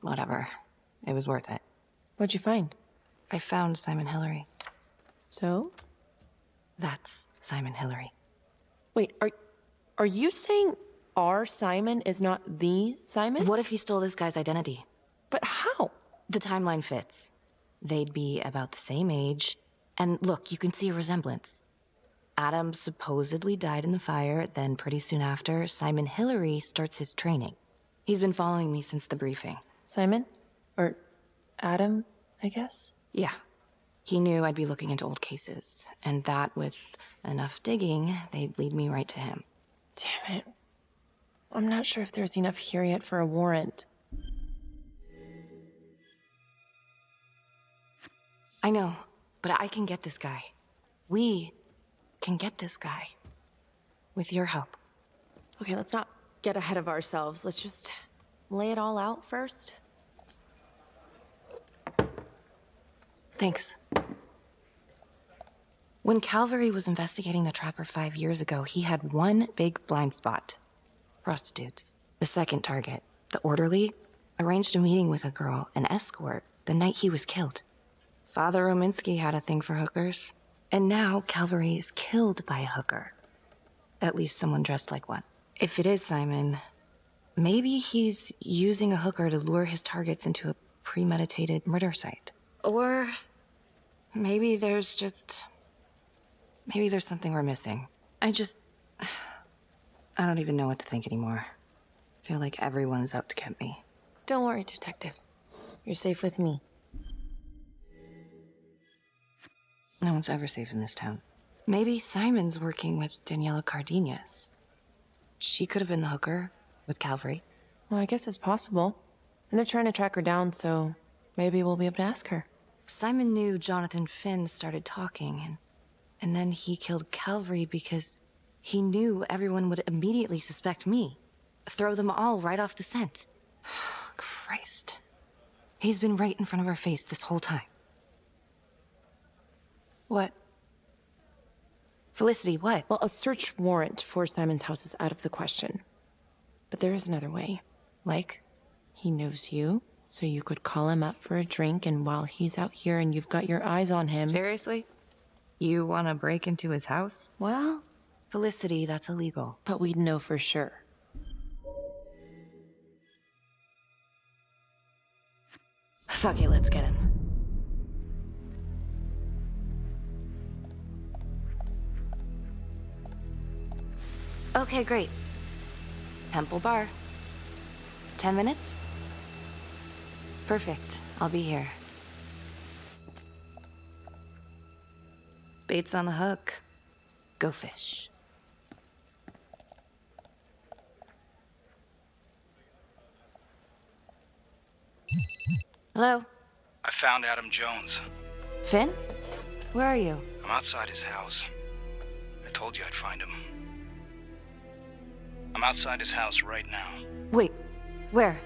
whatever. It was worth it. What'd you find? I found Simon Hillary. So? That's Simon Hillary. Wait, are you saying our Simon is not the Simon? What if he stole this guy's identity? But how? The timeline fits. They'd be about the same age. And look, you can see a resemblance. Adam supposedly died in the fire, then pretty soon after, Simon Hillary starts his training. He's been following me since the briefing. Simon? Or Adam, I guess? Yeah. He knew I'd be looking into old cases, and that with enough digging, they'd lead me right to him. Damn it. I'm not sure if there's enough here yet for a warrant. I know, but I can get this guy. We can get this guy. With your help. Okay, let's not get ahead of ourselves. Let's just lay it all out first. Thanks. When Calvary was investigating the Trapper 5 years ago, he had one big blind spot. Prostitutes. The second target, the orderly, arranged a meeting with a girl, an escort, the night he was killed. Father Rominsky had a thing for hookers. And now Calvary is killed by a hooker. At least someone dressed like one. If it is Simon, maybe he's using a hooker to lure his targets into a premeditated murder site. Or maybe there's something we're missing. I don't even know what to think anymore. I feel like everyone's out to get me. Don't worry, Detective. You're safe with me. No one's ever safe in this town. Maybe Simon's working with Daniela Cardenas. She could have been the hooker with Calvary. Well, I guess it's possible. And they're trying to track her down, so maybe we'll be able to ask her. Simon knew Jonathan Finn started talking, and then he killed Calvary because he knew everyone would immediately suspect me. Throw them all right off the scent. Christ. He's been right in front of our face this whole time. What? Felicity, what? Well, a search warrant for Simon's house is out of the question. But there is another way. Like? He knows you, so you could call him up for a drink, and while he's out here and you've got your eyes on him... Seriously? You want to break into his house? Well... Felicity, that's illegal. But we'd know for sure. Fuck it, let's get him. Okay, great. Temple Bar. 10 minutes? Perfect. I'll be here. Bait's on the hook. Go fish. Hello? I found Adam Jones. Finn? Where are you? I'm outside his house. I told you I'd find him. I'm outside his house right now. Wait, where?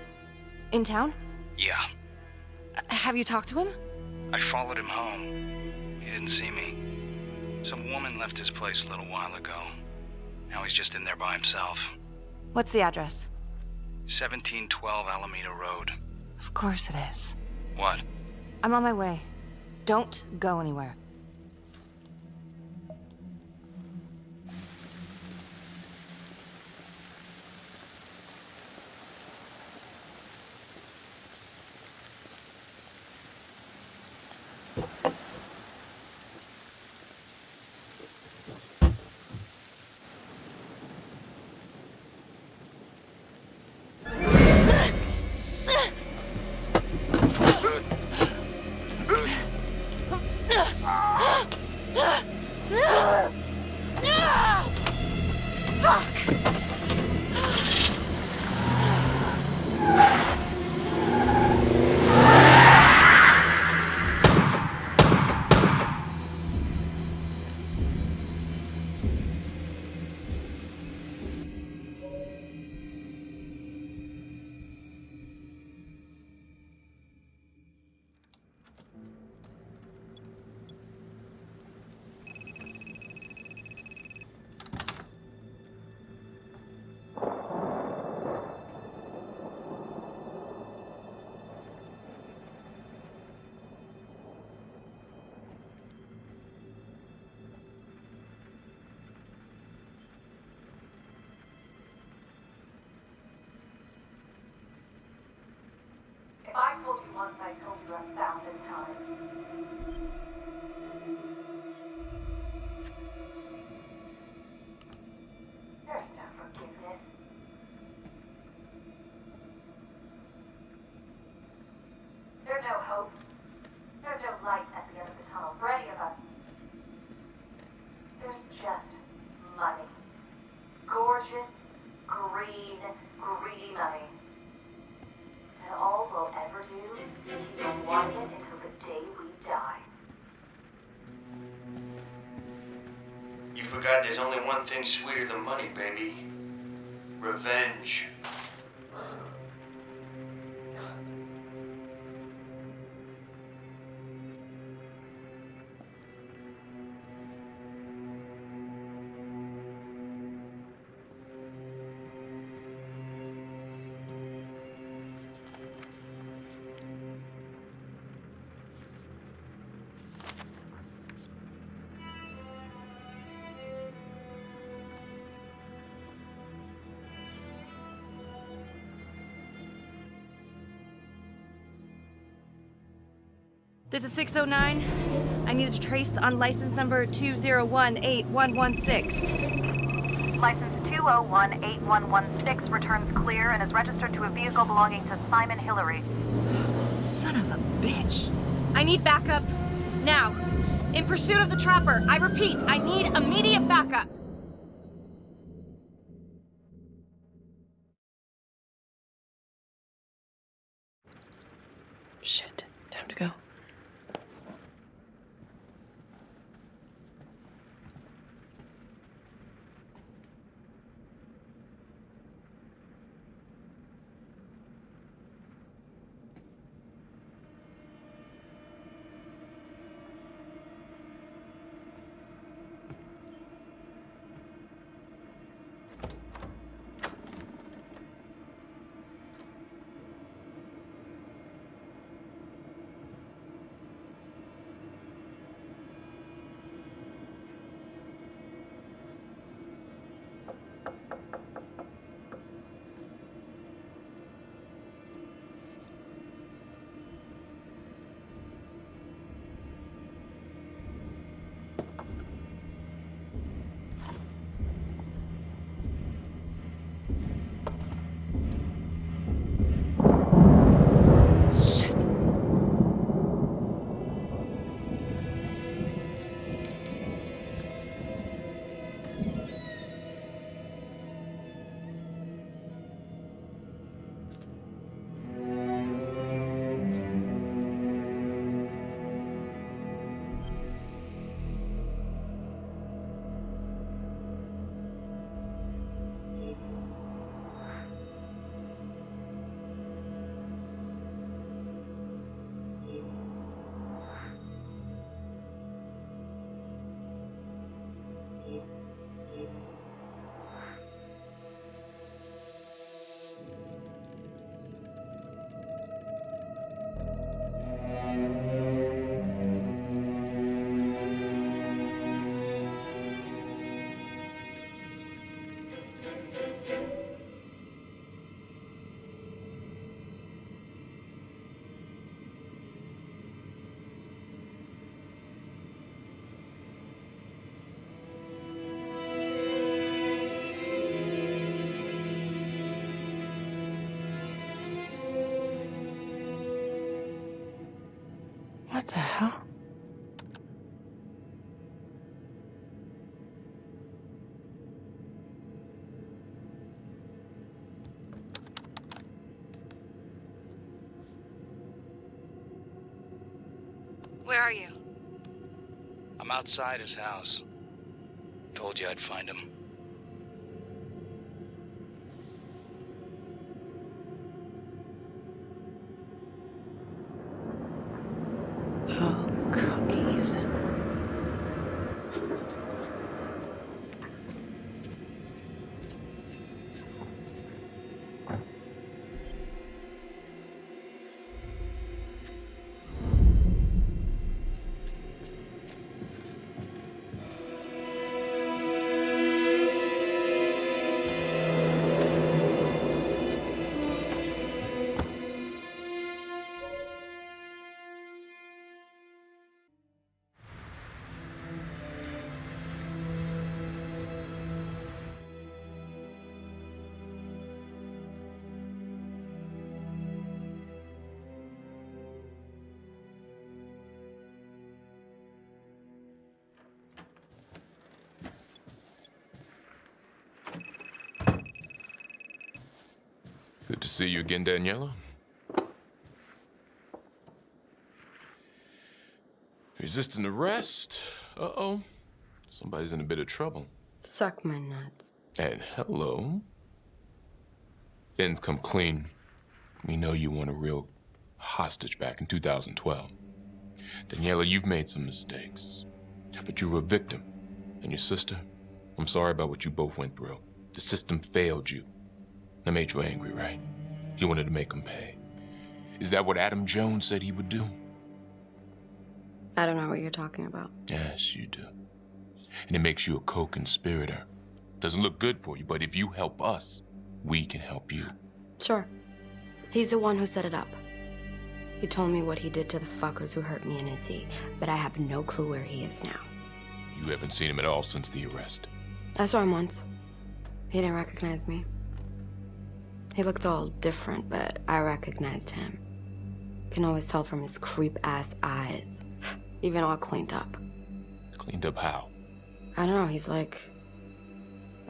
In town? Yeah. Have you talked to him? I followed him home. He didn't see me. Some woman left his place a little while ago. Now he's just in there by himself. What's the address? 1712 Alameda Road. Of course it is. What? I'm on my way. Don't go anywhere. Fuck! If I told you once, I told you 1,000 times. There's no forgiveness. There's no hope. There's no light at the end of the tunnel for any of us. There's just money. Gorgeous, green, greedy money. And all we'll ever do is keep on wanting it until the day we die. You forgot there's only one thing sweeter than money, baby. Revenge. This is 609. I need a trace on license number 2018116. License 2018116 returns clear and is registered to a vehicle belonging to Simon Hillary. Son of a bitch. I need backup now. In pursuit of the trapper. I repeat, I need immediate backup. Shit. Time to go. What the hell? Where are you? I'm outside his house. Told you I'd find him. Oh, cookies. Good to see you again, Daniela. Resisting arrest? Uh-oh. Somebody's in a bit of trouble. Suck my nuts. And hello. Finn's come clean. We know you want a real hostage back in 2012. Daniela, you've made some mistakes. But you were a victim. And your sister, I'm sorry about what you both went through. The system failed you. That made you angry, right? You wanted to make him pay. Is that what Adam Jones said he would do? I don't know what you're talking about. Yes, you do. And it makes you a co-conspirator. Doesn't look good for you, but if you help us, we can help you. Sure. He's the one who set it up. He told me what he did to the fuckers who hurt me in Izzy, but I have no clue where he is now. You haven't seen him at all since the arrest. I saw him once. He didn't recognize me. He looked all different, but I recognized him. Can always tell from his creep-ass eyes. Even all cleaned up. Cleaned up how? I don't know, he's like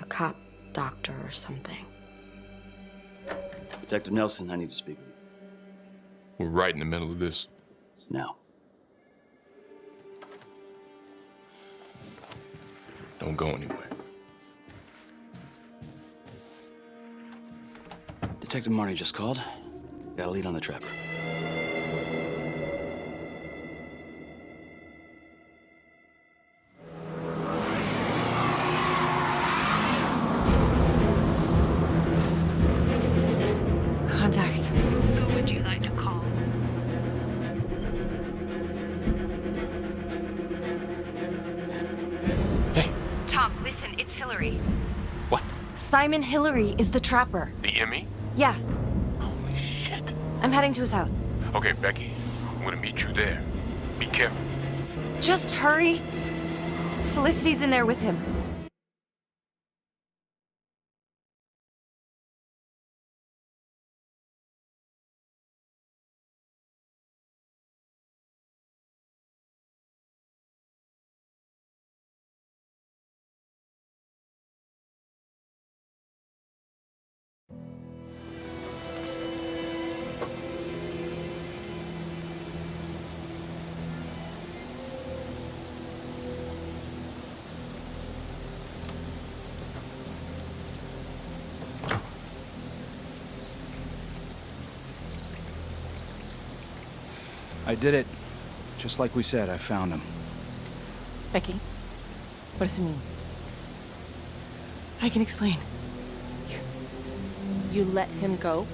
a cop doctor or something. Detective Nelson, I need to speak with you. We're right in the middle of this. Now. Don't go anywhere. Detective Marney just called. Got a lead on the trapper. Contacts. Who would you like to call? Tom, listen, it's Hillary. What? Simon Hillary is the trapper. The Emmy? Yeah, Holy shit. I'm heading to his house. Okay, Becky, I'm gonna meet you there. Be careful. Just hurry. Felicity's in there with him. I did it. Just like we said, I found him. Becky, what does it mean? I can explain. You let him go?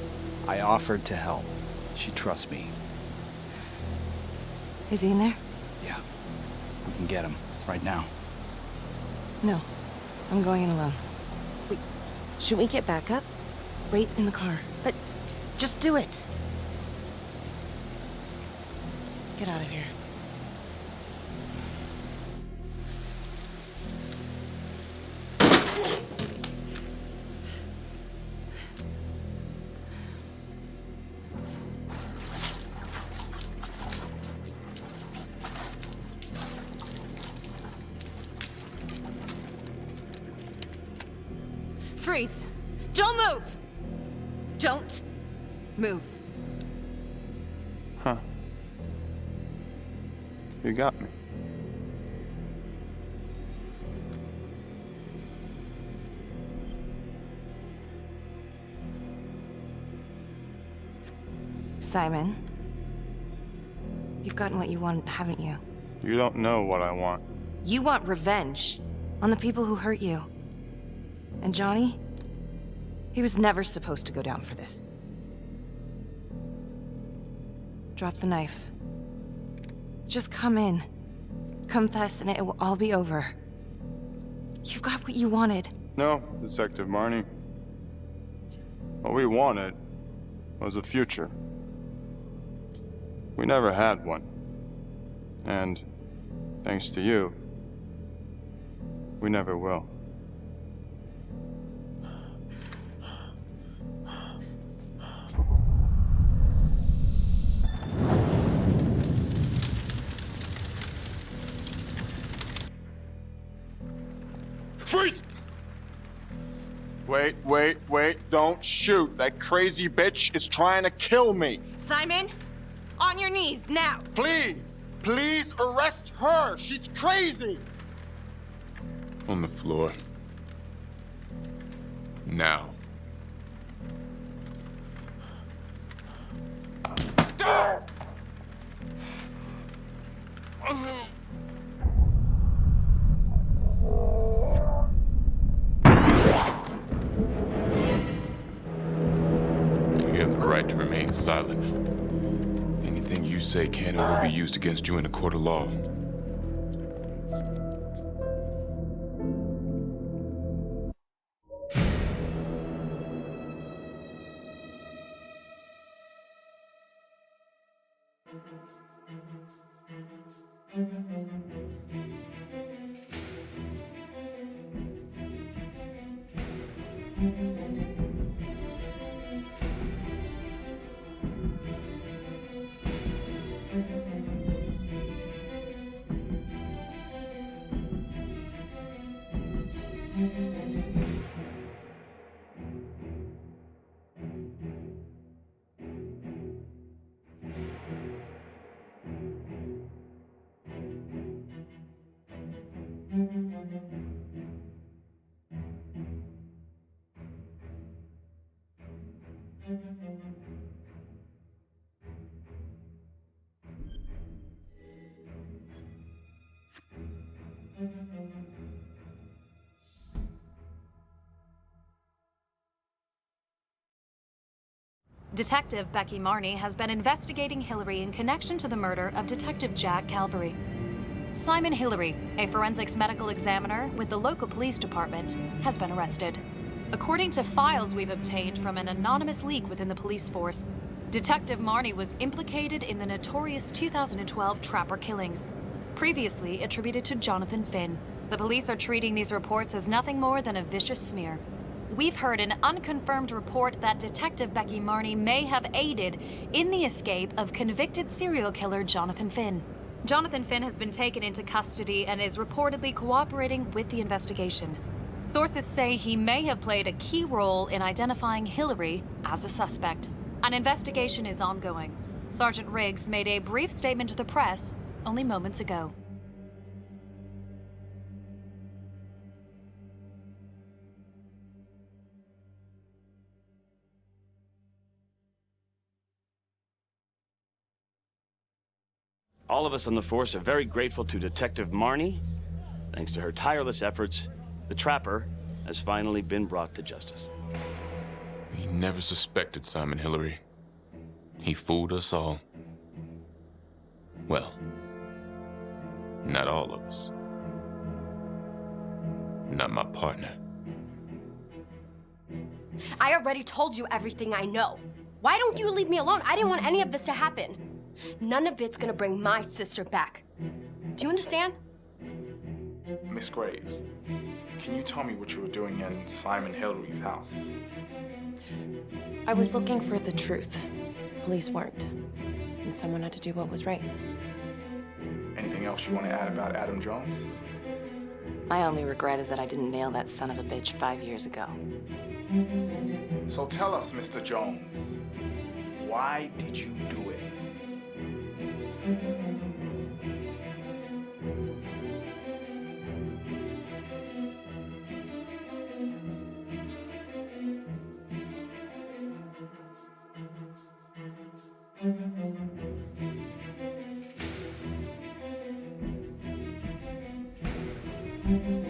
I offered to help. She trusts me. Is he in there? Yeah. We can get him right now. No. I'm going in alone. Wait, shouldn't we get backup? Wait in the car. But just do it. Get out of here. Freeze! Don't move! Don't move. Huh. You got me. Simon, you've gotten what you want, haven't you? You don't know what I want. You want revenge on the people who hurt you. And Johnny? He was never supposed to go down for this. Drop the knife. Just come in. Confess and it will all be over. You've got what you wanted. No, Detective Marni. What we wanted was a future. We never had one. And, thanks to you, we never will. Freeze! Wait, don't shoot. That crazy bitch is trying to kill me. Simon, on your knees, now. Please arrest her. She's crazy. On the floor. Now. You have the right to remain silent. Anything you say can or will be used against you in a court of law. Detective Becky Marney has been investigating Hillary in connection to the murder of Detective Jack Calvary. Simon Hillary, a forensics medical examiner with the local police department, has been arrested. According to files we've obtained from an anonymous leak within the police force, Detective Marney was implicated in the notorious 2012 Trapper killings, previously attributed to Jonathan Finn. The police are treating these reports as nothing more than a vicious smear. We've heard an unconfirmed report that Detective Becky Marney may have aided in the escape of convicted serial killer Jonathan Finn. Jonathan Finn has been taken into custody and is reportedly cooperating with the investigation. Sources say he may have played a key role in identifying Hillary as a suspect. An investigation is ongoing. Sergeant Riggs made a brief statement to the press only moments ago. All of us on the force are very grateful to Detective Marni. Thanks to her tireless efforts, the Trapper has finally been brought to justice. We never suspected Simon Hillary. He fooled us all. Well, not all of us. Not my partner. I already told you everything I know. Why don't you leave me alone? I didn't want any of this to happen. None of it's gonna bring my sister back. Do you understand? Miss Graves, can you tell me what you were doing in Simon Hillary's house? I was looking for the truth. Police weren't. And someone had to do what was right. Anything else you want to add about Adam Jones? My only regret is that I didn't nail that son of a bitch 5 years ago. So tell us, Mr. Jones, why did you do it? Thank you.